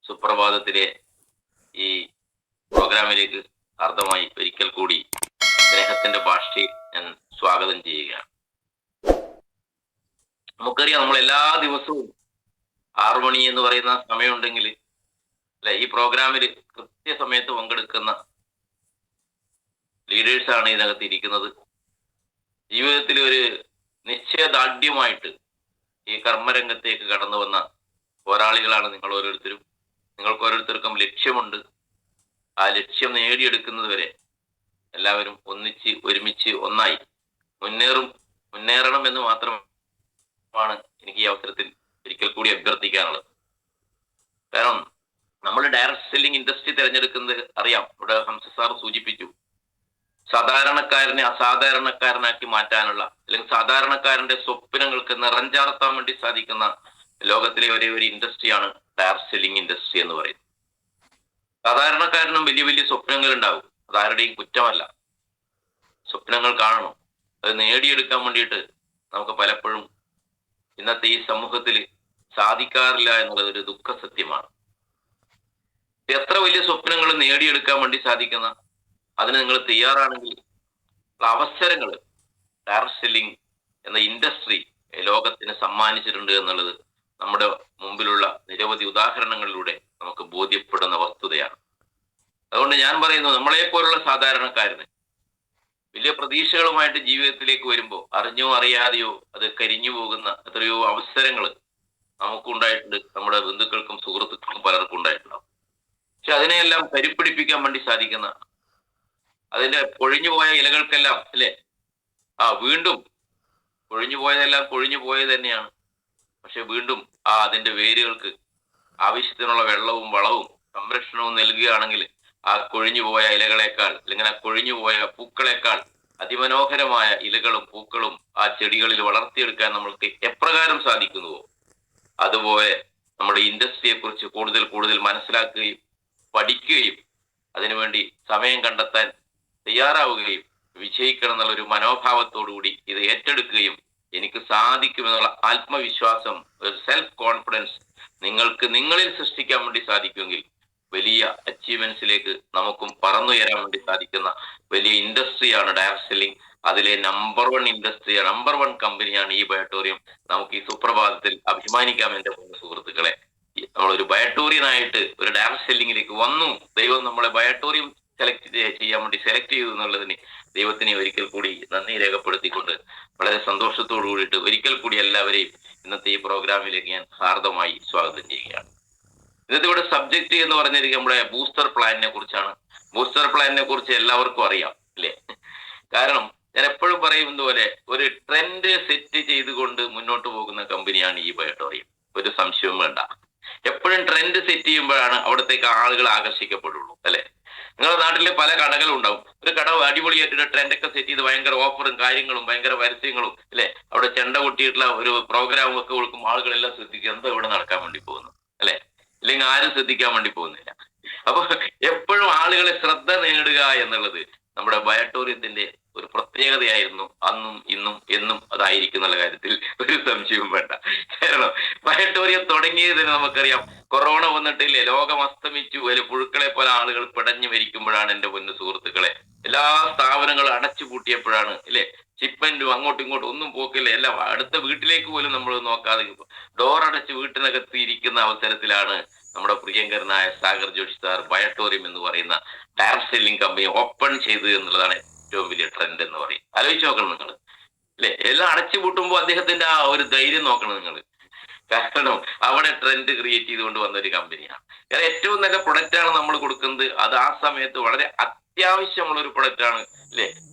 സുപ്രഭാതത്തിലെ ഈ പ്രോഗ്രാമിലേക്ക് ഹാർദമായി ഒരിക്കൽ കൂടി സ്നേഹത്തിന്റെ ഭാഷയിൽ ഞാൻ സ്വാഗതം ചെയ്യുകയാണ്. നമുക്കറിയാം, നമ്മൾ എല്ലാ ദിവസവും 6 മണി എന്ന് പറയുന്ന സമയമുണ്ടെങ്കിൽ അല്ലെ, ഈ പ്രോഗ്രാമിൽ കൃത്യസമയത്ത് പങ്കെടുക്കുന്ന ലീഡേഴ്സാണ് ഇതിനകത്ത് ഇരിക്കുന്നത്. ജീവിതത്തിൽ ഒരു നിശ്ചയദാർഢ്യമായിട്ട് ഈ കർമ്മരംഗത്തേക്ക് കടന്നു വന്ന പോരാളികളാണ് നിങ്ങൾ ഓരോരുത്തരും. നിങ്ങൾക്ക് ഓരോരുത്തർക്കും ലക്ഷ്യമുണ്ട്. ആ ലക്ഷ്യം നേടിയെടുക്കുന്നത് വരെ എല്ലാവരും ഒരുമിച്ച് ഒന്നായി മുന്നേറണം എന്ന് മാത്രമാണ് എനിക്ക് ഈ അവസരത്തിൽ ഒരിക്കൽ കൂടി അഭ്യർത്ഥിക്കാനുള്ളത്. കാരണം നമ്മൾ ഡയറക്ട് സെല്ലിംഗ് ഇൻഡസ്ട്രി തിരഞ്ഞെടുക്കുന്നത് അറിയാം. ഇവിടെ ഹംസ സാർ സൂചിപ്പിച്ചു, സാധാരണക്കാരനെ അസാധാരണക്കാരനാക്കി മാറ്റാനുള്ള, അല്ലെങ്കിൽ സാധാരണക്കാരന്റെ സ്വപ്നങ്ങൾക്ക് നിറം ചാർത്താൻ വേണ്ടി സാധിക്കുന്ന ലോകത്തിലെ ഒരേ ഒരു ഇൻഡസ്ട്രിയാണ് ഡയറക്ട് സെല്ലിംഗ് ഇൻഡസ്ട്രി എന്ന് പറയുന്നത്. സാധാരണക്കാരനും വലിയ വലിയ സ്വപ്നങ്ങൾ ഉണ്ടാവും. അതാരുടെയും കുറ്റമല്ല. സ്വപ്നങ്ങൾ കാണണം. അത് നേടിയെടുക്കാൻ വേണ്ടിയിട്ട് നമുക്ക് പലപ്പോഴും ഇന്നത്തെ ഈ സമൂഹത്തിൽ സാധിക്കാറില്ല എന്നുള്ളത് ഒരു ദുഃഖ സത്യമാണ്. എത്ര വലിയ സ്വപ്നങ്ങൾ നേടിയെടുക്കാൻ വേണ്ടി സാധിക്കുന്ന, അതിന് നിങ്ങൾ തയ്യാറാണെങ്കിൽ അവസരങ്ങൾ ഡയറക്ട് സെല്ലിംഗ് എന്ന ഇൻഡസ്ട്രി ലോകത്തിന് സമ്മാനിച്ചിട്ടുണ്ട് എന്നുള്ളത് നമ്മുടെ മുമ്പിലുള്ള നിരവധി ഉദാഹരണങ്ങളിലൂടെ നമുക്ക് ബോധ്യപ്പെടുന്ന വസ്തുതയാണ്. അതുകൊണ്ട് ഞാൻ പറയുന്നു, നമ്മളെ പോലുള്ള സാധാരണക്കാരന് വലിയ പ്രതീക്ഷകളുമായിട്ട് ജീവിതത്തിലേക്ക് വരുമ്പോൾ അറിഞ്ഞോ അറിയാതെയോ അത് കരിഞ്ഞു പോകുന്ന എത്രയോ അവസരങ്ങൾ നമുക്കുണ്ടായിട്ടുണ്ട്. നമ്മുടെ ബന്ധുക്കൾക്കും സുഹൃത്തുക്കൾക്കും പലർക്കും ഉണ്ടായിട്ടുണ്ടാവും. പക്ഷെ അതിനെയെല്ലാം പരിപ്പിടിപ്പിക്കാൻ വേണ്ടി സാധിക്കുന്ന, അതിന്റെ പൊഴിഞ്ഞുപോയ ഇലകൾക്കെല്ലാം അല്ലെ, വീണ്ടും പൊഴിഞ്ഞുപോയതെല്ലാം പൊഴിഞ്ഞുപോയത് തന്നെയാണ്. പക്ഷെ വീണ്ടും അതിന്റെ വേരുകൾക്ക് ആവശ്യത്തിനുള്ള വെള്ളവും വളവും സംരക്ഷണവും നൽകുകയാണെങ്കിൽ ആ കൊഴിഞ്ഞുപോയ ഇലകളെക്കാൾ, അല്ലെങ്കിൽ ആ കൊഴിഞ്ഞുപോയ പൂക്കളെക്കാൾ അതിമനോഹരമായ ഇലകളും പൂക്കളും ആ ചെടികളിൽ വളർത്തിയെടുക്കാൻ നമ്മൾക്ക് എപ്രകാരം സാധിക്കുന്നുവോ, അതുപോലെ നമ്മുടെ ഇൻഡസ്ട്രിയെ കുറിച്ച് കൂടുതൽ കൂടുതൽ മനസ്സിലാക്കുകയും പഠിക്കുകയും അതിനുവേണ്ടി സമയം കണ്ടെത്താൻ തയ്യാറാവുകയും വിജയിക്കണം എന്നുള്ളൊരു മനോഭാവത്തോടുകൂടി ഇത് ഏറ്റെടുക്കുകയും എനിക്ക് സാധിക്കുമെന്നുള്ള ആത്മവിശ്വാസം, ഒരു സെൽഫ് കോൺഫിഡൻസ് നിങ്ങൾക്ക് നിങ്ങളിൽ സൃഷ്ടിക്കാൻ വേണ്ടി സാധിക്കുമെങ്കിൽ വലിയ അച്ചീവ്മെന്റ്സിലേക്ക് നമുക്കും പറന്നുയരാൻ വേണ്ടി സാധിക്കുന്ന വലിയ ഇൻഡസ്ട്രിയാണ് ഡയറക്ട് സെല്ലിംഗ്. അതിലെ നമ്പർ 1 ഇൻഡസ്ട്രിയാണ്, നമ്പർ 1 കമ്പനിയാണ് ഈ ബയോട്ടോറിയം. നമുക്ക് ഈ സുപ്രഭാതത്തിൽ അഭിമാനിക്കാം എന്റെ സുഹൃത്തുക്കളെ. നമ്മളൊരു ബയോട്ടോറിയനായിട്ട് ഒരു ഡയറക്ട് സെല്ലിംഗിലേക്ക് വന്നു. ദൈവം നമ്മളെ ബയോട്ടോറിയം ചെയ്യാൻ വേണ്ടി സെലക്ട് ചെയ്തു എന്നുള്ളതിന് ദൈവത്തിനെ ഒരിക്കൽ കൂടി നന്ദി രേഖപ്പെടുത്തിക്കൊണ്ട് വളരെ സന്തോഷത്തോടു കൂടിയിട്ട് ഒരിക്കൽ കൂടി എല്ലാവരെയും ഇന്നത്തെ ഈ പ്രോഗ്രാമിലേക്ക് ഞാൻ ഹാർദമായി സ്വാഗതം ചെയ്യുകയാണ്. ഇന്നത്തെ ഇവിടെ സബ്ജക്ട് എന്ന് പറഞ്ഞിരിക്കുക നമ്മുടെ ബൂസ്റ്റർ പ്ലാനിനെ കുറിച്ചാണ്. ബൂസ്റ്റർ പ്ലാനിനെ കുറിച്ച് എല്ലാവർക്കും അറിയാം അല്ലേ? കാരണം ഞാൻ എപ്പോഴും പറയുന്നത് പോലെ ഒരു ട്രെൻഡ് സെറ്റ് ചെയ്തുകൊണ്ട് മുന്നോട്ട് പോകുന്ന കമ്പനിയാണ് ഈ ബയോട്ടോറിയം. ഒരു സംശയവും വേണ്ട. എപ്പോഴും ട്രെൻഡ് സെറ്റ് ചെയ്യുമ്പോഴാണ് അവിടത്തേക്ക് ആളുകൾ ആകർഷിക്കപ്പെടുള്ളൂ അല്ലെ? നിങ്ങളുടെ നാട്ടില് പല കടകളും ഉണ്ടാവും. ഒരു കട അടിപൊളിയായിട്ട് ട്രെൻഡൊക്കെ സെറ്റ് ചെയ്ത് ഭയങ്കര ഓഫറും കാര്യങ്ങളും ഭയങ്കര പരസ്യങ്ങളും അല്ലെ, അവിടെ ചെണ്ട കൊട്ടിയിട്ടുള്ള ഒരു പ്രോഗ്രാം ഒക്കെ കൊടുക്കും. ആളുകളെല്ലാം ശ്രദ്ധിക്കുക, എന്താ ഇവിടെ നടക്കാൻ വേണ്ടി പോകുന്നു അല്ലെ? ഇല്ലെങ്കിൽ ആരും ശ്രദ്ധിക്കാൻ വേണ്ടി പോകുന്നില്ല. അപ്പൊ എപ്പോഴും ആളുകളെ ശ്രദ്ധ നേടുക എന്നുള്ളത് നമ്മുടെ ബയോട്ടോറിയത്തിന്റെ ഒരു പ്രത്യേകതയായിരുന്നു. അന്നും ഇന്നും എന്നും അതായിരിക്കും എന്നുള്ള കാര്യത്തിൽ ഒരു സംശയവും വേണ്ട. കാരണം ബയോട്ടോറിയം തുടങ്ങിയതിന് നമുക്കറിയാം, കൊറോണ വന്നിട്ടില്ലേ, ലോകം അസ്തമിച്ചു, ഒരു പുഴുക്കളെ പോലെ ആളുകൾ പിടഞ്ഞു മരിക്കുമ്പോഴാണ് എന്റെ പൊന്നു സുഹൃത്തുക്കളെ, എല്ലാ സ്ഥാപനങ്ങളും അടച്ചു പൂട്ടിയപ്പോഴാണ് ഇല്ലേ, ഷിപ്മെന്റും അങ്ങോട്ടും ഇങ്ങോട്ടും ഒന്നും പോക്കില്ല. എല്ലാം അടുത്ത വീട്ടിലേക്ക് പോലും നമ്മൾ നോക്കാതെ ഡോർ അടച്ച് വീട്ടിനകത്ത് ഇരിക്കുന്ന അവസരത്തിലാണ് നമ്മുടെ പ്രിയങ്കരനായ സാഗർ ജോഷി സാർ ബയോട്ടോറിയം എന്ന് പറയുന്ന ഡയറക്ട് സെല്ലിംഗ് കമ്പനി ഓപ്പൺ ചെയ്തു എന്നുള്ളതാണ് ഏറ്റവും വലിയ ട്രെൻഡ് എന്ന് പറയും. ആലോചിച്ച് നോക്കണം നിങ്ങൾ അല്ലെ? എല്ലാം അടച്ചു പൂട്ടുമ്പോൾ അദ്ദേഹത്തിന്റെ ആ ഒരു ധൈര്യം നോക്കണം നിങ്ങൾ. കാരണം അവിടെ ട്രെൻഡ് ക്രിയേറ്റ് ചെയ്തുകൊണ്ട് വന്ന ഒരു കമ്പനിയാണ്. കാരണം ഏറ്റവും നല്ല പ്രൊഡക്റ്റാണ് നമ്മൾ കൊടുക്കുന്നത്. അത് ആ സമയത്ത് വളരെ അത്യാവശ്യമുള്ള ഒരു പ്രൊഡക്റ്റാണ് അല്ലെ?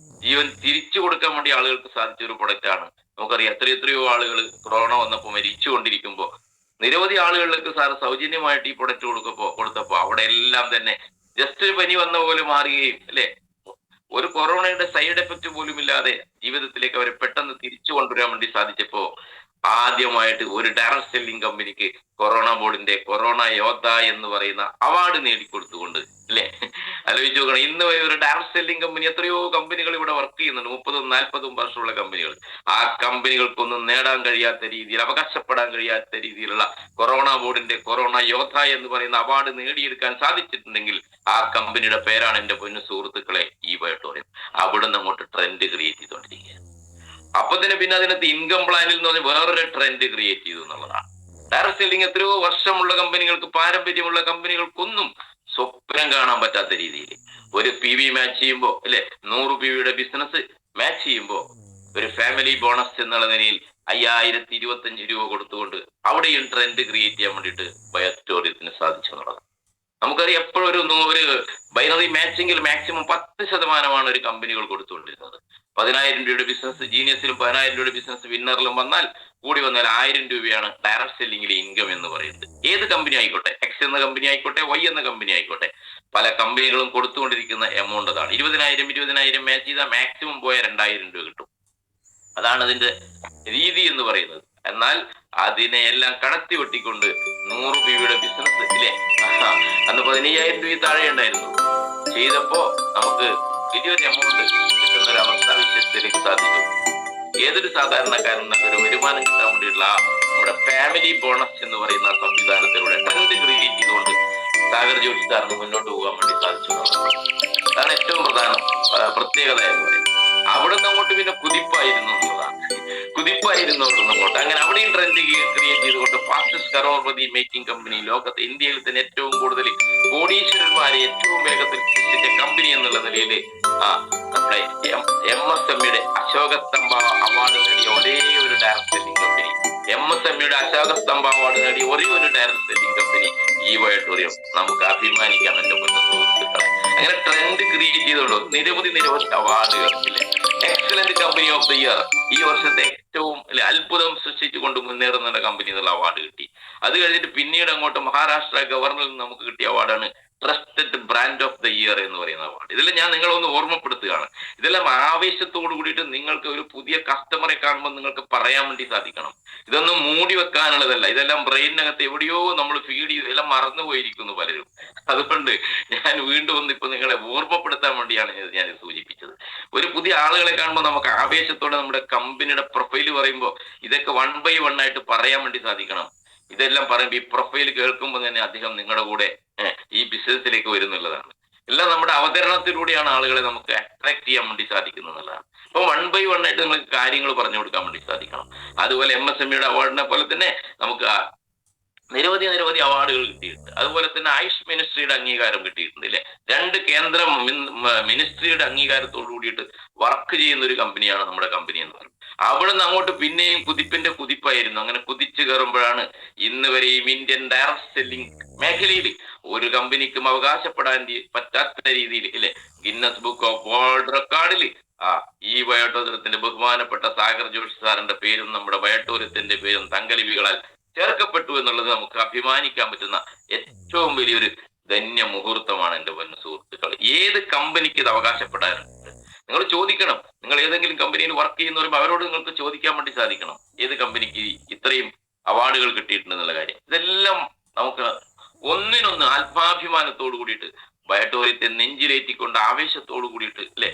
ജീവൻ തിരിച്ചു കൊടുക്കാൻ വേണ്ടി ആളുകൾക്ക് സാധിച്ച ഒരു പ്രൊഡക്റ്റാണ്. നമുക്കറിയാം, എത്രയോ ആളുകൾ കൊറോണ വന്നപ്പോൾ മരിച്ചുകൊണ്ടിരിക്കുമ്പോൾ നിരവധി ആളുകളിലേക്ക് സാർ സൗജന്യമായിട്ട് ഈ പ്രൊഡക്റ്റ് കൊടുത്തപ്പോ അവിടെ എല്ലാം തന്നെ ജസ്റ്റ് ഒരു പനി വന്ന പോലെ മാറുകയും അല്ലെ, ഒരു കൊറോണയുടെ സൈഡ് എഫക്റ്റ് പോലും ഇല്ലാതെ ജീവിതത്തിലേക്ക് അവരെ പെട്ടെന്ന് തിരിച്ചു കൊണ്ടുവരാൻ വേണ്ടി സാധിച്ചപ്പോ ആദ്യമായിട്ട് ഒരു ഡയറക്ട് സെല്ലിംഗ് കമ്പനിക്ക് കൊറോണ ബോർഡിന്റെ കൊറോണ യോദ്ധ എന്ന് പറയുന്ന അവാർഡ് നേടിക്കൊടുത്തുകൊണ്ട്, അല്ലെ? ആലോചിച്ച് നോക്കണം. ഇന്ന് വരെ ഒരു ഡയറക്ട് സെല്ലിംഗ് കമ്പനി, എത്രയോ കമ്പനികൾ ഇവിടെ വർക്ക് ചെയ്യുന്നുണ്ട്, 30-40 വർഷമുള്ള കമ്പനികൾ. ആ കമ്പനികൾക്കൊന്നും നേടാൻ കഴിയാത്ത രീതിയിൽ, അവകാശപ്പെടാൻ കഴിയാത്ത രീതിയിലുള്ള കൊറോണ ബോർഡിന്റെ കൊറോണ യോദ്ധ എന്ന് പറയുന്ന അവാർഡ് നേടിയെടുക്കാൻ സാധിച്ചിട്ടുണ്ടെങ്കിൽ ആ കമ്പനിയുടെ പേരാണ്, എന്റെ പൊന്നു സുഹൃത്തുക്കളെ, ഈ ബയോട്ടോറിയം. അവിടെ നിന്ന് അങ്ങോട്ട് ട്രെൻഡ് ക്രിയേറ്റ് ചെയ്തുകൊണ്ടിരിക്കുകയാണ്. അപ്പൊ തന്നെ പിന്നെ അതിനകത്ത് ഇൻകം പ്ലാനിൽ എന്ന് പറഞ്ഞാൽ വേറൊരു ട്രെൻഡ് ക്രിയേറ്റ് ചെയ്തു എന്നുള്ളതാണ്. ഡയറക്ട് സെല്ലിംഗ് എത്രയോ വർഷമുള്ള കമ്പനികൾക്ക്, പാരമ്പര്യമുള്ള കമ്പനികൾക്കൊന്നും സ്വപ്നം കാണാൻ പറ്റാത്ത രീതിയിൽ ഒരു PV മാച്ച് ചെയ്യുമ്പോ, അല്ലെ, 100 PVയുടെ ബിസിനസ് മാച്ച് ചെയ്യുമ്പോ ഒരു ഫാമിലി ബോണസ് എന്നുള്ള നിലയിൽ 5025 രൂപ കൊടുത്തുകൊണ്ട് അവിടെയും ട്രെൻഡ് ക്രിയേറ്റ് ചെയ്യാൻ വേണ്ടിയിട്ട് ബയോട്ടോറിയത്തിന് സാധിച്ചു എന്നുള്ളത് നമുക്കറിയാം. എപ്പോഴും ഒരു ബൈനറി മാച്ചിങ്ങിൽ മാക്സിമം 10% ഒരു കമ്പനികൾ കൊടുത്തുകൊണ്ടിരുന്നത്. 10,000 രൂപയുടെ ബിസിനസ് ജീനിയസിലും 10,000 രൂപയുടെ ബിസിനസ് വിന്നറിലും വന്നാൽ കൂടി വന്നാൽ 1000 രൂപയാണ് ഡയറക്ട് സെല്ലിംഗിലെ ഇൻകം എന്ന് പറയുന്നത്. ഏത് കമ്പനി ആയിക്കോട്ടെ, X എന്ന കമ്പനി ആയിക്കോട്ടെ, Y എന്ന കമ്പനി ആയിക്കോട്ടെ, പല കമ്പനികളും കൊടുത്തുകൊണ്ടിരിക്കുന്ന എമൗണ്ട് അതാണ്. 20,000 മാച്ച് ചെയ്താൽ മാക്സിമം പോയ 2,000 രൂപ കിട്ടും. അതാണ് അതിന്റെ രീതി എന്ന് പറയുന്നത്. എന്നാൽ അതിനെയെല്ലാം കടത്തി വെട്ടിക്കൊണ്ട് 100 PVയുടെ ബിസിനസ്, ഇല്ലേ, അന്ന് 15,000 രൂപ താഴെ ഉണ്ടായിരുന്നു. ചെയ്തപ്പോ നമുക്ക് വലിയൊരു എമൗണ്ട് കിട്ടുന്ന ഒരു അവസ്ഥ വിശേഷത്തിലേക്ക് സാധിച്ചു. ഏതൊരു സാധാരണക്കാരനും നല്ലൊരു വരുമാനം കിട്ടാൻ വേണ്ടിയിട്ടുള്ള നമ്മുടെ ഫാമിലി ബോണസ് എന്ന് പറയുന്ന സംവിധാനത്തിലൂടെ ട്രെൻഡ് ക്രിയേറ്റ് ചെയ്തുകൊണ്ട് സാഗർ ജോഷി സാറിന് മുന്നോട്ട് പോകാൻ വേണ്ടി സാധിച്ചു. അതാണ് ഏറ്റവും പ്രത്യേകത എന്ന് പറയുന്നത്. അവിടെ നിന്ന് അങ്ങോട്ട് പിന്നെ കുതിപ്പായിരുന്നു എന്നുള്ളതാണ്. കുതിപ്പായിരുന്നു അവിടെ നിന്ന് അങ്ങോട്ട്. അങ്ങനെ അവിടെയും ട്രെൻഡ് ക്രിയേറ്റ് ചെയ്തുകൊണ്ട് ഫാസ്റ്റസ്റ്റ് കറോർപതി മേക്കിംഗ് കമ്പനി, ലോകത്ത് ഇന്ത്യയിൽ തന്നെ ഏറ്റവും കൂടുതൽ കോടീശ്വരന്മാരെ ഏറ്റവും വേഗത്തിൽ സൃഷ്ടിച്ച കമ്പനി എന്നുള്ള നിലയിൽ നമ്മുടെ MSMEയുടെ അശോകസ്തംഭ അവാർഡ് നേടിയ ഒരേ ഒരു ഡയറക്ട് സെല്ലിംഗ് കമ്പനി, MSMEയുടെ അശോകസ്തംഭ അവാർഡ് നേടിയ ഒരേ ഒരു ഡയറക്ട് സെല്ലിംഗ് കമ്പനി ഈ ബയോട്ടോറിയം. നമുക്ക് അഭിമാനിക്കാം എന്റെ പൊന്ന സുഹൃത്തുക്കളെ. അങ്ങനെ ട്രെൻഡ് ക്രിയേറ്റ് ചെയ്തോളൂ നിരവധി അവാർഡുകൾ, ഇല്ലേ. Excellent company of the year, ഈ വർഷത്തെ ഏറ്റവും അത്ഭുതം സൃഷ്ടിച്ചുകൊണ്ട് മുന്നേറുന്ന കമ്പനി എന്നുള്ള അവാർഡ് കിട്ടി. അത് കഴിഞ്ഞിട്ട് പിന്നീട് അങ്ങോട്ട് മഹാരാഷ്ട്ര ഗവർണറിൽ നിന്ന് നമുക്ക് കിട്ടിയ അവാർഡാണ് trusted brand of the year എന്ന് പറയുന്ന അവാർഡ്. ഇതെല്ലാം ഞാൻ നിങ്ങളൊന്ന് ഓർമ്മപ്പെടുത്തുകയാണ്. ഇതെല്ലാം ആവേശത്തോടു കൂടിയിട്ട് നിങ്ങൾക്ക് ഒരു പുതിയ കസ്റ്റമറെ കാണുമ്പോൾ നിങ്ങൾക്ക് പറയാൻ വേണ്ടി സാധിക്കണം. ഇതൊന്നും മൂടി വെക്കാനുള്ളതല്ല. ഇതെല്ലാം ബ്രെയിനകത്ത് എവിടെയോ നമ്മൾ ഫീഡ് ചെയ്ത് എല്ലാം മറന്നുപോയിരിക്കുന്നു പലരും. അതുകൊണ്ട് ഞാൻ വീണ്ടും ഒന്ന് ഇപ്പൊ നിങ്ങളെ ഓർമ്മപ്പെടുത്താൻ വേണ്ടിയാണ് ഞാൻ സൂചിപ്പിച്ചത്. ഒരു പുതിയ ആളുകളെ കാണുമ്പോൾ നമുക്ക് ആവേശത്തോടെ നമ്മുടെ കമ്പനിയുടെ പ്രൊഫൈൽ പറയുമ്പോൾ ഇതൊക്കെ 1 by 1 ആയിട്ട് പറയാൻ വേണ്ടി സാധിക്കണം. ഇതെല്ലാം പറയുമ്പോൾ ഈ പ്രൊഫൈൽ കേൾക്കുമ്പോൾ തന്നെ അദ്ദേഹം നിങ്ങളുടെ കൂടെ ഈ ബിസിനസ്സിലേക്ക് വരുന്നുള്ളതാണ്. എല്ലാം നമ്മുടെ അവതരണത്തിലൂടെയാണ് ആളുകളെ നമുക്ക് അട്രാക്ട് ചെയ്യാൻ വേണ്ടി സാധിക്കുന്നത് എന്നുള്ളതാണ്. അപ്പൊ 1 by 1 ആയിട്ട് നിങ്ങൾക്ക് കാര്യങ്ങൾ പറഞ്ഞു കൊടുക്കാൻ വേണ്ടി സാധിക്കണം. അതുപോലെ MSMEയുടെ അവാർഡിനെ പോലെ തന്നെ നമുക്ക് നിരവധി അവാർഡുകൾ കിട്ടിയിട്ടുണ്ട്. അതുപോലെ തന്നെ ആയുഷ് മിനിസ്ട്രിയുടെ അംഗീകാരം കിട്ടിയിട്ടുണ്ട്, അല്ലെ. 2 കേന്ദ്ര മിനിസ്ട്രിയുടെ അംഗീകാരത്തോടു കൂടിയിട്ട് വർക്ക് ചെയ്യുന്ന ഒരു കമ്പനിയാണ് നമ്മുടെ കമ്പനി എന്ന് പറയുന്നത്. അവിടെ നിന്ന് അങ്ങോട്ട് പിന്നെയും കുതിപ്പായിരുന്നു. അങ്ങനെ കുതിച്ചു കയറുമ്പോഴാണ് ഇന്ന് വരെയും ഇന്ത്യൻ ഡയറക്ട് സെല്ലിംഗ് മേഖലയിൽ ഒരു കമ്പനിക്കും അവകാശപ്പെടാൻ പറ്റാത്ത രീതിയിൽ, ഇല്ലേ, ഗിന്നസ് ബുക്ക് ഓഫ് വേൾഡ് റെക്കോർഡിൽ ഈ ബയോട്ടോറിയത്തിന്റെ ബഹുമാനപ്പെട്ട സാഗർ ജോഷി സാറിന്റെ പേരും നമ്മുടെ ബയോട്ടോറിയത്തിന്റെ പേരും തങ്കലിപികളാൽ ചേർക്കപ്പെട്ടു എന്നുള്ളത് നമുക്ക് അഭിമാനിക്കാൻ പറ്റുന്ന ഏറ്റവും വലിയൊരു ധന്യ മുഹൂർത്തമാണ് എന്റെ പൊന്നു സുഹൃത്തുക്കൾ. ഏത് കമ്പനിക്ക് ഇത് അവകാശപ്പെടാനുണ്ട്? നിങ്ങൾ ചോദിക്കണം. നിങ്ങൾ ഏതെങ്കിലും കമ്പനിയിൽ വർക്ക് ചെയ്യുന്ന പറയുമ്പോൾ അവരോട് നിങ്ങൾക്ക് ചോദിക്കാൻ വേണ്ടി സാധിക്കണം, ഏത് കമ്പനിക്ക് ഇത്രയും അവാർഡുകൾ കിട്ടിയിട്ടുണ്ടെന്നുള്ള കാര്യം. ഇതെല്ലാം നമുക്ക് ഒന്നിനൊന്ന് ആത്മാഭിമാനത്തോടു കൂടിയിട്ട് ബയോട്ടോറിയത്തെ നെഞ്ചിലേറ്റിക്കൊണ്ട് ആവേശത്തോടു കൂടിയിട്ട്, അല്ലെ,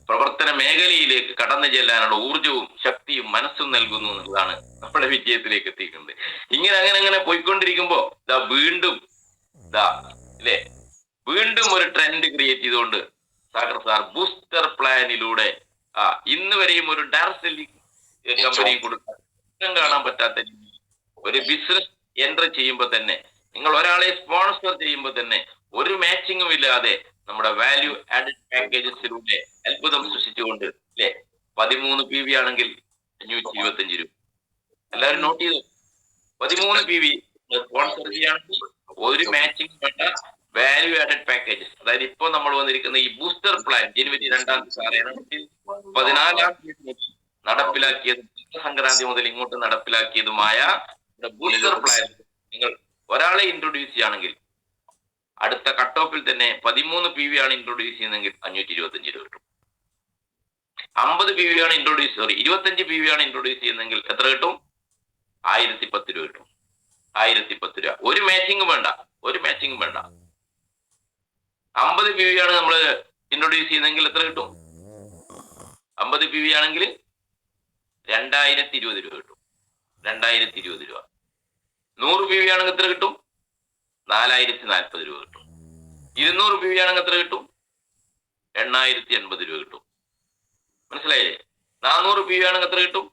പ്രവർത്തന മേഖലയിലേക്ക് കടന്നു ചെല്ലാനുള്ള ഊർജവും ശക്തിയും മനസ്സും നൽകുന്നു എന്നുള്ളതാണ് നമ്മുടെ വിജയത്തിലേക്ക് എത്തിക്കുന്നത്. അങ്ങനെ പോയിക്കൊണ്ടിരിക്കുമ്പോ വീണ്ടും ഒരു ട്രെൻഡ് ക്രിയേറ്റ് ചെയ്തുകൊണ്ട് സാഗർ സാർ ബൂസ്റ്റർ പ്ലാനിലൂടെ ഇന്ന് വരെയും ഒരു ഡയറക്ട് സെല്ലിംഗ് കമ്പനി കൊടുക്കാൻ കാണാൻ പറ്റാത്ത രീതിയിൽ ഒരു ബിസിനസ് എൻട്രി ചെയ്യുമ്പോൾ തന്നെ, നിങ്ങൾ ഒരാളെ സ്പോൺസർ ചെയ്യുമ്പോൾ തന്നെ ഒരു മാച്ചിങ്ങും ഇല്ലാതെ നമ്മുടെ വാല്യൂ ആഡഡ് പാക്കേജസിലൂടെ അത്ഭുതം സൃഷ്ടിച്ചുകൊണ്ട്, അല്ലെ, 13 PV ആണെങ്കിൽ 525 രൂപ. എല്ലാവരും നോട്ട് ചെയ്തു. 13 PV സ്പോൺസർ ചെയ്യുകയാണെങ്കിൽ ഒരു മാച്ചിങ് വേണ്ട വാല്യൂ ആഡഡ് പാക്കേജസ്. അതായത് ഇപ്പൊ നമ്മൾ വന്നിരിക്കുന്ന ഈ ബൂസ്റ്റർ പ്ലാൻ ജനുവരി 2 14 നടപ്പിലാക്കിയതും സംക്രാന്തി മുതൽ ഇങ്ങോട്ട് നടപ്പിലാക്കിയതുമായ ബൂസ്റ്റർ പ്ലാൻ നിങ്ങൾ ഒരാളെ ഇൻട്രൊഡ്യൂസ് ചെയ്യുകയാണെങ്കിൽ അടുത്ത കട്ട് ഓഫിൽ തന്നെ 13 PV ആണ് ഇൻട്രൊഡ്യൂസ് ചെയ്യുന്നതെങ്കിൽ 525 രൂപ കിട്ടും. 25 PV ആണ് ഇൻട്രൊഡ്യൂസ് 25 PV ആണ് ഇൻട്രൊഡ്യൂസ് ചെയ്യുന്നതെങ്കിൽ എത്ര കിട്ടും? 1010 രൂപ കിട്ടും. 1010 രൂപ. ഒരു മാച്ചിങ്ങും വേണ്ട. 50 PV ആണ് നമ്മൾ ഇൻട്രൊഡ്യൂസ് ചെയ്യുന്നതെങ്കിൽ എത്ര കിട്ടും? 50 PV ആണെങ്കിൽ 2020 രൂപ കിട്ടും. 2020 രൂപ. 100 PV ആണെങ്കിൽ എത്ര കിട്ടും? 4040 രൂപ കിട്ടും. 200 PV ആണെങ്കിൽ എത്ര കിട്ടും? 8080 രൂപ കിട്ടും. മനസ്സിലായില്ലേ? 400 PV ആണെങ്കിൽ എത്ര കിട്ടും?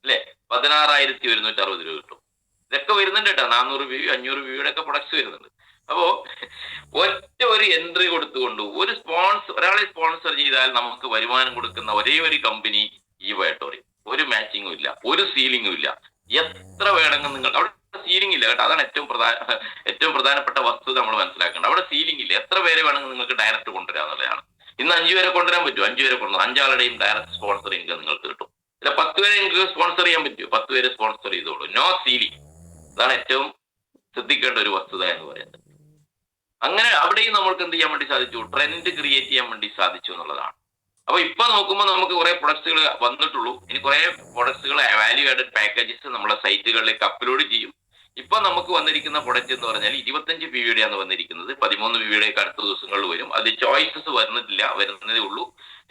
അല്ലേ? 16,160 രൂപ കിട്ടും. ഇതൊക്കെ വരുന്നുണ്ട് കേട്ടോ. 400 PV 500 PV ഒക്കെ പ്രൊഡക്ട്സ് വരുന്നുണ്ട്. അപ്പോ ഒറ്റ ഒരു എൻട്രി കൊടുത്തുകൊണ്ട് ഒരാളെ സ്പോൺസർ ചെയ്താൽ നമുക്ക് വരുമാനം കൊടുക്കുന്ന ഒരേ ഒരു കമ്പനി ഈ വയട്ടോറി. ഒരു മാച്ചിങ്ങും ഇല്ല, ഒരു സീലിംഗും ഇല്ല. എത്ര വേണമെങ്കിൽ നിങ്ങൾ അവിടെ സീലിംഗ് ഇല്ല കേട്ടോ. അതാണ് ഏറ്റവും പ്രധാനപ്പെട്ട വസ്തുത നമ്മൾ മനസ്സിലാക്കേണ്ടത്. അവിടെ സീലിംഗ് ഇല്ല. എത്ര പേരെ വേണമെങ്കിൽ നിങ്ങൾക്ക് ഡയറക്റ്റ് കൊണ്ടുവരാന്നുള്ളതാണ്. ഇന്ന് 5 പേരെ കൊണ്ടുവരാൻ പറ്റും. 5 പേരെ കൊണ്ടുവരും. 5 ഡയറക്റ്റ് സ്പോൺസർ ഇൻകം നിങ്ങൾക്ക് കിട്ടും. ഇല്ല 10 പേരെ നിങ്ങൾക്ക് സ്പോൺസർ ചെയ്യാൻ പറ്റും. 10 പേരെ സ്പോൺസർ ചെയ്തോളൂ. No ceiling. അതാണ് ഏറ്റവും ശ്രദ്ധിക്കേണ്ട ഒരു വസ്തുത എന്ന് പറയുന്നത്. അങ്ങനെ അവിടെയും നമ്മൾക്ക് എന്ത് ചെയ്യാൻ വേണ്ടി സാധിച്ചു? ട്രെൻഡ് ക്രിയേറ്റ് ചെയ്യാൻ വേണ്ടി സാധിച്ചു എന്നുള്ളതാണ്. അപ്പൊ ഇപ്പൊ നോക്കുമ്പോൾ നമുക്ക് കുറെ പ്രൊഡക്ട്സുകൾ വന്നിട്ടുള്ളൂ. ഇനി കുറെ പ്രൊഡക്ട്സുകൾ വാല്യൂ ആഡഡ് പാക്കേജസ് നമ്മളെ സൈറ്റുകളിലേക്ക് അപ്ലോഡ് ചെയ്യും. ഇപ്പൊ നമുക്ക് വന്നിരിക്കുന്ന പ്രൊഡക്റ്റ് എന്ന് പറഞ്ഞാൽ 25 PV ആണ് വന്നിരിക്കുന്നത്. 13 PV അടുത്ത ദിവസങ്ങളിൽ വരും. അത് ചോയ്സസ് വരുന്നതേ ഉള്ളൂ.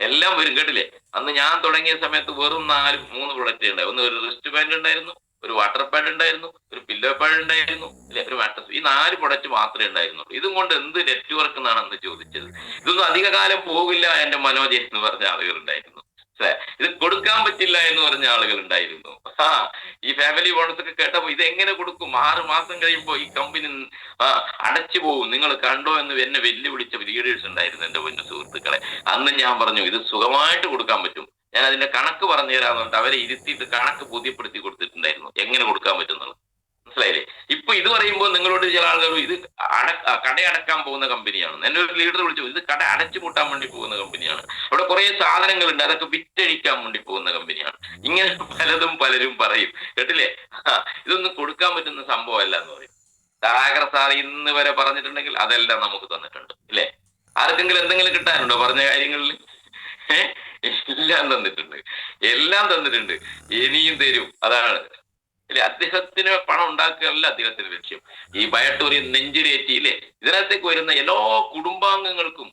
എല്ലാം വരും. കേട്ടില്ലേ? അന്ന് ഞാൻ തുടങ്ങിയ സമയത്ത് വെറും 3 പ്രൊഡക്റ്റ് ഉണ്ടായി. ഒന്ന് ഒരു റിസ്റ്റ് ബാൻഡ് ഉണ്ടായിരുന്നു, ഒരു വാട്ടർ പാഡ് ഉണ്ടായിരുന്നു, ഒരു പില്ലോ പാഡ് ഉണ്ടായിരുന്നു, അല്ലെ, ഒരു മാട്രസ്. ഈ 4 പ്രൊഡക്റ്റ് മാത്രമേ ഉണ്ടായിരുന്നുള്ളൂ. ഇതും കൊണ്ട് എന്ത് നെറ്റ്വർക്ക് എന്നാണ് അന്ന് ചോദിച്ചത്. ഇതൊന്നും അധികകാലം പോകില്ല എന്റെ മനോജ് എന്ന് പറഞ്ഞ ആളുകൾ ഉണ്ടായിരുന്നു. ഇത് കൊടുക്കാൻ പറ്റില്ല എന്ന് പറഞ്ഞ ആളുകൾ ഉണ്ടായിരുന്നു. ഈ ഫാമിലി ബോണസ് ഒക്കെ കേട്ടപ്പോ ഇത് എങ്ങനെ കൊടുക്കും? 6 മാസം കഴിയുമ്പോ ഈ കമ്പനി അടച്ചു പോകും, നിങ്ങൾ കണ്ടോ എന്ന് എന്നെ വെല്ലുവിളിച്ച ലീഡേഴ്സ് ഉണ്ടായിരുന്നു എന്റെ പൊന്നു സുഹൃത്തുക്കളെ. അന്ന് ഞാൻ പറഞ്ഞു ഇത് സുഖമായിട്ട് കൊടുക്കാൻ പറ്റും. ഞാൻ അതിന്റെ കണക്ക് പറഞ്ഞു തരാന്ന് പറഞ്ഞിട്ട് അവരെ ഇരുത്തിയിട്ട് കണക്ക് ബോധ്യപ്പെടുത്തി കൊടുത്തിട്ടുണ്ടായിരുന്നു എങ്ങനെ കൊടുക്കാൻ പറ്റുന്നത്. മനസ്സിലായില്ലേ? ഇപ്പൊ ഇത് പറയുമ്പോൾ നിങ്ങളോട് ചില ആളുകൾ ഇത് കടയടക്കാൻ പോകുന്ന കമ്പനിയാണ്. എന്നെ ഒരു ലീഡർ വിളിച്ചു, ഇത് കട അടച്ചു പൂട്ടാൻ വേണ്ടി പോകുന്ന കമ്പനിയാണ്, അവിടെ കുറെ സാധനങ്ങളുണ്ട് അതൊക്കെ വിറ്റഴിക്കാൻ വേണ്ടി പോകുന്ന കമ്പനിയാണ്. ഇങ്ങനെ പലരും പറയും. കേട്ടില്ലേ? ഇതൊന്നും കൊടുക്കാൻ പറ്റുന്ന സംഭവമല്ല എന്ന് പറയും. സാഗർ സാർ ഇന്ന് വരെ പറഞ്ഞിട്ടുണ്ടെങ്കിൽ അതെല്ലാം നമുക്ക് തന്നിട്ടുണ്ട്. ഇല്ലേ? ആർക്കെങ്കിലും എന്തെങ്കിലും കിട്ടാനുണ്ടോ പറഞ്ഞ കാര്യങ്ങളിൽ? എല്ലാം തന്നിട്ടുണ്ട്. ഇനിയും തരും. അതാണ് ഇല്ലേ? അദ്ദേഹത്തിന് പണം ഉണ്ടാക്കുകയല്ല അദ്ദേഹത്തിന്റെ ലക്ഷ്യം. ഈ ബയട്ടോറിയം നെഞ്ചിലേറ്റിയില്ലേ, ഇതിനകത്തേക്ക് വരുന്ന എല്ലാ കുടുംബാംഗങ്ങൾക്കും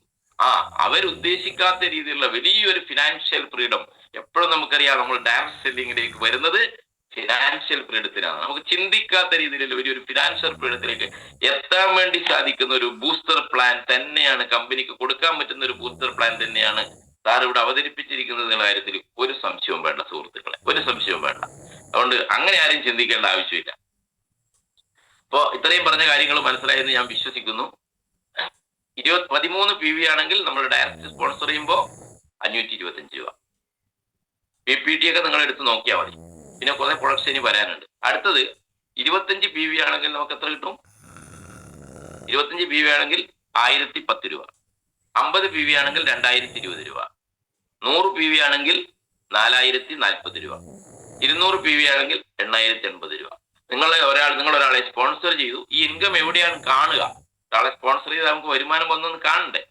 അവരുദ്ദേശിക്കാത്ത രീതിയിലുള്ള വലിയൊരു ഫിനാൻഷ്യൽ ഫ്രീഡം. എപ്പോഴും നമുക്കറിയാം നമ്മൾ ഡയറക്ട് സെല്ലിങ്ങിലേക്ക് വരുന്നത് ഫിനാൻഷ്യൽ ഫ്രീഡത്തിനാണ്. നമുക്ക് ചിന്തിക്കാത്ത രീതിയിലുള്ള വലിയൊരു ഫിനാൻഷ്യൽ ഫ്രീഡത്തിലേക്ക് എത്താൻ വേണ്ടി സാധിക്കുന്ന ഒരു ബൂസ്റ്റർ പ്ലാൻ തന്നെയാണ്, കമ്പനിക്ക് കൊടുക്കാൻ പറ്റുന്ന ഒരു ബൂസ്റ്റർ പ്ലാൻ തന്നെയാണ് സാർ ഇവിടെ അവതരിപ്പിച്ചിരിക്കുന്ന കാര്യത്തിൽ ഒരു സംശയവും വേണ്ട സുഹൃത്തുക്കളെ, ഒരു സംശയവും വേണ്ട. അതുകൊണ്ട് അങ്ങനെ ആരും ചിന്തിക്കേണ്ട ആവശ്യമില്ല. അപ്പോ ഇത്രയും പറഞ്ഞ കാര്യങ്ങൾ മനസ്സിലായെന്ന് ഞാൻ വിശ്വസിക്കുന്നു. 13 PV ആണെങ്കിൽ നമ്മൾ ഡയറക്റ്റ് സ്പോൺസർ ചെയ്യുമ്പോൾ 525 രൂപ. PPT ഒക്കെ നിങ്ങൾ എടുത്ത് നോക്കിയാൽ മതി. പിന്നെ കുറെ പ്രൊഡക്ട്സ് ഇനി വരാനുണ്ട്. അടുത്തത് 25 PV ആണെങ്കിൽ നമുക്ക് എത്ര കിട്ടും? 25 PV ആണെങ്കിൽ 1010 രൂപ. 50 PV ആണെങ്കിൽ 2020 രൂപ. 100 PV ആണെങ്കിൽ 4040 രൂപ. 200 PV ആണെങ്കിൽ 8080 രൂപ. നിങ്ങൾ ഒരാളെ സ്പോൺസർ ചെയ്തു. ഈ ഇൻകം എവിടെയാണ് കാണുക? ഒരാളെ സ്പോൺസർ ചെയ്ത് നമുക്ക് വരുമാനം വന്നൊന്ന് കാണണ്ടേ?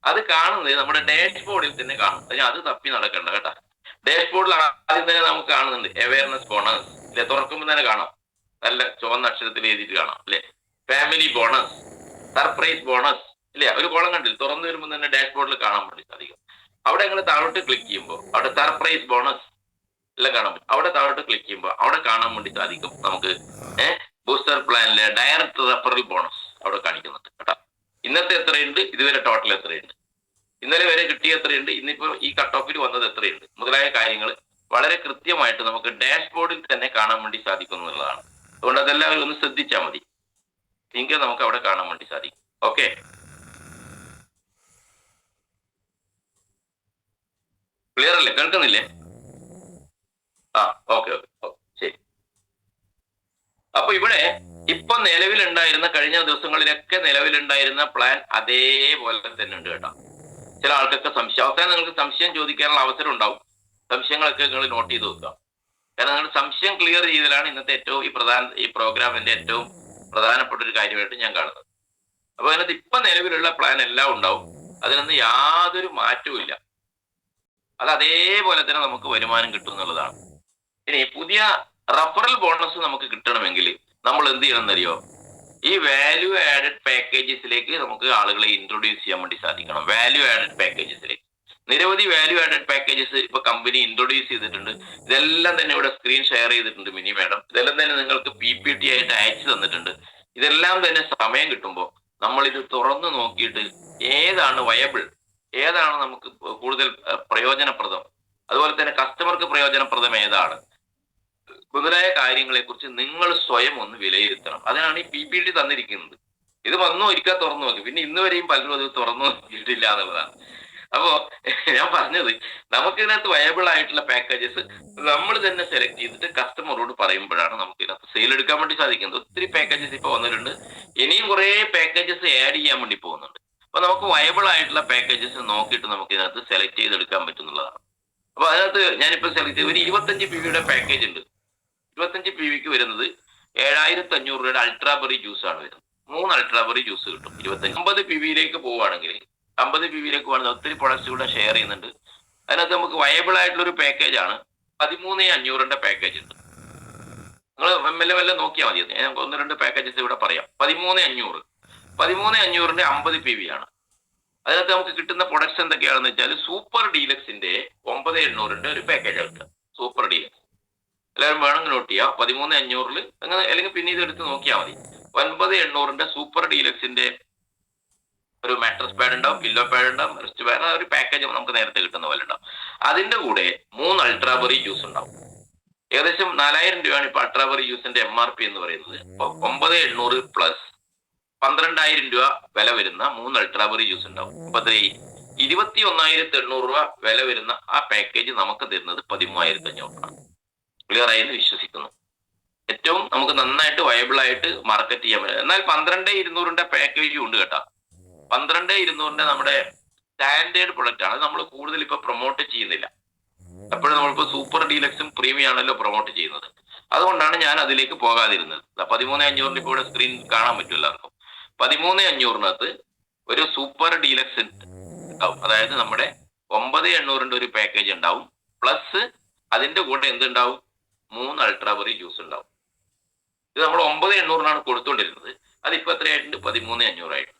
അത് കാണുന്നത് നമ്മുടെ ഡാഷ്ബോർഡിൽ തന്നെ കാണും. അത് തപ്പി നടക്കണ്ട കേട്ടോ. ഡാഷ്ബോർഡിൽ ആദ്യം തന്നെ നമുക്ക് കാണുന്നുണ്ട് അവയർനെസ് ബോണസ്. അല്ലെ? തുറക്കുമ്പോൾ തന്നെ കാണാം, നല്ല ചുവന്ന അക്ഷരത്തിൽ എഴുതിയിട്ട് കാണാം. അല്ലെ? ഫാമിലി ബോണസ്, സർപ്രൈസ് ബോണസ്, ഇല്ലേ? ഒരു കോളം കണ്ടില്ല, തുറന്നു വരുമ്പോൾ തന്നെ ഡാഷ്ബോർഡിൽ കാണാൻ വേണ്ടി സാധിക്കും. അവിടെ നിങ്ങൾ താഴോട്ട് ക്ലിക്ക് ചെയ്യുമ്പോൾ അവിടെ സർപ്രൈസ് ബോണസ് എല്ലാം കാണാൻ പറ്റും. അവിടെ താഴോട്ട് ക്ലിക്ക് ചെയ്യുമ്പോൾ അവിടെ കാണാൻ വേണ്ടി സാധിക്കും നമുക്ക് ബൂസ്റ്റർ പ്ലാനിലെ ഡയറക്റ്റ് റെഫറൽ ബോണസ് അവിടെ കാണിക്കുന്നുണ്ട് കേട്ടോ. ഇന്നത്തെ എത്രയുണ്ട്, ഇതുവരെ ടോട്ടൽ എത്രയുണ്ട്, ഇന്നലെ വരെ കിട്ടിയ എത്രയുണ്ട്, ഇന്നിപ്പോ ഈ കട്ട് ഓഫിൽ വന്നത് എത്രയുണ്ട്, മുതലായ കാര്യങ്ങൾ വളരെ കൃത്യമായിട്ട് നമുക്ക് ഡാഷ്ബോർഡിൽ തന്നെ കാണാൻ വേണ്ടി സാധിക്കും എന്നുള്ളതാണ്. അതുകൊണ്ട് അതെല്ലാവരും ഒന്ന് ശ്രദ്ധിച്ചാൽ മതി. എങ്കിൽ നമുക്ക് അവിടെ കാണാൻ വേണ്ടി സാധിക്കും. ഓക്കെ, ക്ലിയർ അല്ലേ? കേൾക്കുന്നില്ലേ? ഓക്കെ ശരി. അപ്പൊ ഇവിടെ ഇപ്പൊ നിലവിലുണ്ടായിരുന്ന കഴിഞ്ഞ ദിവസങ്ങളിലൊക്കെ നിലവിലുണ്ടായിരുന്ന പ്ലാൻ അതേപോലെ തന്നെ ഉണ്ട് കേട്ടോ. ചില ആൾക്കൊക്കെ അവസാനം നിങ്ങൾക്ക് സംശയം ചോദിക്കാനുള്ള അവസരം ഉണ്ടാവും. സംശയങ്ങളൊക്കെ നിങ്ങൾ നോട്ട് ചെയ്ത് വെക്കുക. കാരണം നിങ്ങൾ സംശയം ക്ലിയർ ചെയ്തലാണ് ഇന്നത്തെ ഈ പ്രോഗ്രാമിന്റെ ഏറ്റവും പ്രധാനപ്പെട്ട ഒരു കാര്യമായിട്ട് ഞാൻ കാണുന്നത്. അപ്പൊ അതിനകത്ത് ഇപ്പൊ നിലവിലുള്ള പ്ലാൻ എല്ലാം ഉണ്ടാവും. അതിനൊന്നും യാതൊരു മാറ്റവും ഇല്ല. അത് അതേപോലെ തന്നെ നമുക്ക് വരുമാനം കിട്ടും എന്നുള്ളതാണ്. ഇനി പുതിയ റഫറൽ ബോണസ് നമുക്ക് കിട്ടണമെങ്കിൽ നമ്മൾ എന്ത് ചെയ്യണമെന്നറിയോ? ഈ വാല്യൂ ആഡഡ് പാക്കേജസിലേക്ക് നമുക്ക് ആളുകളെ ഇൻട്രൊഡ്യൂസ് ചെയ്യാൻ വേണ്ടി സാധിക്കണം. വാല്യൂ ആഡഡ് പാക്കേജസിലേക്ക് നിരവധി വാല്യൂ ആഡഡ് പാക്കേജസ് ഇപ്പൊ കമ്പനി ഇൻട്രൊഡ്യൂസ് ചെയ്തിട്ടുണ്ട്. ഇതെല്ലാം തന്നെ ഇവിടെ സ്ക്രീൻ ഷെയർ ചെയ്തിട്ടുണ്ട് മിനി മാഡം. ഇതെല്ലാം തന്നെ നിങ്ങൾക്ക് PPT ആയിട്ട് അയച്ചു തന്നിട്ടുണ്ട്. ഇതെല്ലാം തന്നെ സമയം കിട്ടുമ്പോൾ നമ്മൾ ഇത് തുറന്നു നോക്കിയിട്ട് ഏതാണ് വയബിൾ, ഏതാണ് നമുക്ക് കൂടുതൽ പ്രയോജനപ്രദം, അതുപോലെ തന്നെ കസ്റ്റമർക്ക് പ്രയോജനപ്രദം ഏതാണ് മുതലായ കാര്യങ്ങളെ കുറിച്ച് നിങ്ങൾ സ്വയം ഒന്ന് വിലയിരുത്തണം. അതിനാണ് ഈ PPT തന്നിരിക്കുന്നത്. ഇത് വന്നു ഒരിക്കൽ തുറന്നു നോക്കി, പിന്നെ ഇന്ന് വരെയും പലരും അത് തുറന്നു നോക്കിയിട്ടില്ല എന്നുള്ളതാണ്. അപ്പോ ഞാൻ പറഞ്ഞത്, നമുക്ക് ഇതിനകത്ത് വയബിൾ ആയിട്ടുള്ള പാക്കേജസ് നമ്മൾ തന്നെ സെലക്ട് ചെയ്തിട്ട് കസ്റ്റമറോട് പറയുമ്പോഴാണ് നമുക്ക് ഇതിനകത്ത് സെയിൽ എടുക്കാൻ വേണ്ടി സാധിക്കുന്നത്. ഒത്തിരി പാക്കേജസ് ഇപ്പൊ വന്നിട്ടുണ്ട്, ഇനിയും കുറെ പാക്കേജസ് ആഡ് ചെയ്യാൻ വേണ്ടി പോകുന്നുണ്ട്. അപ്പൊ നമുക്ക് വയബിൾ ആയിട്ടുള്ള പാക്കേജസ് നോക്കിയിട്ട് നമുക്ക് ഇതിനകത്ത് സെലക്ട് ചെയ്തെടുക്കാൻ പറ്റുന്നതാണ്. അപ്പൊ അതിനകത്ത് ഞാനിപ്പോ സെലക്ട് ചെയ്ത് ഒരു 25 PV പാക്കേജ് ഉണ്ട്. 25 PVക്ക് വരുന്നത് 7500 രൂപയുടെ അൾട്രാബെറി ജ്യൂസ് ആണ് വരുന്നത്. 3 അൾട്രാബെറി ജ്യൂസ് കിട്ടും. 50 PVയിലേക്ക് പോവുകയാണെങ്കിൽ 50 PVയിലേക്ക് പോകുന്നത് ഒത്തിരി പ്രൊഡക്ട്സ് കൂടെ ഷെയർ ചെയ്യുന്നുണ്ട്. അതിനകത്ത് നമുക്ക് വയബിൾ ആയിട്ടുള്ള ഒരു പാക്കേജ് ആണ് 13,500 പാക്കേജ് ഉണ്ട്. നിങ്ങൾ മെല്ലെ നോക്കിയാൽ മതി. ഞാൻ 1-2 പാക്കേജസ് ഇവിടെ പറയാം. 13,500 50 PV ആണ്. അതിനകത്ത് നമുക്ക് കിട്ടുന്ന പ്രൊഡക്ട്സ് എന്തൊക്കെയാണെന്ന് വെച്ചാൽ സൂപ്പർ ഡീലക്സിന്റെ 9,800 ഒരു പാക്കേജ് കിട്ടുക. സൂപ്പർ ഡീലക്സ് എല്ലാവരും വേണമെങ്കിൽ നോട്ട് ചെയ്യാം. 13,500 അങ്ങനെ, അല്ലെങ്കിൽ പിന്നെ ഇതെടുത്ത് നോക്കിയാൽ മതി. 9,800 സൂപ്പർ ഡീലക്സിന്റെ ഒരു മാട്രസ് പാഡ് ഉണ്ടാവും, പില്ലോ പാഡ് ഉണ്ടാവും, റിസ്റ്റ് പാഡ്, ഒരു പാക്കേജ് നമുക്ക് നേരത്തെ കിട്ടുന്ന പോലെ ഉണ്ടാവും. അതിന്റെ കൂടെ 3 അൾട്രാബെറി ജ്യൂസ് ഉണ്ടാവും. ഏകദേശം 4,000 രൂപയാണ് ഇപ്പൊ അൾട്രാബെറി ജ്യൂസിന്റെ MRP എന്ന് പറയുന്നത്. 9,800 പ്ലസ് 12,000 രൂപ വില വരുന്ന 3 അൾട്രാബെറി ജ്യൂസ് ഉണ്ടാവും. അപ്പൊ 21,800 രൂപ വില വരുന്ന ആ പാക്കേജ് നമുക്ക് തരുന്നത് 13,500 ആണ്. ക്ലിയർ ആയി എന്ന് വിശ്വസിക്കുന്നു. ഏറ്റവും നമുക്ക് നന്നായിട്ട് വയബിൾ ആയിട്ട് മാർക്കറ്റ് ചെയ്യാൻ പറ്റും. എന്നാൽ 12,200 പാക്കേജും ഉണ്ട് കേട്ടോ. 12,200 നമ്മുടെ സ്റ്റാൻഡേർഡ് പ്രൊഡക്റ്റ് ആണ്. നമ്മൾ കൂടുതൽ ഇപ്പൊ പ്രൊമോട്ട് ചെയ്യുന്നില്ല. എപ്പോഴും നമ്മളിപ്പോ സൂപ്പർ ഡീലക്സും പ്രീമിയം ആണല്ലോ പ്രൊമോട്ട് ചെയ്യുന്നത്. അതുകൊണ്ടാണ് ഞാൻ അതിലേക്ക് പോകാതിരുന്നത്. 13,500 ഇപ്പൊ ഇവിടെ സ്ക്രീൻ കാണാൻ പറ്റും എല്ലാവർക്കും. 13,500 ഒരു സൂപ്പർ ഡീലക്സ് ഉണ്ടാവും. അതായത് നമ്മുടെ 9,800 ഒരു പാക്കേജ് ഉണ്ടാവും. പ്ലസ് അതിന്റെ കൂടെ എന്തുണ്ടാവും? 3 അൾട്രാബെറി ജ്യൂസ് ഉണ്ടാവും. ഇത് നമ്മൾ 9,800 കൊടുത്തുകൊണ്ടിരുന്നത്. അതിപ്പോ എത്രയായിട്ടുണ്ട്? 13,500 ആയിട്ട്.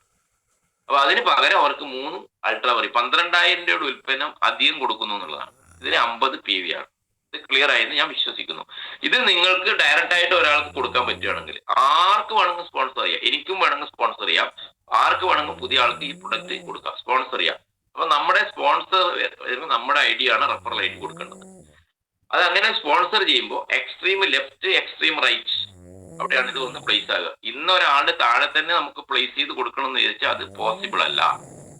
അപ്പൊ അതിന് പകരം അവർക്ക് 3 അൾട്രാബെറി 12,000 രൂപയുടെ ഉൽപ്പന്നം അധികം കൊടുക്കുന്നു എന്നുള്ളതാണ്. ഇതിന് 50 PV ആണ്. ഇത് ക്ലിയർ ആയെന്ന് ഞാൻ വിശ്വസിക്കുന്നു. ഇത് നിങ്ങൾക്ക് ഡയറക്റ്റ് ആയിട്ട് ഒരാൾക്ക് കൊടുക്കാൻ പറ്റുകയാണെങ്കിൽ ആർക്ക് വേണമെങ്കിൽ സ്പോൺസർ ചെയ്യാം. എനിക്കും വേണമെങ്കിൽ സ്പോൺസർ ചെയ്യാം. ആർക്ക് വേണമെങ്കിൽ പുതിയ ആൾക്ക് ഈ പ്രൊഡക്റ്റ് കൊടുക്കാം, സ്പോൺസർ ചെയ്യാം. അപ്പൊ നമ്മുടെ സ്പോൺസർ നമ്മുടെ ID ആണ് റെഫറൽ ID കൊടുക്കേണ്ടത്. അത് അങ്ങനെ സ്പോൺസർ ചെയ്യുമ്പോൾ എക്സ്ട്രീം ലെഫ്റ്റ്, എക്സ്ട്രീം റൈറ്റ് അവിടെയാണ് ഇത് ഒന്ന് പ്ലേസ് ആകുക. ഇന്നൊരാളുടെ താഴെ തന്നെ നമുക്ക് പ്ലേസ് ചെയ്ത് കൊടുക്കണം എന്ന് വിചാരിച്ചാൽ അത് പോസിബിൾ അല്ല.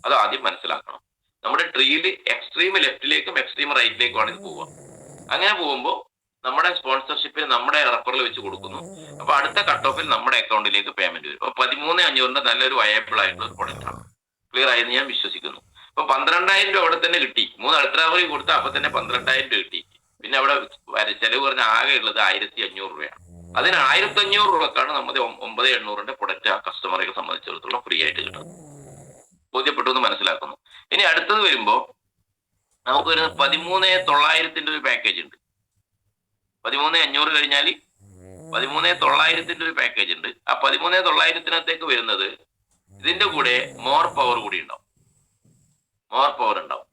അത് ആദ്യം മനസ്സിലാക്കണം. നമ്മുടെ ട്രീയിൽ എക്സ്ട്രീം ലെഫ്റ്റിലേക്കും എക്സ്ട്രീം റൈറ്റിലേക്കുമാണ് ഇത് പോവുക. അങ്ങനെ പോകുമ്പോൾ നമ്മുടെ സ്പോൺസർഷിപ്പിന് നമ്മുടെ റെഫറൽ വെച്ച് കൊടുക്കുന്നു. അപ്പൊ അടുത്ത കട്ട് ഓഫിൽ നമ്മുടെ അക്കൗണ്ടിലേക്ക് പേയ്മെന്റ് വരും. അപ്പൊ 13,500 നല്ലൊരു വയബിൾ ആയിട്ടുള്ള ഒരു പ്രൊഡക്റ്റ് ആണ്. ക്ലിയർ ആയെന്ന് ഞാൻ വിശ്വസിക്കുന്നു. അപ്പൊ 12,000 രൂപ അവിടെ തന്നെ കിട്ടി. 3 അൾട്രാബെറി കൊടുത്താൽ അപ്പൊ തന്നെ 12,000 രൂപ കിട്ടി. പിന്നെ അവിടെ ചെലവ് പറഞ്ഞ ആകെ ഉള്ളത് 1,500 രൂപയാണ്. അതിന് 1,500 രൂപക്കാണ് നമ്മുടെ 9,800 പ്രൊഡക്റ്റ് ആ കസ്റ്റമറെ സംബന്ധിച്ചിടത്തോളം ഫ്രീ ആയിട്ട് കിട്ടുന്നത്. ബോധ്യപ്പെട്ടു എന്ന് മനസ്സിലാക്കുന്നു. ഇനി അടുത്തത് വരുമ്പോ നമുക്ക് ഒരു 13,900 ഒരു പാക്കേജ് ഉണ്ട്. 13,500 കഴിഞ്ഞാൽ 13,900 ഒരു പാക്കേജ് ഉണ്ട്. ആ 13,900 വരുന്നത് ഇതിന്റെ കൂടെ മോർ പവർ കൂടി ഉണ്ടാവും. മോർ പവർ ഉണ്ടാവും.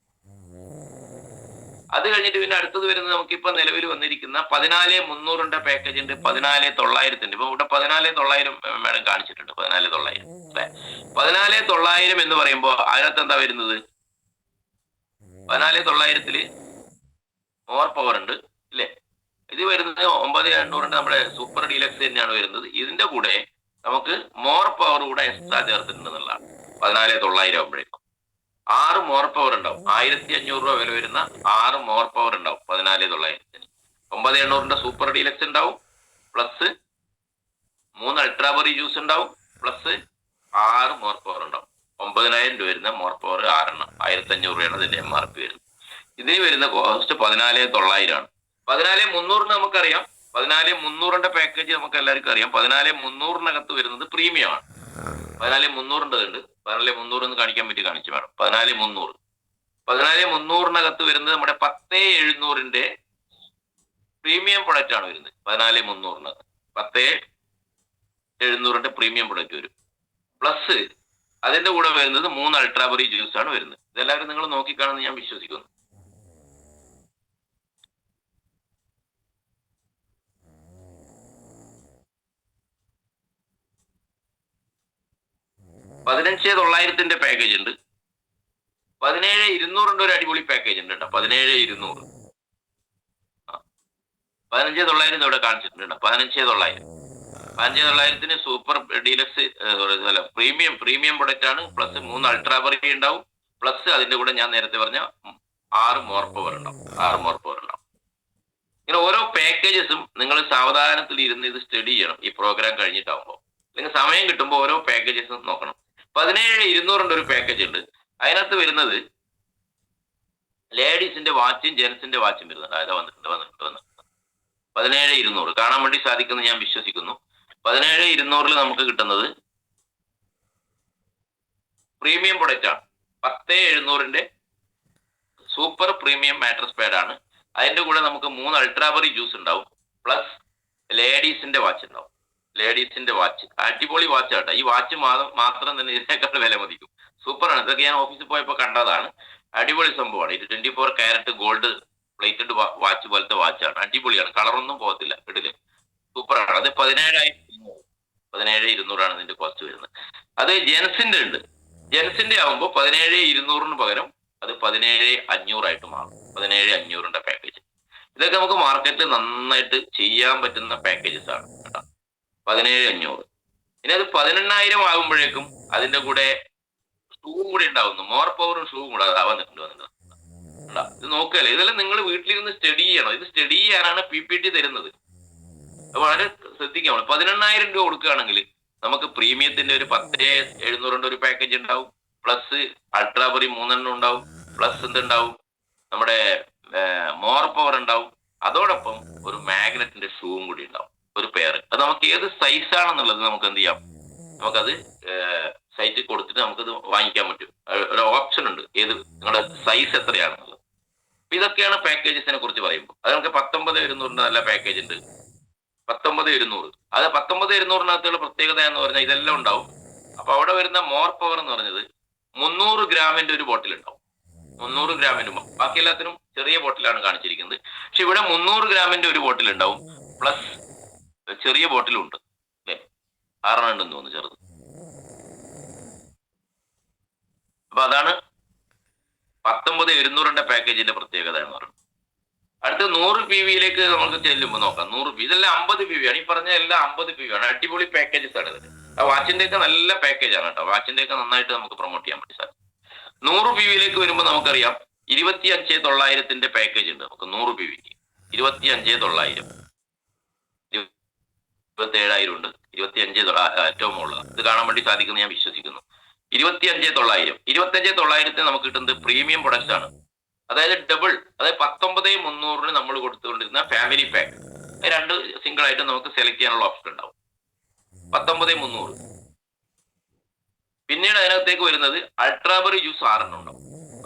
അത് കഴിഞ്ഞിട്ട് പിന്നെ അടുത്തത് വരുന്നത് നമുക്കിപ്പോ നിലവിൽ വന്നിരിക്കുന്ന 14,300 പാക്കേജ് ഉണ്ട്. 14,900 ഇപ്പൊ ഇവിടെ 14,900 മാഡം കാണിച്ചിട്ടുണ്ട്. 14,900 അല്ലെ? 14,900 എന്ന് പറയുമ്പോ അതിനകത്ത് എന്താ വരുന്നത്? 14,900 മോർ പവർ ഉണ്ട് ഇല്ലേ? ഇത് വരുന്നത് 9,800 നമ്മുടെ സൂപ്പർ ഡീലക്സ് തന്നെയാണ് വരുന്നത്. ഇതിന്റെ കൂടെ നമുക്ക് മോർ പവർ കൂടെ എക്സ്ട്രാ ചേർത്തിട്ടുണ്ട് എന്നുള്ളതാണ്. 14,900 ആകുമ്പോഴേക്കും 6 മോർ പവർ ഉണ്ടാവും. 1,500 രൂപ വില വരുന്ന 6 മോർ പവർ ഉണ്ടാവും 14,900. 9,800 സൂപ്പർ ഡീലക്സ് ഉണ്ടാവും. പ്ലസ് 3 അൾട്രാബെറി ജ്യൂസ് ഉണ്ടാവും. പ്ലസ് 6 മോർ പവർ ഉണ്ടാവും. 9,000 രൂപ വരുന്ന മോർ പവർ 6 1,500 രൂപയാണ് അതിന്റെ MRP വരുന്നത്. ഇതിന് വരുന്ന കോസ്റ്റ് 14,900 ആണ്. 14,300 നമുക്കറിയാം. 14,300 പാക്കേജ് നമുക്ക് എല്ലാവർക്കും അറിയാം. 14,300 വരുന്നത് പ്രീമിയം ആണ്. 14,300 ഉണ്ട്. 14,300 എന്ന് കാണിക്കാൻ പറ്റി കാണിച്ചു വേണം. 14,300 വരുന്നത് നമ്മുടെ 10,700 പ്രീമിയം പ്രൊഡക്റ്റ് ആണ് വരുന്നത് 14,300. 10,700 പ്രീമിയം പ്രൊഡക്റ്റ് വരും. പ്ലസ് അതിന്റെ കൂടെ വരുന്നത് 3 അൾട്രാബറി ജ്യൂസ് ആണ് വരുന്നത്. ഇതെല്ലാവരും നിങ്ങൾ നോക്കിക്കാണെന്ന് ഞാൻ വിശ്വസിക്കുന്നു. $15,900 പാക്കേജ് ഉണ്ട്. 17,200 ഒരു അടിപൊളി പാക്കേജ് ഉണ്ട് കേട്ടോ. 17,200. 15,900 ഇവിടെ കാണിച്ചിട്ടുണ്ട്. 15,900. 15,900 സൂപ്പർ ഡീലക്സ് പ്രീമിയം പ്രൊഡക്റ്റ് ആണ്. പ്ലസ് 3 അൾട്രാബറി ഉണ്ടാവും. പ്ലസ് അതിന്റെ കൂടെ ഞാൻ നേരത്തെ പറഞ്ഞ 6 മോർ പവർ ഉണ്ടാവും. ഇങ്ങനെ ഓരോ പാക്കേജസും നിങ്ങൾ സാവധാനത്തിൽ ഇരുന്ന് ഇത് സ്റ്റഡി ചെയ്യണം ഈ പ്രോഗ്രാം കഴിഞ്ഞിട്ടാവുമ്പോൾ. അല്ലെങ്കിൽ സമയം കിട്ടുമ്പോൾ ഓരോ പാക്കേജസും നോക്കണം. 17,200 ഒരു പാക്കേജ് ഉണ്ട്. അതിനകത്ത് വരുന്നത് ലേഡീസിന്റെ വാച്ചും ജെൻസിന്റെ വാച്ചും വരുന്നുണ്ട്. അതായത് വന്നിട്ടുണ്ട്. 17,200 കാണാൻ വേണ്ടി സാധിക്കുമെന്ന് ഞാൻ വിശ്വസിക്കുന്നു. 17,200 നമുക്ക് കിട്ടുന്നത് പ്രീമിയം പ്രൊഡക്റ്റ് ആണ്. 10,700 സൂപ്പർ പ്രീമിയം മാട്രസ് പാഡ് ആണ്. അതിന്റെ കൂടെ നമുക്ക് 3 അൾട്രാബറി ജ്യൂസ് ഉണ്ടാവും. പ്ലസ് ലേഡീസിന്റെ വാച്ച് ഉണ്ടാവും. അടിപൊളി വാച്ച് ആട്ടോ. ഈ വാച്ച് മാത്രം തന്നെ ഇതിനേക്കാൾ വില മതിക്കും. സൂപ്പറാണ്. ഇതൊക്കെ ഞാൻ ഓഫീസിൽ പോയപ്പോൾ കണ്ടതാണ്. അടിപൊളി സംഭവമാണ്. ഇത് 24 കാരറ്റ് ഗോൾഡ് പ്ലേറ്റഡ് വാച്ച് പോലത്തെ വാച്ചാണ്. അടിപൊളിയാണ്. കളറൊന്നും പോകത്തില്ല. ഇടില് സൂപ്പറാണ്. അത് 17,200 ഇതിന്റെ കോസ്റ്റ് വരുന്നത്. അത് ജെൻസിന്റെ ഉണ്ട്. ജെൻസിന്റെ ആവുമ്പോൾ 17,200 പകരം അത് 17,500 മാറും. 17,500 പാക്കേജ്. ഇതൊക്കെ നമുക്ക് മാർക്കറ്റിൽ നന്നായിട്ട് ചെയ്യാൻ പറ്റുന്ന പാക്കേജസ് ആണ് കേട്ടോ. 17,500. ഇനി അത് 18,000 ആകുമ്പോഴേക്കും അതിന്റെ കൂടെ ഷൂവും കൂടി ഉണ്ടാവുന്നു. മോർ പവറും ഷൂവും കൂടെ വന്നിട്ടുണ്ട്. ഇത് നോക്കുകയല്ലേ. ഇതെല്ലാം നിങ്ങൾ വീട്ടിലിരുന്ന് സ്റ്റഡി ചെയ്യണം. ഇത് സ്റ്റഡി ചെയ്യാനാണ് PPT തരുന്നത്. വളരെ ശ്രദ്ധിക്കാം. 18,000 രൂപ കൊടുക്കുകയാണെങ്കിൽ നമുക്ക് പ്രീമിയത്തിന്റെ ഒരു 10,700 ഒരു പാക്കേജ് ഉണ്ടാവും. പ്ലസ് അൾട്രാബറി 3 ഉണ്ടാവും. പ്ലസ് എന്തുണ്ടാവും, നമ്മുടെ മോർ പവർ ഉണ്ടാവും. അതോടൊപ്പം ഒരു മാഗ്നറ്റിന്റെ ഷൂവും കൂടി ഉണ്ടാവും, ഒരു പെയർ. അത് നമുക്ക് ഏത് സൈസ് ആണെന്നുള്ളത് നമുക്ക് എന്ത് ചെയ്യാം, നമുക്കത് സൈറ്റിൽ കൊടുത്തിട്ട് നമുക്കത് വാങ്ങിക്കാൻ പറ്റും. ഒരു ഓപ്ഷൻ ഉണ്ട്, ഏത് നിങ്ങളുടെ സൈസ് എത്രയാണെന്നുള്ളത്. ഇതൊക്കെയാണ് പാക്കേജസിനെ കുറിച്ച് പറയുമ്പോൾ. അത് നമുക്ക് 19,200 നല്ല പാക്കേജ് ഉണ്ട്. 19,200. അത് 19,200 പ്രത്യേകത എന്ന് പറഞ്ഞാൽ ഇതെല്ലാം ഉണ്ടാവും. അപ്പൊ അവിടെ വരുന്ന മോർ പവർ എന്ന് പറഞ്ഞത് 300 ഗ്രാമിന്റെ ഒരു ബോട്ടിൽ ഉണ്ടാവും. 300 ഗ്രാമിന്റെ, ബാക്കി എല്ലാത്തിനും ചെറിയ ബോട്ടിലാണ് കാണിച്ചിരിക്കുന്നത്. പക്ഷെ ഇവിടെ 300 ഗ്രാമിന്റെ ഒരു ബോട്ടിൽ ഉണ്ടാവും. പ്ലസ് ചെറിയ ബോട്ടിലും ഉണ്ട് അല്ലെ, 6 ഉണ്ടെന്ന് തോന്നുന്നു ചെറുത്. അപ്പൊ അതാണ് 19,200 പാക്കേജിന്റെ പ്രത്യേകത എന്ന് പറയുന്നത്. അടുത്ത 100 PV നമുക്ക് ചെല്ലുമ്പോൾ നോക്കാം. 100 PV ഇതെല്ലാം 50 PV ആണ്. ഈ പറഞ്ഞ എല്ലാം 50 PV ആണ്. അടിപൊളി പാക്കേജസ് ആണ് ഇത്. ആ വാച്ചിന്റെ ഒക്കെ നല്ല പാക്കേജ് ആണ് കേട്ടോ. വാച്ചിന്റെ ഒക്കെ നന്നായിട്ട് നമുക്ക് പ്രൊമോട്ട് ചെയ്യാൻ പറ്റും സാർ. 100 PV വരുമ്പോൾ നമുക്കറിയാം 25,900 പാക്കേജ് ഉണ്ട് നമുക്ക് 100 PV. 25,900, 27,000 ഉണ്ട്. 25,000 ഏറ്റവും ഉള്ളത്. ഇത് കാണാൻ വേണ്ടി സാധിക്കുന്നു ഞാൻ വിശ്വസിക്കുന്നു. 25,900. 25,900 നമുക്ക് കിട്ടുന്നത് പ്രീമിയം പ്രൊഡക്ട്സ് ആണ്. അതായത് ഡബിൾ, അതായത് 19,300 നമ്മൾ കൊടുത്തുകൊണ്ടിരുന്ന ഫാമിലി പാക്ക്. 2 സിംഗിൾ ആയിട്ട് നമുക്ക് സെലക്ട് ചെയ്യാനുള്ള ഓപ്ഷൻ ഉണ്ടാവും. 19,300. പിന്നീട് അതിനകത്തേക്ക് വരുന്നത് അൾട്രാബറി ജ്യൂസ് 6 ഉണ്ടാവും.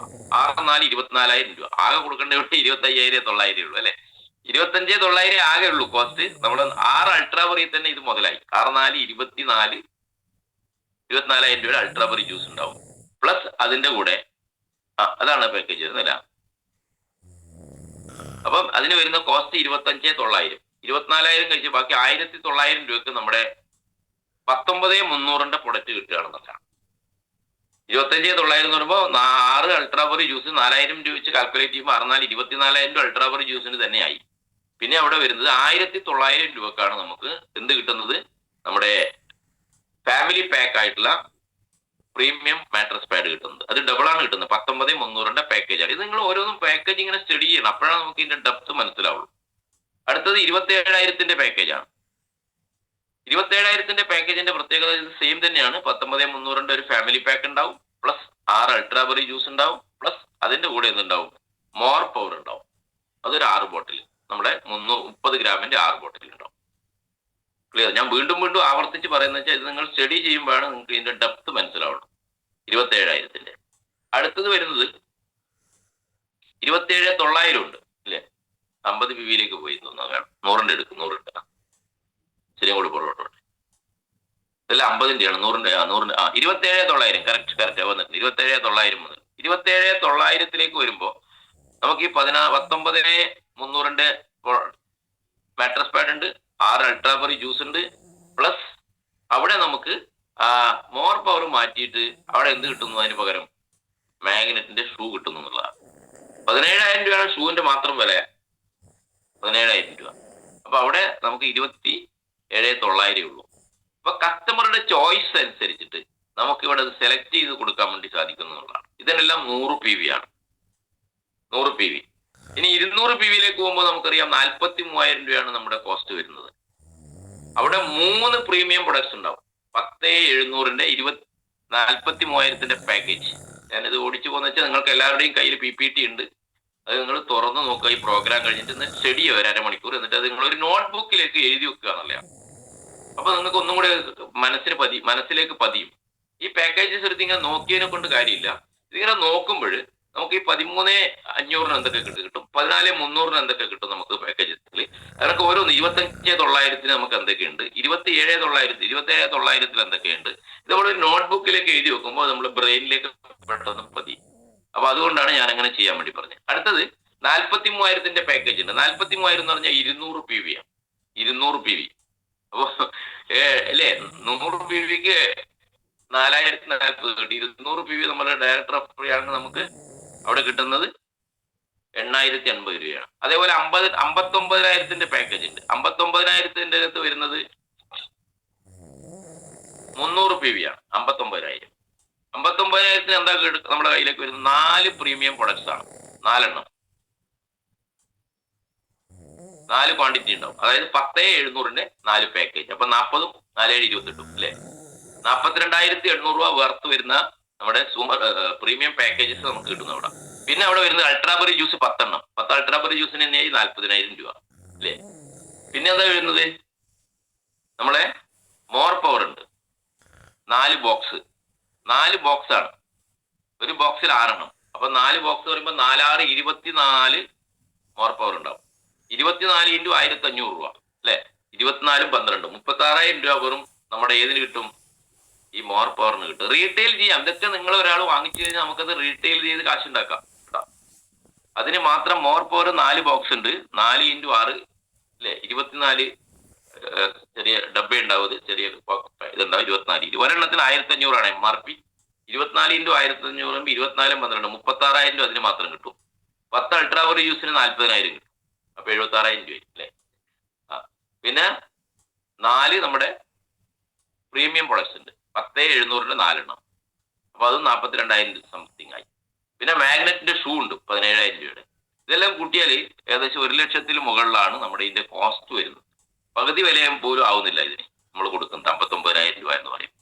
6 4 24,000 രൂപ. ആകെ കൊടുക്കേണ്ട ഇവിടെ 25,900 ഉള്ളൂ അല്ലെ. 25,900 ആകെ ഉള്ളൂ കോസ്റ്റ്. നമ്മൾ 6 അൾട്രാബറി തന്നെ ഇത് മുതലായി. 6 4 24,000 രൂപ അൾട്രാബറി ജ്യൂസ് ഉണ്ടാവും. പ്ലസ് അതിന്റെ കൂടെ അതാണ് പാക്കേജ് വരുന്നില്ല. അപ്പം അതിന് വരുന്ന കോസ്റ്റ് 25,900. 24,000 കഴിച്ച് ബാക്കി 1,900 രൂപയ്ക്ക് നമ്മുടെ 19,300 പ്രൊഡക്റ്റ് കിട്ടുകയാണെന്നൊക്കെയാണ്. 25,900 എന്ന് പറയുമ്പോൾ 6 അൾട്രാബറി ജ്യൂസ് 4,000 രൂപ വെച്ച് കാൽക്കുലേറ്റ് ചെയ്യുമ്പോൾ 6 4 24,000 അൾട്രാബറി ജ്യൂസിന് തന്നെയായി. പിന്നെ അവിടെ വരുന്നത് 1,900 രൂപക്കാണ് നമുക്ക് എന്ത് കിട്ടുന്നത്, നമ്മുടെ ഫാമിലി പാക്ക് ആയിട്ടുള്ള പ്രീമിയം മാട്രസ് പാഡ് കിട്ടുന്നത്. അത് ഡബിൾ ആണ് കിട്ടുന്നത്. 19,300 പാക്കേജാണ്. ഇത് നിങ്ങൾ ഓരോന്നും പാക്കേജ് ഇങ്ങനെ സ്റ്റഡി ചെയ്യണം, അപ്പോഴാണ് നമുക്ക് ഇതിന്റെ ഡെപ്ത് മനസ്സിലാവുള്ളൂ. അടുത്തത് 27,000 പാക്കേജാണ്. 27,000 പാക്കേജിന്റെ പ്രത്യേകത ഇത് സെയിം തന്നെയാണ്. 19,300 ഒരു ഫാമിലി പാക്ക് ഉണ്ടാവും. പ്ലസ് 6 അൾട്രാബറി ജ്യൂസ് ഉണ്ടാവും. പ്ലസ് അതിന്റെ കൂടെ എന്തുണ്ടാവും, മോർ പവർ ഉണ്ടാവും. അതൊരു 6 ബോട്ടിൽ, നമ്മുടെ 30 ഗ്രാമിന്റെ 6 ബോട്ടിൽ ഉണ്ടാവും. ക്ലിയർ? ഞാൻ വീണ്ടും ആവർത്തിച്ച് പറയുന്നത് വെച്ചാൽ ഇത് നിങ്ങൾ സ്റ്റഡി ചെയ്യുമ്പോഴാണ് നിങ്ങൾക്ക് ഇതിന്റെ ഡെപ്ത് മനസ്സിലാവുള്ളൂ. 27,000. അടുത്തത് വരുന്നത് 27,900 ഉണ്ട് അല്ലേ. 50 PV പോയി തോന്നുന്നു. വേണം 100ന്റെ എടുക്കും. 100 ശരിയും കൂടി പുറകോട്ടോട്ടെ. ഇതല്ല 50ന്റെയാണ്. 100ന്റെ 27,900. കറക്റ്റ് വന്നിട്ടുണ്ട്. 27,900 മുതൽ 27,900 വരുമ്പോ നമുക്ക് ഈ 19,300ന്റെ മാട്രസ് പാഡ് ഉണ്ട്, 6 അൾട്രാബറി ജ്യൂസ് ഉണ്ട്, പ്ലസ് അവിടെ നമുക്ക് മോർ പവർ മാറ്റിയിട്ട് അവിടെ എന്ത് കിട്ടുന്നു? അതിന് പകരം മാഗ്നറ്റിന്റെ ഷൂ കിട്ടുന്നു എന്നുള്ളതാണ്. 17,000 രൂപയാണ് ഷൂവിന്റെ മാത്രം വില. 17,000 രൂപ. അപ്പൊ അവിടെ നമുക്ക് 27,900 ഉള്ളൂ. അപ്പൊ കസ്റ്റമറുടെ ചോയ്സ് അനുസരിച്ചിട്ട് നമുക്ക് ഇവിടെ സെലക്ട് ചെയ്ത് കൊടുക്കാൻ വേണ്ടി സാധിക്കുന്നു എന്നുള്ളതാണ്. ഇതിനെല്ലാം 100 PV ആണ്. 100 PV. ഇനി 200 PV പോകുമ്പോൾ നമുക്കറിയാം 43,000 രൂപയാണ് നമ്മുടെ കോസ്റ്റ് വരുന്നത്. അവിടെ 3 പ്രീമിയം പ്രൊഡക്ട്സ് ഉണ്ടാവും. 10,700ന്റെ 43,000ന്റെ പാക്കേജ്. ഞാനിത് ഓടിച്ചു പോകുന്ന വെച്ചാൽ നിങ്ങൾക്ക് എല്ലാവരുടെയും കയ്യിൽ PPT ഉണ്ട്. അത് നിങ്ങൾ തുറന്നു നോക്കുക. ഈ പ്രോഗ്രാം കഴിഞ്ഞിട്ട് സ്റ്റഡി ചെയ്യുക 1 അരമണിക്കൂർ. എന്നിട്ട് അത് നിങ്ങൾ ഒരു നോട്ട്ബുക്കിലേക്ക് എഴുതി വെക്കുക എന്നല്ല. അപ്പൊ നിങ്ങൾക്ക് ഒന്നും കൂടെ മനസ്സിലേക്ക് പതിയും. ഈ പാക്കേജസ് എടുത്ത് ഇങ്ങനെ നോക്കിയതിനെ കൊണ്ട് കാര്യമില്ല. ഇതിങ്ങനെ നോക്കുമ്പോൾ നമുക്ക് ഈ 13,500 എന്തൊക്കെ കിട്ടും, 14,300 എന്തൊക്കെ കിട്ടും നമുക്ക് പാക്കേജസിൽ. അതൊക്കെ ഓരോന്ന് 25,900 നമുക്ക് എന്തൊക്കെയുണ്ട്, 27,900 എന്തൊക്കെയുണ്ട്. ഇത് നമ്മളൊരു നോട്ട്ബുക്കിലേക്ക് എഴുതി വെക്കുമ്പോൾ നമ്മുടെ ബ്രെയിനിലേക്ക് പെട്ടെന്ന് പതിയും. അപ്പൊ അതുകൊണ്ടാണ് ഞാൻ അങ്ങനെ ചെയ്യാൻ വേണ്ടി പറഞ്ഞത്. അടുത്തത് 43,000ന്റെ പാക്കേജ് ഉണ്ട്. 43,000 എന്ന് പറഞ്ഞാൽ 200 PV ആണ്. 200 PV. അപ്പൊ അല്ലേ, 100 PVക്ക് 4,040 കിട്ടി. 200 PV നമ്മുടെ ഡയറക്ടർ ഓഫ് ആണെങ്കിൽ നമുക്ക് അവിടെ കിട്ടുന്നത് 8,080 രൂപയാണ്. അതേപോലെ 59,000ന്റെ പാക്കേജ് ഉണ്ട്. 59,000ന്റെ അകത്ത് വരുന്നത് 300 PV ആണ്. 59,000. 59,000 എന്താ നമ്മുടെ കയ്യിലേക്ക് വരുന്നത്? 4 പ്രീമിയം പ്രൊഡക്ട്സ് ആണ്. 4 എണ്ണം, 4 ക്വാണ്ടിറ്റി ഉണ്ടാവും. അതായത് 10,700ന്റെ 4 പാക്കേജ്. അപ്പൊ 40ഉം 4,7 28 അല്ലെ, 42,800 രൂപ വർത്ത് വരുന്ന നമ്മുടെ പ്രീമിയം പാക്കേജസ് നമുക്ക് കിട്ടുന്നു അവിടെ. പിന്നെ അവിടെ വരുന്നത് അൾട്രാബറി ജ്യൂസ് 10 എണ്ണം. 10 അൾട്രാബറി ജ്യൂസിന് തന്നെയായി 40,000 രൂപ അല്ലേ. പിന്നെ എന്താ വരുന്നത്? നമ്മളെ മോർ പവർ ഉണ്ട്. 4 ബോക്സ്. 4 ബോക്സ് ആണ്. ഒരു ബോക്സിൽ 6 എണ്ണം. അപ്പൊ 4 ബോക്സ് പറയുമ്പോൾ 4 6 24 മോർ പവർ ഉണ്ടാവും. 24 × 1,500 രൂപ അല്ലെ. 24 12 36,000 രൂപ വെറും നമ്മുടെ ഏതിന് കിട്ടും? ഈ മോർ പവറിന് കിട്ടും. റീറ്റെയിൽ ചെയ്യാം. ഇതൊക്കെ നിങ്ങൾ ഒരാൾ വാങ്ങിച്ചു കഴിഞ്ഞാൽ നമുക്കത് റീറ്റെയിൽ ചെയ്ത് കാശുണ്ടാക്കാം. അതിന് മാത്രം മോർ പവർ 4 ബോക്സ് ഉണ്ട്. 4 × 6 അല്ലെ, 24 ചെറിയ ഡബ്ബ ഉണ്ടാവും. ചെറിയ ഇതുണ്ടാവും. 24 ഒരെണ്ണത്തിന് 1,500 ആണ് MRP. 24 × 1,500 24 12 36,000 രൂപ അതിന് മാത്രം കിട്ടും. 10 അൾട്രാവറി യൂസിന് 40,000 കിട്ടും. അപ്പൊ 76,000 രൂപ അല്ലെ. പിന്നെ 4 നമ്മുടെ പ്രീമിയം പ്രൊഡക്ട്സ് ഉണ്ട്. 10,700ന്റെ 4 എണ്ണം. അപ്പൊ അത് 42,000 സംതിങ് ആയി. പിന്നെ മാഗ്നറ്റിന്റെ ഷൂ ഉണ്ട് 17,000 രൂപയുടെ. ഇതെല്ലാം കൂട്ടിയാൽ ഏകദേശം 1,00,000 മുകളിലാണ് നമ്മുടെ ഇതിന്റെ കോസ്റ്റ് വരുന്നത്. പകുതി വില പോലും ആവുന്നില്ല ഇതിന് നമ്മൾ കൊടുക്കുന്നത് 59,000 രൂപ എന്ന് പറയും.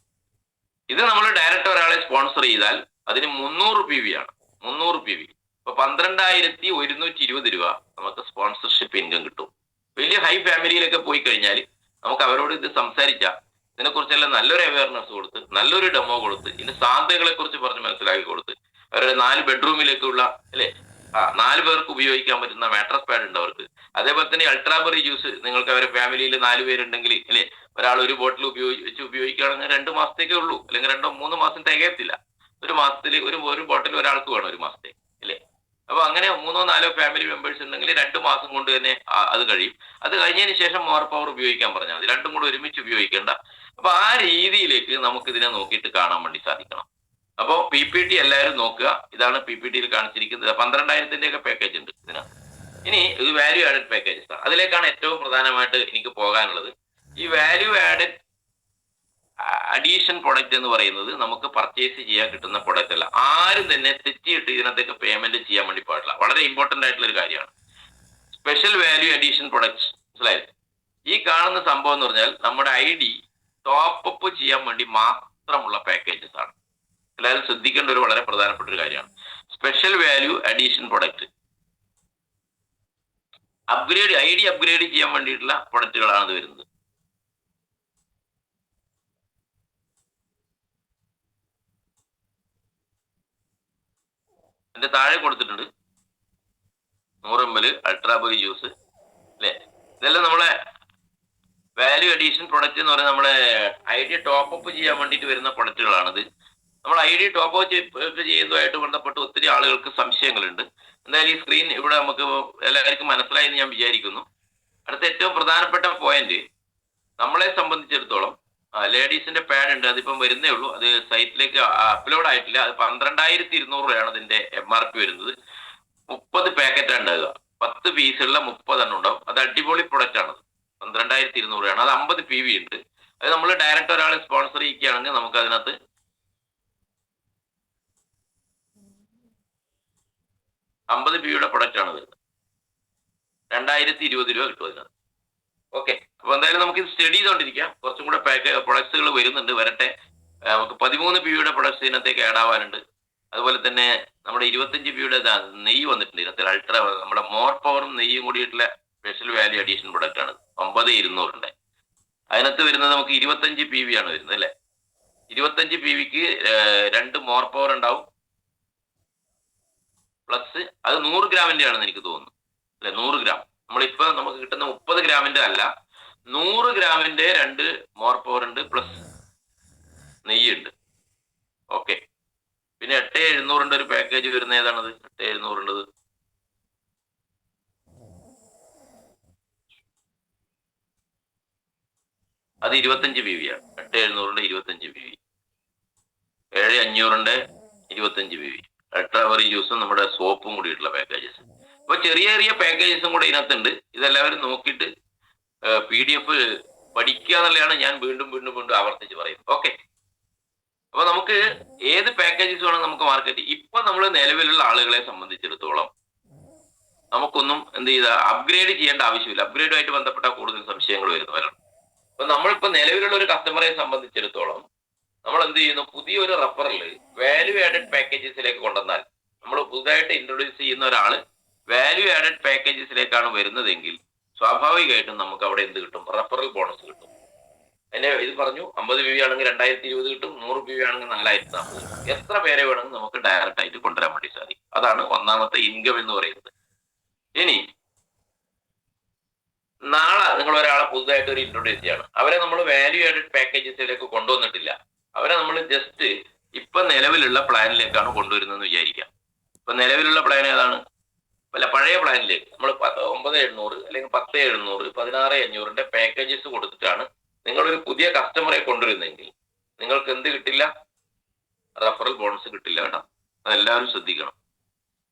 ഇത് നമ്മൾ ഡയറക്റ്റ് ഒരാളെ സ്പോൺസർ ചെയ്താൽ അതിന് 300 PV ആണ്. 300 PV. അപ്പൊ 12,120 രൂപ നമുക്ക് സ്പോൺസർഷിപ്പ് ഇൻകം കിട്ടും. വലിയ ഹൈ ഫാമിലിയിലൊക്കെ പോയി കഴിഞ്ഞാൽ നമുക്ക് അവരോട് ഇത് സംസാരിച്ചാൽ ഇതിനെക്കുറിച്ചെല്ലാം നല്ലൊരു അവയർനെസ് കൊടുത്ത്, നല്ലൊരു ഡെമോ കൊടുത്ത്, ഇതിന്റെ സാധ്യതകളെ കുറിച്ച് പറഞ്ഞ് മനസ്സിലാക്കി കൊടുത്ത്, അവരുടെ 4 ബെഡ്റൂമിലേക്കുള്ള അല്ലെ 4 പേർക്ക് ഉപയോഗിക്കാൻ പറ്റുന്ന മാട്രസ് പാഡ് ഉണ്ട് അവർക്ക്. അതേപോലെ തന്നെ അൾട്രാബറി ജ്യൂസ് നിങ്ങൾക്ക് അവരുടെ ഫാമിലിയിൽ 4 പേരുണ്ടെങ്കിൽ അല്ലെ, ഒരാൾ ഒരു ബോട്ടിൽ ഉപയോഗിക്കുകയാണെങ്കിൽ 2 മാസത്തേക്കേ ഉള്ളൂ, അല്ലെങ്കിൽ 2-3 മാസം തികയത്തില്ല. ഒരു മാസത്തിൽ ഒരു ബോട്ടിൽ ഒരാൾക്ക് വേണം ഒരു മാസത്തേക്ക് അല്ലെ. അപ്പൊ അങ്ങനെ 3-4 ഫാമിലി മെമ്പേഴ്സ് ഉണ്ടെങ്കിൽ 2 മാസം കൊണ്ട് തന്നെ അത് കഴിയും. അത് കഴിഞ്ഞതിന് ശേഷം മോർ പവർ ഉപയോഗിക്കാൻ പറഞ്ഞാൽ മതി. രണ്ടും കൂടെ ഒരുമിച്ച് ഉപയോഗിക്കേണ്ട. അപ്പൊ ആ രീതിയിലേക്ക് നമുക്ക് ഇതിനെ നോക്കിയിട്ട് കാണാൻ വേണ്ടി സാധിക്കണം. അപ്പോ PPT എല്ലാവരും നോക്കുക. ഇതാണ് PPTയിൽ കാണിച്ചിരിക്കുന്നത്. 12,000ന്റെ ഒക്കെ പാക്കേജ് ഉണ്ട് ഇതിനകത്ത്. ഇനി ഇത് വാല്യൂ ആഡഡ് പാക്കേജസ് ആണ്. അതിലേക്കാണ് ഏറ്റവും പ്രധാനമായിട്ട് എനിക്ക് പോകാനുള്ളത്. ഈ വാല്യൂ ആഡഡ് അഡീഷൻ പ്രൊഡക്റ്റ് എന്ന് പറയുന്നത് നമുക്ക് പർച്ചേസ് ചെയ്യാൻ കിട്ടുന്ന പ്രൊഡക്റ്റ് അല്ല. ആരും തന്നെ തെറ്റിയിട്ട് ഇതിനകത്തേക്ക് പേയ്മെന്റ് ചെയ്യാൻ വേണ്ടി പാടില്ല. വളരെ ഇമ്പോർട്ടന്റ് ആയിട്ടുള്ള ഒരു കാര്യമാണ്. സ്പെഷ്യൽ വാല്യൂ അഡീഷൻ പ്രൊഡക്ട്സ് മനസ്സിലായത്? ഈ കാണുന്ന സംഭവം എന്ന് പറഞ്ഞാൽ നമ്മുടെ ID ടോപ്പ് അപ്പ് ചെയ്യാൻ വേണ്ടി മാത്രമുള്ള പാക്കേജസ് ആണ്. എല്ലാവരും ശ്രദ്ധിക്കേണ്ട ഒരു വളരെ പ്രധാനപ്പെട്ട ഒരു കാര്യമാണ്. Special value addition product ID upgrade ചെയ്യാൻ വേണ്ടിയിട്ടുള്ള പ്രൊഡക്റ്റുകളാണ് ഇത് വരുന്നത്. എന്റെ താഴെ കൊടുത്തിട്ടുണ്ട്, 100 ml അൾട്രാബോയ് ജ്യൂസ് അല്ലെ. ഇതെല്ലാം നമ്മളെ വാല്യൂ അഡീഷൻ പ്രൊഡക്റ്റ് എന്ന് പറയുന്നത് നമ്മളെ ഐഡിയ ടോപ്പ് അപ്പ് ചെയ്യാൻ വേണ്ടിയിട്ട് വരുന്ന പ്രൊഡക്റ്റുകളാണിത്. നമ്മൾ ഐഡിയ ടോപ്പ് അപ്പ് ചെയ്യുന്നതുമായിട്ട് ബന്ധപ്പെട്ട് ഒത്തിരി ആളുകൾക്ക് സംശയങ്ങളുണ്ട്. എന്തായാലും ഈ സ്ക്രീൻ ഇവിടെ നമുക്ക് എല്ലാവർക്കും മനസ്സിലായി എന്ന് ഞാൻ വിചാരിക്കുന്നു. അടുത്ത ഏറ്റവും പ്രധാനപ്പെട്ട പോയിന്റ്, നമ്മളെ സംബന്ധിച്ചിടത്തോളം ലേഡീസിന്റെ പാഡ് ഉണ്ട്, അതിപ്പം വരുന്നേ ഉള്ളൂ, അത് സൈറ്റിലേക്ക് അപ്ലോഡ് ആയിട്ടില്ല. അത് 12,200 രൂപയാണ് അതിന്റെ MRP വരുന്നത്. 30 പാക്കറ്റ് ഉണ്ടാകുക, 10 പീസുള്ള 30 എണ്ണം ഉണ്ടാവും. അത് അടിപൊളി പ്രൊഡക്റ്റ് ആണ്. 12,200 രൂപയാണ്. അത് 50 PV ഉണ്ട്. അത് നമ്മൾ ഡയറക്റ്റ് ഒരാളെ സ്പോൺസർ ചെയ്യുകയാണെങ്കിൽ നമുക്ക് അതിനകത്ത് 50 PV പ്രൊഡക്റ്റ് ആണ് വരുന്നത്. 2,020 രൂപ കിട്ടും അതിനകത്ത്. ഓക്കെ, അപ്പൊ എന്തായാലും നമുക്ക് ഇത് സ്റ്റഡി ചെയ്തുകൊണ്ടിരിക്കാം. കുറച്ചും കൂടെ പ്രൊഡക്ട്സുകൾ വരുന്നുണ്ട്, വരട്ടെ. നമുക്ക് 13 PV പ്രൊഡക്ട്സ് ഇതിനകത്തേക്ക് ആഡ് ആവാനുണ്ട്. അതുപോലെ തന്നെ നമ്മുടെ 25 PV നെയ്യ് വന്നിട്ടുണ്ട് ഇതിനകത്ത്. അൾട്രാ നമ്മുടെ മോർ പവറും നെയ്യും കൂടിയിട്ടുള്ള സ്പെഷ്യൽ വാല്യൂ അഡീഷൻ പ്രൊഡക്റ്റ് ആണ്. 9,200 അതിനകത്ത് വരുന്നത് നമുക്ക് 25 PV ആണ് വരുന്നത് അല്ലെ. 25 PVക്ക് 2 മോർ പവർ ഉണ്ടാവും, പ്ലസ് അത് 100 ഗ്രാമിന്റെ ആണെന്ന് എനിക്ക് തോന്നുന്നു അല്ലെ. 100 ഗ്രാം നമ്മളിപ്പോ നമുക്ക് കിട്ടുന്ന 30 ഗ്രാമിന്റെ അല്ല, 100 ഗ്രാമിന്റെ 2 മോർ പവർ ഉണ്ട്, പ്ലസ് നെയ്യുണ്ട്. ഓക്കെ, പിന്നെ 8,700 ഒരു പാക്കേജ് വരുന്ന ഏതാണത്? 8,700 അത് 25 PV ആണ്. 8,700 25 PV. 7,500 25 PV. അൾട്രാവറി ജ്യൂസും നമ്മുടെ സോപ്പും കൂടിയിട്ടുള്ള പാക്കേജസ്. അപ്പൊ ചെറിയ ചെറിയ പാക്കേജസും കൂടെ ഇതിനകത്തുണ്ട്. ഇതെല്ലാവരും നോക്കിയിട്ട് PDF പഠിക്കുക എന്നുള്ളതാണ് ഞാൻ വീണ്ടും വീണ്ടും വീണ്ടും ആവർത്തിച്ച് പറയുന്നത്. ഓക്കെ, അപ്പൊ നമുക്ക് ഏത് പാക്കേജസ് വേണം നമുക്ക് മാർക്കറ്റ്. ഇപ്പൊ നമ്മൾ നിലവിലുള്ള ആളുകളെ സംബന്ധിച്ചിടത്തോളം നമുക്കൊന്നും എന്ത് ചെയ്ത അപ്ഗ്രേഡ് ചെയ്യേണ്ട ആവശ്യമില്ല. അപ്ഗ്രേഡുമായിട്ട് ബന്ധപ്പെട്ട കൂടുതൽ സംശയങ്ങൾ വരുന്നവരാണ്. അപ്പൊ നമ്മളിപ്പോ നിലവിലുള്ള ഒരു കസ്റ്റമറെ സംബന്ധിച്ചിടത്തോളം നമ്മൾ എന്ത് ചെയ്യുന്നു, പുതിയൊരു റഫറൽ വാല്യൂ ആഡഡ് പാക്കേജസിലേക്ക് കൊണ്ടുവന്നാൽ, നമ്മൾ പുതുതായിട്ട് ഇൻട്രൊഡ്യൂസ് ചെയ്യുന്ന ഒരാള് വാല്യൂ ആഡഡ് പാക്കേജസിലേക്കാണ് വരുന്നതെങ്കിൽ സ്വാഭാവികമായിട്ടും നമുക്ക് അവിടെ എന്ത് കിട്ടും? റഫറൽ ബോണസ് കിട്ടും. അതിന്റെ ഇത് പറഞ്ഞു, 50 PV ആണെങ്കിൽ 2,020 കിട്ടും, 100 PV ആണെങ്കിൽ 4,040 കിട്ടും. എത്ര പേരെ വേണമെങ്കിൽ നമുക്ക് ഡയറക്റ്റ് ആയിട്ട് കൊണ്ടുവരാൻ വേണ്ടി സാധിക്കും. അതാണ് ഒന്നാമത്തെ ഇൻകം എന്ന് പറയുന്നത്. ഇനി നാളെ നിങ്ങൾ ഒരാളെ പുതുതായിട്ട് ഒരു ഇൻട്രൊഡ്യൂസ് ചെയ്യാണ്, അവരെ നമ്മൾ വാല്യൂ ആഡഡ് പാക്കേജസിലേക്ക് കൊണ്ടുവന്നിട്ടില്ല, അവരെ നമ്മൾ ജസ്റ്റ് ഇപ്പൊ നിലവിലുള്ള പ്ലാനിലേക്കാണ് കൊണ്ടുവരുന്നതെന്ന് വിചാരിക്കാം. ഇപ്പൊ നിലവിലുള്ള പ്ലാൻ ഏതാണ്? അല്ല, പഴയ പ്ലാനിലേക്ക് നമ്മൾ 9,700 അല്ലെങ്കിൽ 10,700 16,500 പാക്കേജസ് കൊടുത്തിട്ടാണ് നിങ്ങളൊരു പുതിയ കസ്റ്റമറെ കൊണ്ടുവരുന്നെങ്കിൽ നിങ്ങൾക്ക് എന്ത് കിട്ടില്ല? റഫറൽ ബോണസ് കിട്ടില്ല കേട്ടോ. അതെല്ലാവരും ശ്രദ്ധിക്കണം.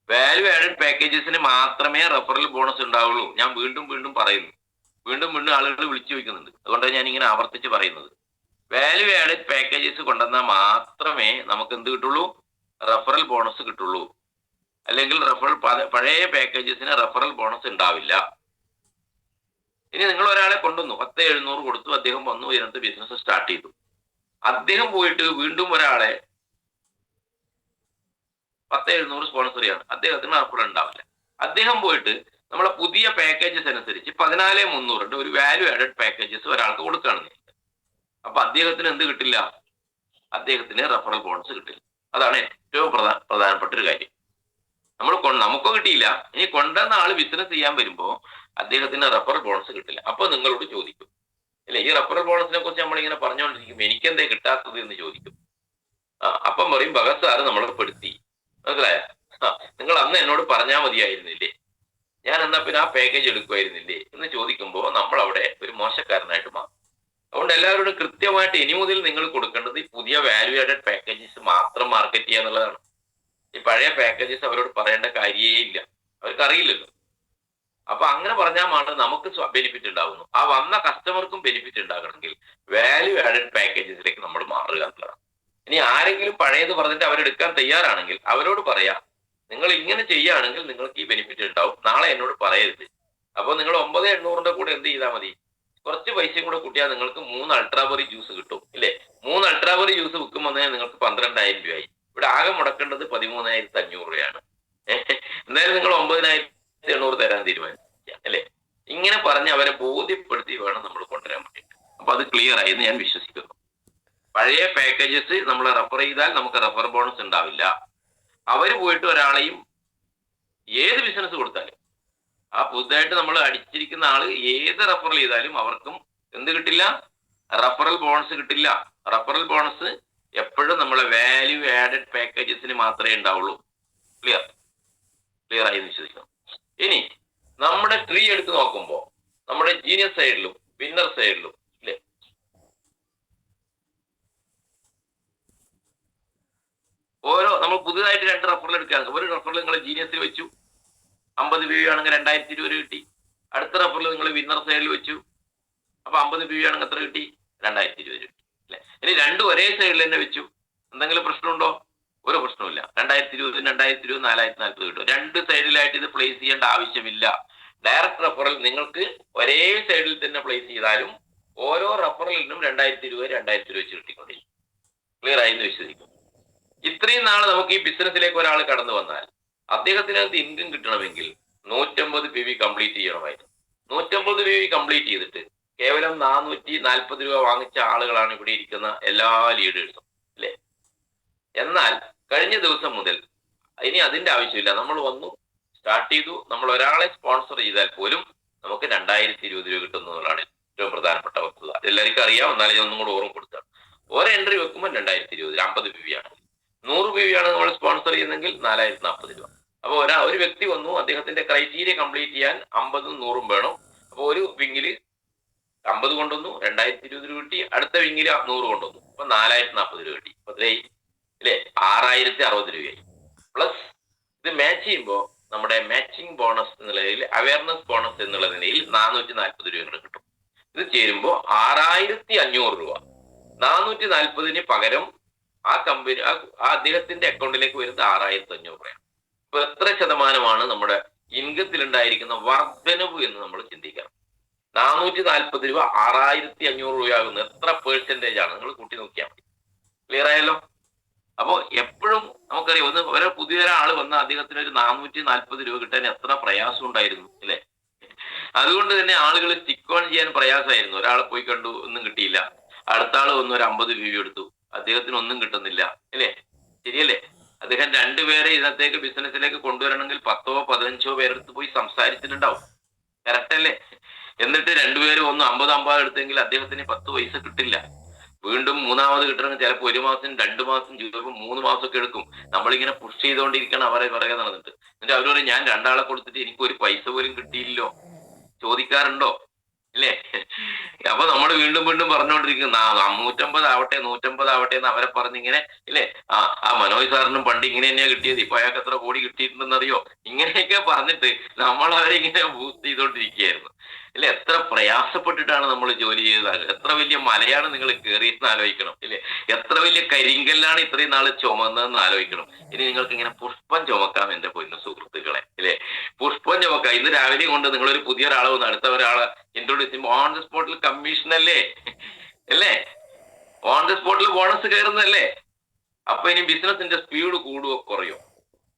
വാല്യൂ ആഡഡ് പാക്കേജസിന് മാത്രമേ റഫറൽ ബോണസ് ഉണ്ടാവുള്ളൂ. ഞാൻ വീണ്ടും വീണ്ടും പറയുന്നു, വീണ്ടും വീണ്ടും ആളുകൾ വിളിച്ചു ചോദിക്കുന്നുണ്ട്, അതുകൊണ്ടാണ് ഞാൻ ഇങ്ങനെ ആവർത്തിച്ച് പറയുന്നത്. വാല്യൂ ആഡഡ് പാക്കേജസ് കൊണ്ടുവന്നാൽ മാത്രമേ നമുക്ക് എന്ത് കിട്ടുള്ളൂ? റഫറൽ ബോണസ് കിട്ടുള്ളൂ. അല്ലെങ്കിൽ പഴയ പാക്കേജസിന് റഫറൽ ബോണസ് ഉണ്ടാവില്ല. ഇനി നിങ്ങൾ ഒരാളെ കൊണ്ടുവന്നു, 10,700 കൊടുത്തു, അദ്ദേഹം വന്നു, ഇതിനകത്ത് ബിസിനസ് സ്റ്റാർട്ട് ചെയ്തു. അദ്ദേഹം പോയിട്ട് വീണ്ടും ഒരാളെ 10,700 സ്പോൺസർ ചെയ്യാണ്, അദ്ദേഹത്തിന് റഫറൽ ഉണ്ടാവില്ല. അദ്ദേഹം പോയിട്ട് നമ്മളെ പുതിയ പാക്കേജസ് അനുസരിച്ച് 14,300 ഒരു വാല്യൂ ആഡഡ് പാക്കേജസ് ഒരാൾക്ക് കൊടുക്കുകയാണെന്ന്. അപ്പൊ അദ്ദേഹത്തിന് എന്ത് കിട്ടില്ല? അദ്ദേഹത്തിന് റഫറൽ ബോണസ് കിട്ടില്ല. അതാണ് ഏറ്റവും പ്രധാനപ്പെട്ട ഒരു കാര്യം. നമുക്കോ കിട്ടിയില്ല, ഇനി കൊണ്ടുവന്ന ആള് ബിസിനസ് ചെയ്യാൻ വരുമ്പോ അദ്ദേഹത്തിന് റഫറൽ ബോണസ് കിട്ടില്ല. അപ്പൊ നിങ്ങളോട് ചോദിക്കും, അല്ലെ, ഈ റഫറൽ ബോണസിനെ കുറിച്ച് നമ്മളിങ്ങനെ പറഞ്ഞുകൊണ്ടിരിക്കും, എനിക്കെന്തേ കിട്ടാത്തത് എന്ന് ചോദിക്കും. അപ്പം പറയും, ഭഗത് സാറ് നമ്മളെ പെടുത്തി, മനസ്സിലായ, നിങ്ങൾ അന്ന് എന്നോട് പറഞ്ഞാൽ മതിയായിരുന്നില്ലേ, ഞാൻ എന്നാ പിന്നെ ആ പാക്കേജ് എടുക്കുമായിരുന്നില്ലേ എന്ന് ചോദിക്കുമ്പോ നമ്മൾ അവിടെ ഒരു മോശക്കാരനായിട്ട് മാറും. അതുകൊണ്ട് എല്ലാവരോടും കൃത്യമായിട്ട് ഇനി മുതൽ നിങ്ങൾ കൊടുക്കേണ്ടത് ഈ പുതിയ വാല്യൂ ആഡഡ് പാക്കേജസ് മാത്രം മാർക്കറ്റ് ചെയ്യുക എന്നുള്ളതാണ്. ഈ പഴയ പാക്കേജസ് അവരോട് പറയേണ്ട കാര്യേ ഇല്ല, അവർക്ക് അറിയില്ലല്ലോ. അപ്പൊ അങ്ങനെ പറഞ്ഞാൽ മാത്രം നമുക്ക് ബെനിഫിറ്റ് ഉണ്ടാവുന്നു. ആ വന്ന കസ്റ്റമർക്കും ബെനിഫിറ്റ് ഉണ്ടാകണമെങ്കിൽ വാല്യൂ ആഡഡ് പാക്കേജസിലേക്ക് നമ്മൾ മാറുക എന്നുള്ളതാണ്. ഇനി ആരെങ്കിലും പഴയത് പറഞ്ഞിട്ട് അവരെടുക്കാൻ തയ്യാറാണെങ്കിൽ അവരോട് പറയാം, നിങ്ങൾ ഇങ്ങനെ ചെയ്യുകയാണെങ്കിൽ നിങ്ങൾക്ക് ഈ ബെനിഫിറ്റ് ഉണ്ടാവും, നാളെ എന്നോട് പറയരുത്. അപ്പൊ നിങ്ങൾ 9,800 കൂടെ എന്ത് ചെയ്താൽ മതി? കുറച്ച് പൈസയും കൂടെ കൂട്ടിയാൽ നിങ്ങൾക്ക് 3 അൾട്രാബെറി ജ്യൂസ് കിട്ടും, ഇല്ലേ? 3 അൾട്രാബെറി ജ്യൂസ് വിൽക്കുമ്പോൾ നിങ്ങൾക്ക് 12,000 രൂപയായി. ഇവിടെ ആകെ മുടക്കേണ്ടത് 13,500 രൂപയാണ്. എന്തായാലും നിങ്ങൾ 9,800 തരാൻ തീരുമാനിക്കാം, അല്ലെ? ഇങ്ങനെ പറഞ്ഞ് അവരെ ബോധ്യപ്പെടുത്തി വേണം നമ്മൾ കൊണ്ടുവരാൻ വേണ്ടിയിട്ട്. അപ്പൊ അത് ക്ലിയർ ആയി എന്ന് ഞാൻ വിശ്വസിക്കുന്നു. പഴയ പാക്കേജസ് നമ്മൾ റെഫർ ചെയ്താൽ നമുക്ക് റെഫർ ബോണസ് ഉണ്ടാവില്ല. അവര് പോയിട്ട് ഒരാളെയും ഏത് ബിസിനസ് കൊടുത്താലും ആ പുതുതായിട്ട് നമ്മൾ അടിച്ചിരിക്കുന്ന ആള് ഏത് റെഫറൽ ചെയ്താലും അവർക്കും എന്ത് കിട്ടില്ല? റെഫറൽ ബോണസ് കിട്ടില്ല. റെഫറൽ ബോണസ് എപ്പോഴും നമ്മളെ വാല്യൂ ആഡഡ് പാക്കേജസിന് മാത്രമേ ഉണ്ടാവുള്ളൂ. ക്ലിയർ ആയി വിശ്വസിക്കണം. ഇനി നമ്മുടെ ട്രീ എടുത്ത് നോക്കുമ്പോൾ നമ്മുടെ ജീനിയസ് സൈഡിലും വിന്നർ സൈഡിലും അല്ലെ, ഓരോ നമ്മൾ പുതുതായിട്ട് 2 റെഫറൽ എടുക്കുകയാണെങ്കിൽ ഒരു റെഫറൽ നിങ്ങൾ ജീനിയസിൽ വെച്ചു 50 PV ആണെങ്കിൽ 2020 കിട്ടി. അടുത്ത റെഫറൽ നിങ്ങൾ വിന്നർ സൈഡിൽ വെച്ചു, അപ്പൊ 50 PV ആണെങ്കിൽ എത്ര കിട്ടി? 2020 കിട്ടി അല്ലെ. ഇനി രണ്ടും ഒരേ സൈഡിൽ തന്നെ വെച്ചു, എന്തെങ്കിലും പ്രശ്നമുണ്ടോ? ഒരു പ്രശ്നമില്ല. 2020 2020 4040 കിട്ടും. രണ്ട് സൈഡിലായിട്ട് ഇത് പ്ലേസ് ചെയ്യേണ്ട ആവശ്യമില്ല. ഡയറക്റ്റ് റെഫറൽ നിങ്ങൾക്ക് ഒരേ സൈഡിൽ തന്നെ പ്ലേസ് ചെയ്താലും ഓരോ റെഫറലിനും 2020 2020 വെച്ച് കിട്ടിക്കൊണ്ടിരിക്കും. ക്ലിയർ ആയി എന്ന് വിശ്വസിക്കും. ഇത്രയും നാള് നമുക്ക് ഈ ബിസിനസ്സിലേക്ക് ഒരാൾ കടന്നു വന്നാൽ അദ്ദേഹത്തിനകത്ത് ഇൻകം കിട്ടണമെങ്കിൽ 150 PV കംപ്ലീറ്റ് ചെയ്യണമായിരുന്നു. 150 PV കംപ്ലീറ്റ് ചെയ്തിട്ട് കേവലം 440 രൂപ വാങ്ങിച്ച ആളുകളാണ് ഇവിടെ ഇരിക്കുന്ന എല്ലാ ലീഡേഴ്സും അല്ലെ. എന്നാൽ കഴിഞ്ഞ ദിവസം മുതൽ ഇനി അതിന്റെ ആവശ്യമില്ല. നമ്മൾ വന്നു, സ്റ്റാർട്ട് ചെയ്തു, നമ്മൾ ഒരാളെ സ്പോൺസർ ചെയ്താൽ പോലും നമുക്ക് 2020 രൂപ കിട്ടുന്നതാണ് ഏറ്റവും പ്രധാനപ്പെട്ട വസ്തുത. എല്ലാവർക്കും അറിയാം, എന്നാലും ഒന്നും കൂടെ ഓർമ്മപ്പെടുത്താണ്. ഒരു എൻട്രി വെക്കുമ്പോൾ 2020 50 PV ആണ്. 100 PV ആണ് നമ്മൾ സ്പോൺസർ ചെയ്യുന്നെങ്കിൽ 4040 രൂപ. അപ്പൊ ഒരു വ്യക്തി വന്നു, അദ്ദേഹത്തിന്റെ ക്രൈറ്റീരിയ കംപ്ലീറ്റ് ചെയ്യാൻ 50ഉം 100ഉം വേണം. അപ്പൊ ഒരു വിങ്ങില് 50 കൊണ്ടുവന്നു, 2020 രൂപ കിട്ടി. അടുത്ത വിങ്ങില് 100 കൊണ്ടുവന്നു, അപ്പൊ 4040 രൂപ കിട്ടി. അപ്പൊ അല്ലേ 6060 രൂപയായി. പ്ലസ് ഇത് മാച്ച് ചെയ്യുമ്പോൾ നമ്മുടെ മാച്ചിങ് ബോണസ് എന്നുള്ള നിലയിൽ, അവയർനെസ് ബോണസ് എന്നുള്ള നിലയിൽ 440 രൂപ കിട്ടും. ഇത് ചേരുമ്പോൾ 6500 രൂപ. 440 പകരം ആ കമ്പനി ആ അദ്ദേഹത്തിന്റെ അക്കൗണ്ടിലേക്ക് വരുന്നത് 6500 രൂപയാണ്. ഇപ്പൊ എത്ര ശതമാനമാണ് നമ്മുടെ ഇൻകത്തിൽ ഉണ്ടായിരിക്കുന്ന വർധനവ് എന്ന് നമ്മൾ ചിന്തിക്കണം. 440 രൂപ 6500 രൂപയാകുന്ന എത്ര പെർസെന്റേജ് ആണ്? നിങ്ങൾ കൂട്ടി നോക്കിയാൽ മതി. ക്ലിയർ ആയല്ലോ? അപ്പോ എപ്പോഴും നമുക്കറിയാം, ഒരു പുതിയൊരാൾ വന്ന അദ്ദേഹത്തിന് ഒരു 440 രൂപ കിട്ടാൻ എത്ര പ്രയാസം ഉണ്ടായിരുന്നു അല്ലെ. അതുകൊണ്ട് തന്നെ ആളുകൾ സ്റ്റിക്ക് ഓൺ ചെയ്യാൻ പ്രയാസമായിരുന്നു. ഒരാളെ പോയി കണ്ടു, ഒന്നും കിട്ടിയില്ല. അടുത്ത ആൾ വന്ന് ഒരു 50 PV എടുത്തു, അദ്ദേഹത്തിന് ഒന്നും കിട്ടുന്നില്ല അല്ലേ. ശരിയല്ലേ? അദ്ദേഹം 2 പേരെ ഇതിനകത്തേക്ക് ബിസിനസ്സിലേക്ക് കൊണ്ടുവരണമെങ്കിൽ 10ഓ 15ഓ പേരെടുത്ത് പോയി സംസാരിച്ചിട്ടുണ്ടാവും. കറക്റ്റ് അല്ലേ? എന്നിട്ട് 2 പേര് ഒന്ന് 50 എടുത്തെങ്കിൽ അദ്ദേഹത്തിന് 10 പൈസ കിട്ടില്ല. വീണ്ടും മൂന്നാമത് കിട്ടണമെങ്കിൽ ചിലപ്പോൾ 1 മാസം 2 മാസം ചിലപ്പോൾ 3 മാസമൊക്കെ എടുക്കും. നമ്മളിങ്ങനെ പുഷ് ചെയ്തുകൊണ്ടിരിക്കണം അവരെ പുറകെ നടന്നിട്ട്. എന്നിട്ട് അവർ പറയും, ഞാൻ 2 ആളെ കൊടുത്തിട്ട് എനിക്ക് ഒരു പൈസ പോലും കിട്ടിയില്ലോ. ചോദിക്കാറുണ്ടോ ഇല്ലേ? അപ്പൊ നമ്മൾ വീണ്ടും വീണ്ടും പറഞ്ഞുകൊണ്ടിരിക്കും, 150 ആവട്ടെ 150 ആവട്ടെ എന്ന് അവരെ പറഞ്ഞിങ്ങനെ ഇല്ലേ. ആ മനോജ് സാറിനും പണ്ട് ഇങ്ങനെ തന്നെയാ കിട്ടിയത്, ഇപ്പൊ അയാൾക്ക് എത്ര കോടി കിട്ടിയിട്ടുണ്ടെന്നറിയോ? ഇങ്ങനെയൊക്കെ പറഞ്ഞിട്ട് നമ്മൾ അവരെ ഇങ്ങനെ ബൂസ്റ്റ് ചെയ്തോണ്ടിരിക്കുകയായിരുന്നു ഇല്ലേ. എത്ര പ്രയാസപ്പെട്ടിട്ടാണ് നമ്മൾ ജോലി ചെയ്തത്, എത്ര വലിയ മലയാണ് നിങ്ങൾ കയറിയെന്ന് ആലോചിക്കണം ഇല്ലേ. എത്ര വലിയ കരിങ്കല്ലാണ് ഇത്രയും നാള് ചുമന്നതെന്ന് ആലോചിക്കണം. ഇനി നിങ്ങൾക്ക് ഇങ്ങനെ പുഷ്പം ചുമക്കാം എന്റെ പൊന്നു സുഹൃത്തുക്കളെ ഇല്ലേ. പുഷ്പം ചുമക്കാം. ഇന്ന് രാവിലെ കൊണ്ട് നിങ്ങളൊരു പുതിയൊരാളെ വന്ന് അടുത്ത ഒരാളെ ഇൻട്രോഡ്യൂസ് ചെയ്യുമ്പോൾ ഓൺ ദി സ്പോട്ടിൽ കമ്മീഷൻ അല്ലേ ഓൺ ദി സ്പോട്ടിൽ ബോണസ് കയറുന്നല്ലേ. അപ്പൊ ഇനി ബിസിനസിന്റെ സ്പീഡ് കൂടുവോ കുറയോ?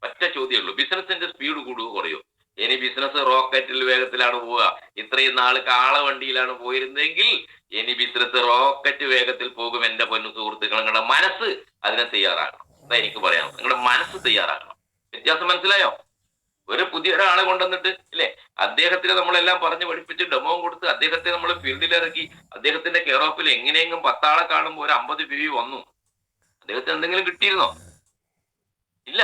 ഒറ്റ ചോദ്യമേ ബിസിനസിന്റെ സ്പീഡ് കൂടുവോ കുറയോ? ഇനി ബിസിനസ് റോക്കറ്റിൽ വേഗത്തിലാണ് പോവുക. ഇത്രയും നാള് കാളവണ്ടിയിലാണ് പോയിരുന്നെങ്കിൽ ഇനി ബിസിനസ് റോക്കറ്റ് വേഗത്തിൽ പോകും എന്റെ പൊന്നു സുഹൃത്തുക്കൾ. നിങ്ങളുടെ മനസ്സ് അതിനെ തയ്യാറാക്കണം. അതാ എനിക്ക് പറയാം, നിങ്ങളുടെ മനസ്സ് തയ്യാറാക്കണം. വ്യത്യാസം മനസ്സിലായോ? ഒരു പുതിയ ഒരാളെ കൊണ്ടുവന്നിട്ട് ഇല്ലേ, അദ്ദേഹത്തിന് നമ്മളെല്ലാം പറഞ്ഞ് പഠിപ്പിച്ച് ഡെമോ കൊടുത്ത് അദ്ദേഹത്തെ നമ്മൾ ഫീൽഡിൽ ഇറക്കി അദ്ദേഹത്തിന്റെ കെയർ ഓഫിൽ എങ്ങനെയെങ്കിലും 10 ആളെ കാണുമ്പോൾ ഒരു 50 PV വന്നു. അദ്ദേഹത്തിന് എന്തെങ്കിലും കിട്ടിയിരുന്നോ? ഇല്ല.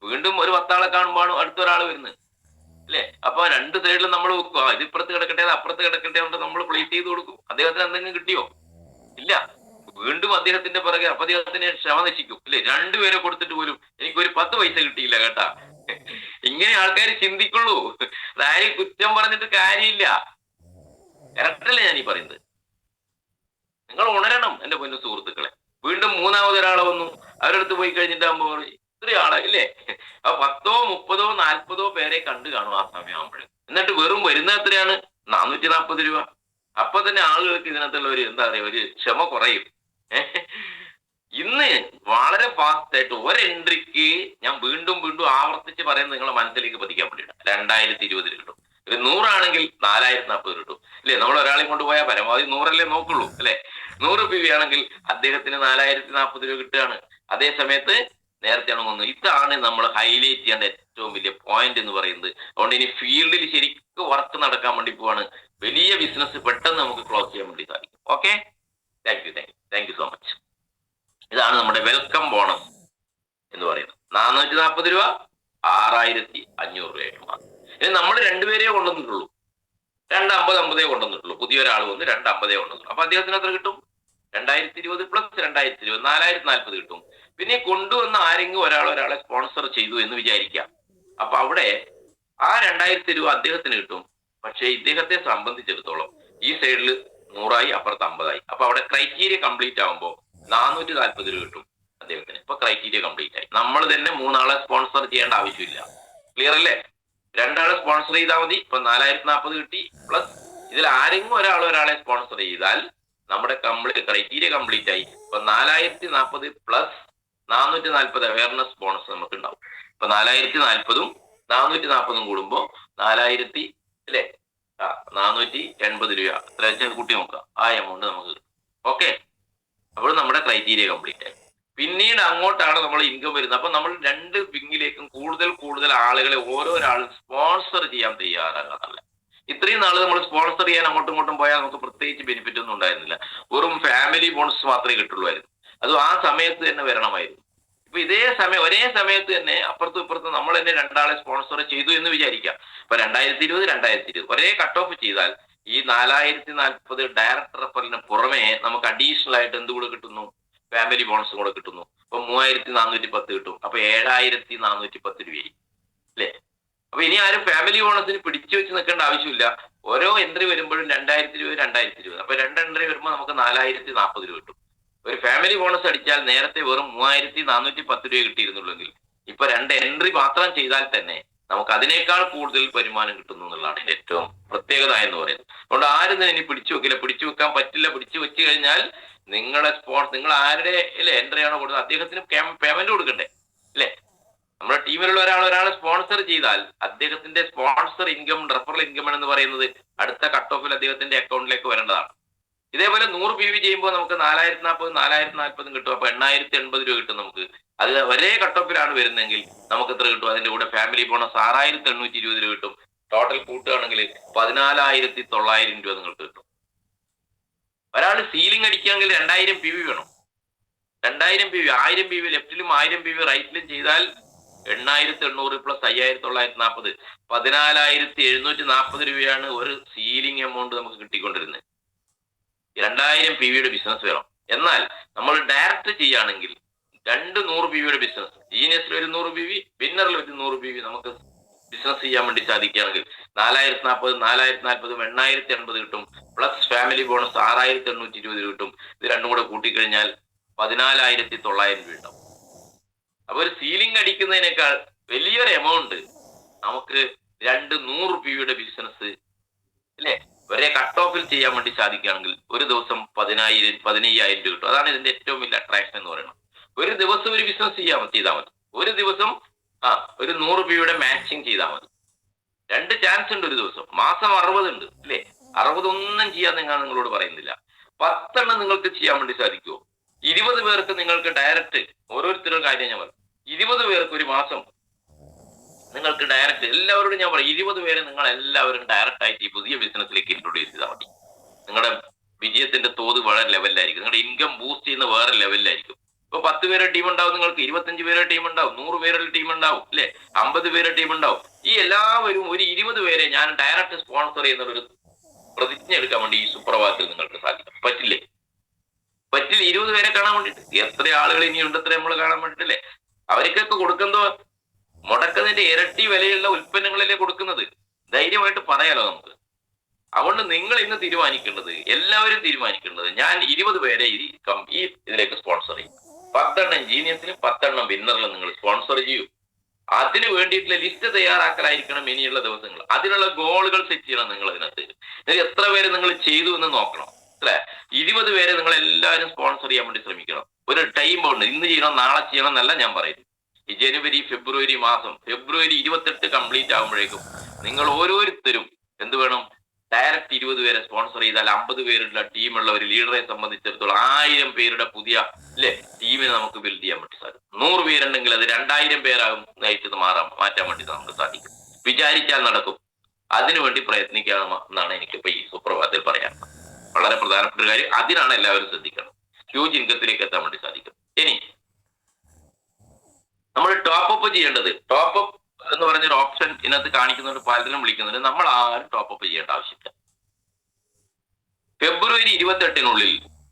വീണ്ടും ഒരു 10 ആളെ കാണുമ്പോഴാണ് അടുത്തൊരാൾ വരുന്നത് അല്ലെ. അപ്പൊ 2 സൈഡിലും നമ്മൾ ഇത് ഇപ്പുറത്ത് കിടക്കട്ടെ അപ്പുറത്ത് കിടക്കട്ടെ കൊണ്ട് നമ്മൾ പ്ലേസ് ചെയ്ത് കൊടുക്കും. അദ്ദേഹത്തിന് എന്തെങ്കിലും കിട്ടിയോ? ഇല്ല. വീണ്ടും അദ്ദേഹത്തിന്റെ പിറകെ, അപ്പൊ അദ്ദേഹത്തിന് ക്ഷമ നശിക്കും അല്ലെ. 2 പേരെ കൊടുത്തിട്ട് പോലും എനിക്കൊരു 10 പൈസ കിട്ടിയില്ല കേട്ടാ. ഇങ്ങനെ ആൾക്കാർ ചിന്തിക്കുള്ളൂ. അതാരും കുറ്റം പറഞ്ഞിട്ട് കാര്യമില്ല. കറക്റ്റല്ലേ ഞാൻ ഈ പറയുന്നത്? നിങ്ങൾ ഉണരണം എന്റെ പൊന്നു സുഹൃത്തുക്കളെ. വീണ്ടും മൂന്നാമതൊരാളെ വന്നു, അവരടുത്ത് പോയി കഴിഞ്ഞിട്ടാകുമ്പോ ഇത്രയും ആളെ ഇല്ലേ, ആ 10ഓ 30ഓ 40ഓ പേരെ കണ്ടു കാണും ആ സമയമാകുമ്പോഴേ. എന്നിട്ട് വെറും വരുന്ന എത്രയാണ്? 440 രൂപ. അപ്പൊ തന്നെ ആളുകൾക്ക് ഇതിനകത്തുള്ള ഒരു എന്താ പറയാ, ഒരു ക്ഷമ കുറയും. ഇന്ന് വളരെ ഫാസ്റ്റ് ആയിട്ട് ഒരു എൻട്രിക്ക് ഞാൻ വീണ്ടും വീണ്ടും ആവർത്തിച്ച് പറയുന്നത് നിങ്ങളെ മനസ്സിലേക്ക് പതിക്കാൻ വേണ്ടിയിട്ട് 2020 കിട്ടും. ഇത് 100 ആണെങ്കിൽ 4040 കിട്ടും അല്ലെ. നമ്മൾ ഒരാളെയും കൊണ്ടുപോയാൽ പരമാവധി 100 നോക്കുള്ളൂ അല്ലെ. 100 PV ആണെങ്കിൽ അദ്ദേഹത്തിന് 4040 രൂപ കിട്ടുകയാണ്. അതേ സമയത്ത് നേരത്തെയാണ് വന്നു. ഇതാണ് നമ്മൾ ഹൈലൈറ്റ് ചെയ്യേണ്ട ഏറ്റവും വലിയ പോയിന്റ് എന്ന് പറയുന്നത്. അതുകൊണ്ട് ഇനി ഫീൽഡിൽ ശരിക്കും വർക്ക് നടക്കാൻ വേണ്ടി പോവാണ്. വലിയ ബിസിനസ് പെട്ടെന്ന് നമുക്ക് ക്ലോസ് ചെയ്യാൻ വേണ്ടി സാധിക്കും. Okay, thank you so much. ഇതാണ് നമ്മുടെ വെൽക്കം ബോണസ് എന്ന് പറയുന്നത്. 440 രൂപ, 6500 രൂപയായിട്ട് മാറും. ഇനി നമ്മൾ രണ്ടുപേരെ കൊണ്ടുവന്നിട്ടുള്ളൂ, 250 കൊണ്ടുവന്നിട്ടുള്ളൂ. പുതിയൊരാൾ വന്ന് 250 കൊണ്ടുവന്നു. അപ്പൊ അദ്ദേഹത്തിന് എത്ര കിട്ടും? 2020 പ്ലസ് 2020 4040 കിട്ടും. പിന്നെ കൊണ്ടുവന്ന ആരെങ്കിലും ഒരാളെ സ്പോൺസർ ചെയ്തു എന്ന് വിചാരിക്കാം. അപ്പൊ അവിടെ ആ 2000 രൂപ അദ്ദേഹത്തിന് കിട്ടും. പക്ഷെ ഇദ്ദേഹത്തെ സംബന്ധിച്ചിടത്തോളം ഈ സൈഡിൽ 100 അപ്പുറത്ത് 50. അപ്പൊ അവിടെ ക്രൈറ്റീരിയ കംപ്ലീറ്റ് ആകുമ്പോൾ 440 രൂപ കിട്ടും അദ്ദേഹത്തിന്. ഇപ്പൊ ക്രൈറ്റീരിയ കംപ്ലീറ്റ് ആയി. നമ്മൾ തന്നെ 3 ആളെ സ്പോൺസർ ചെയ്യേണ്ട ആവശ്യമില്ല. ക്ലിയർ അല്ലേ? 2 ആളെ സ്പോൺസർ ചെയ്താൽ മതി. ഇപ്പൊ 4040 കിട്ടി. പ്ലസ് ഇതിൽ ആരെങ്കിലും ഒരാളെ സ്പോൺസർ ചെയ്താൽ നമ്മുടെ ക്രൈറ്റീരിയ കംപ്ലീറ്റ് ആയി. ഇപ്പൊ 4040 പ്ലസ് 440 അവയർനെസ് ബോണസ് നമുക്ക് ഉണ്ടാവും. ഇപ്പൊ 4040 440 കൂടുമ്പോ 4000 അല്ലേ 480 രൂപ എത്ര വെച്ചാൽ കൂട്ടി നോക്കുക. ആ എമൗണ്ട് നമുക്ക് കിട്ടും. ഓക്കെ, അപ്പോൾ നമ്മുടെ ക്രൈറ്റീരിയ കംപ്ലീറ്റ് ആയി. പിന്നീട് അങ്ങോട്ടാണ് നമ്മൾ ഇൻകം വരുന്നത്. അപ്പൊ നമ്മൾ 2 വിങ്ങിലേക്കും കൂടുതൽ ആളുകളെ ഓരോരാളും സ്പോൺസർ ചെയ്യാൻ തയ്യാറാകാറില്ല. ഇത്രയും നാള് നമ്മൾ സ്പോൺസർ ചെയ്യാൻ അങ്ങോട്ടും ഇങ്ങോട്ടും പോയാൽ നമുക്ക് പ്രത്യേകിച്ച് ബെനിഫിറ്റ് ഒന്നും ഉണ്ടായിരുന്നില്ല. വെറും ഫാമിലി ബോണസ് മാത്രമേ കിട്ടുള്ളായിരുന്നു. അതും ആ സമയത്ത് തന്നെ വരണമായിരുന്നു. ഇപ്പൊ ഒരേ സമയത്ത് തന്നെ അപ്പുറത്തും ഇപ്പുറത്തും നമ്മൾ തന്നെ 2 ആളെ സ്പോൺസർ ചെയ്തു എന്ന് വിചാരിക്കാം. ഇപ്പൊ 2020 ഒരേ കട്ട് ഓഫ് ചെയ്താൽ ഈ 4040 ഡയറക്ടർ റെഫറലിന് പുറമെ നമുക്ക് അഡീഷണൽ ആയിട്ട് എന്ത് കൂടെ കിട്ടുന്നു? ഫാമിലി ബോണസ് കൂടെ കിട്ടുന്നു. അപ്പൊ 3410 കിട്ടും. അപ്പൊ 7410 രൂപയായി അല്ലേ? അപ്പൊ ഇനി ആരും ഫാമിലി ബോണസിന് പിടിച്ചു വെച്ച് നിൽക്കേണ്ട ആവശ്യമില്ല. ഓരോ എൻട്രി വരുമ്പോഴും 2020 അപ്പൊ 2 എൻട്രി വരുമ്പോൾ നമുക്ക് 4040 രൂപ കിട്ടും. ഒരു ഫാമിലി ബോണസ് അടിച്ചാൽ നേരത്തെ വെറും 3410 രൂപ കിട്ടിയിരുന്നുള്ളെങ്കിൽ ഇപ്പൊ 2 എൻട്രി മാത്രം ചെയ്താൽ തന്നെ നമുക്ക് അതിനേക്കാൾ കൂടുതൽ വരുമാനം കിട്ടുന്നു എന്നുള്ളതാണ് ഏറ്റവും പ്രത്യേകത എന്ന് പറയുന്നത്. അതുകൊണ്ട് ആരും ഇനി പിടിച്ചു വെക്കില്ല. പിടിച്ചു വെക്കാൻ പറ്റില്ല. പിടിച്ചു വെച്ച് കഴിഞ്ഞാൽ നിങ്ങൾ ആരുടെ എൻട്രി ആണോ കൊടുത്തത് അദ്ദേഹത്തിന് പേയ്മെന്റ് കൊടുക്കണ്ടേ അല്ലേ? നമ്മുടെ ടീമിലുള്ള ഒരാളെ സ്പോൺസർ ചെയ്താൽ അദ്ദേഹത്തിന്റെ സ്പോൺസർ ഇൻകം, റെഫറൽ ഇൻകം എന്ന് പറയുന്നത് അടുത്ത കട്ട് ഓഫിൽ അദ്ദേഹത്തിന്റെ അക്കൗണ്ടിലേക്ക് വരേണ്ടതാണ്. ഇതേപോലെ 100 PV ചെയ്യുമ്പോൾ നമുക്ക് 4040 കിട്ടും. അപ്പൊ 8080 രൂപ കിട്ടും നമുക്ക്. അത് ഒരേ കട്ട് ഓഫിലാണ് വരുന്നതെങ്കിൽ നമുക്ക് എത്ര കിട്ടും? അതിന്റെ കൂടെ ഫാമിലി ബോണസ് 6820 രൂപ കിട്ടും. ടോട്ടൽ കൂട്ടുകയാണെങ്കിൽ 14900 രൂപ നിങ്ങൾക്ക് കിട്ടും. ഒരാൾ സീലിംഗ് അടിക്കുകയാണെങ്കിൽ 2000 PV വേണം. 2000 PV 1000 PV ലെഫ്റ്റിലും 1000 PV റൈറ്റിലും ചെയ്താൽ 8800 പ്ലസ് 5940 14740 രൂപയാണ് ഒരു സീലിംഗ് എമൗണ്ട് നമുക്ക് കിട്ടിക്കൊണ്ടിരുന്നത്. 2000 PVയുടെ ബിസിനസ് വേണം. എന്നാൽ നമ്മൾ ഡയറക്റ്റ് ചെയ്യുകയാണെങ്കിൽ 100 PVയുടെ ബിസിനസ്, ജീനിയസിൽ ഒരു 100 PV, വിന്നറിൽ ഒരു 100 PV നമുക്ക് ബിസിനസ് ചെയ്യാൻ വേണ്ടി സാധിക്കുകയാണെങ്കിൽ 4040 8080 കിട്ടും. പ്ലസ് ഫാമിലി ബോണസ് 6820 കിട്ടും. ഇത് രണ്ടും കൂടെ കൂട്ടിക്കഴിഞ്ഞാൽ 14900 രൂപ ഉണ്ടാവും. അപ്പൊ ഒരു സീലിംഗ് അടിക്കുന്നതിനേക്കാൾ വലിയൊരു എമൗണ്ട് നമുക്ക് 100 PVയുടെ ബിസിനസ് അല്ലേ ഒരേ കട്ട് ഓഫിൽ ചെയ്യാൻ വേണ്ടി സാധിക്കുകയാണെങ്കിൽ ഒരു ദിവസം 15,000 രൂപ കിട്ടും. അതാണ് ഇതിന്റെ ഏറ്റവും വലിയ അട്രാക്ഷൻ എന്ന് പറയുന്നത്. ഒരു ദിവസം ഒരു ബിസിനസ് ചെയ്താൽ മതി. ഒരു ദിവസം ഒരു 100 PVയുടെ മാച്ചിങ് ചെയ്താൽ മതി. 2 ചാൻസ് ഉണ്ട് ഒരു ദിവസം. മാസം 60 ഉണ്ട് അല്ലേ? 60 ഒന്നും ചെയ്യാൻ നിങ്ങളോട് പറയുന്നില്ല. 10 എണ്ണം നിങ്ങൾക്ക് ചെയ്യാൻ വേണ്ടി സാധിക്കുമോ? 20 പേർക്ക് നിങ്ങൾക്ക് ഡയറക്റ്റ്, ഓരോരുത്തരും കാര്യം ഞാൻ പറയും, 20 പേർക്ക് ഒരു മാസം നിങ്ങൾക്ക് ഡയറക്റ്റ് എല്ലാവരോടും ഞാൻ പറയും, 20 പേരെ നിങ്ങൾ എല്ലാവരും ഡയറക്റ്റ് ആയിട്ട് ഈ പുതിയ ബിസിനസ്സിലേക്ക് ഇൻട്രൊഡ്യൂസ് ചെയ്താൽ മതി. നിങ്ങളുടെ വിജയത്തിന്റെ തോത് വളരെ ലെവലിലായിരിക്കും. നിങ്ങളുടെ ഇൻകം ബൂസ്റ്റ് ചെയ്യുന്ന വേറെ ലെവലിലായിരിക്കും. ഇപ്പൊ 10 പേരുടെ ടീം ഉണ്ടാവും, നിങ്ങൾക്ക് 25 പേരുടെ ടീം ഉണ്ടാവും, 100 പേരുടെ ടീം ഉണ്ടാവും അല്ലെ, 50 പേരുടെ ടീം ഉണ്ടാവും. ഈ എല്ലാവരും ഒരു 20 പേരെ ഞാൻ ഡയറക്റ്റ് സ്പോൺസർ ചെയ്യുന്ന ഒരു പ്രതിജ്ഞ എടുക്കാൻ വേണ്ടി ഈ സുപ്രഭാതത്തിൽ നിങ്ങൾക്ക് സാധിക്കും. പറ്റില്ല. 20 പേരെ കാണാൻ വേണ്ടിട്ട് എത്ര ആളുകൾ ഇനിയുണ്ട്, എത്ര നമ്മൾ കാണാൻ വേണ്ടിട്ടല്ലേ? അവർക്കൊക്കെ കൊടുക്കുന്നതോ മുടക്കുന്നതിന്റെ ഇരട്ടി വിലയുള്ള ഉൽപ്പന്നങ്ങളിലേ കൊടുക്കുന്നത്. ധൈര്യമായിട്ട് പറയാലോ നമുക്ക്. അതുകൊണ്ട് നിങ്ങൾ ഇന്ന് തീരുമാനിക്കേണ്ടത്, എല്ലാവരും തീരുമാനിക്കേണ്ടത്, ഞാൻ 20 പേരെ ഈ ഇതിലേക്ക് സ്പോൺസർ ചെയ്യും. 10 എണ്ണം ജീനിയസിലും 10 എണ്ണം വിന്നറിലും നിങ്ങൾ സ്പോൺസർ ചെയ്യൂ. അതിന് വേണ്ടിയിട്ടുള്ള ലിസ്റ്റ് തയ്യാറാക്കലായിരിക്കണം ഇനിയുള്ള ദിവസങ്ങൾ. അതിനുള്ള ഗോളുകൾ സെറ്റ് ചെയ്യണം നിങ്ങൾ അതിനകത്ത്. എത്ര പേര് നിങ്ങൾ ചെയ്തു എന്ന് നോക്കണം അല്ലെ? 20 പേരെ നിങ്ങൾ എല്ലാവരും സ്പോൺസർ ചെയ്യാൻ വേണ്ടി ശ്രമിക്കണം. ഒരു ടൈം ഉണ്ട്, ഇന്ന് ചെയ്യണം നാളെ ചെയ്യണം എന്നല്ല ഞാൻ പറയുന്നത്. ഈ ജനുവരി ഫെബ്രുവരി 28 കംപ്ലീറ്റ് ആകുമ്പോഴേക്കും നിങ്ങൾ ഓരോരുത്തരും എന്ത് വേണം? ഡയറക്റ്റ് 20 പേരെ സ്പോൺസർ ചെയ്താൽ 50 പേരുടെ ടീമുള്ള ഒരു ലീഡറെ സംബന്ധിച്ചിടത്തോളം 1000 പേരുടെ പുതിയ ടീമിനെ നമുക്ക് ബിൽഡ് ചെയ്യാൻ വേണ്ടി സാധിക്കും. 100 പേരുണ്ടെങ്കിൽ അത് 2000 പേരാകും നയിച്ചത് മാറ്റാൻ വേണ്ടി നമുക്ക് സാധിക്കും. വിചാരിച്ചാൽ നടക്കും. അതിനുവേണ്ടി പ്രയത്നിക്കാമെന്നാണ് എനിക്കിപ്പോ ഈ സുപ്രഭാതത്തിൽ പറയാൻ വളരെ പ്രധാനപ്പെട്ട ഒരു കാര്യം. അതിനാണ് എല്ലാവരും ശ്രദ്ധിക്കണം. ഹ്യൂജ് ഇൻകത്തിലേക്ക് എത്താൻ വേണ്ടി സാധിക്കും. ഇനി നമ്മൾ ടോപ്പ് അപ്പ് ചെയ്യേണ്ടത്, ടോപ്പ് അപ്പ് എന്ന് പറഞ്ഞൊരു ഓപ്ഷൻ ഇതിനകത്ത് കാണിക്കുന്നുണ്ട്, പലരും വിളിക്കുന്നുണ്ട്. നമ്മൾ ആരും ടോപ്പ് അപ്പ് ചെയ്യേണ്ട ആവശ്യമില്ല. ഫെബ്രുവരി 28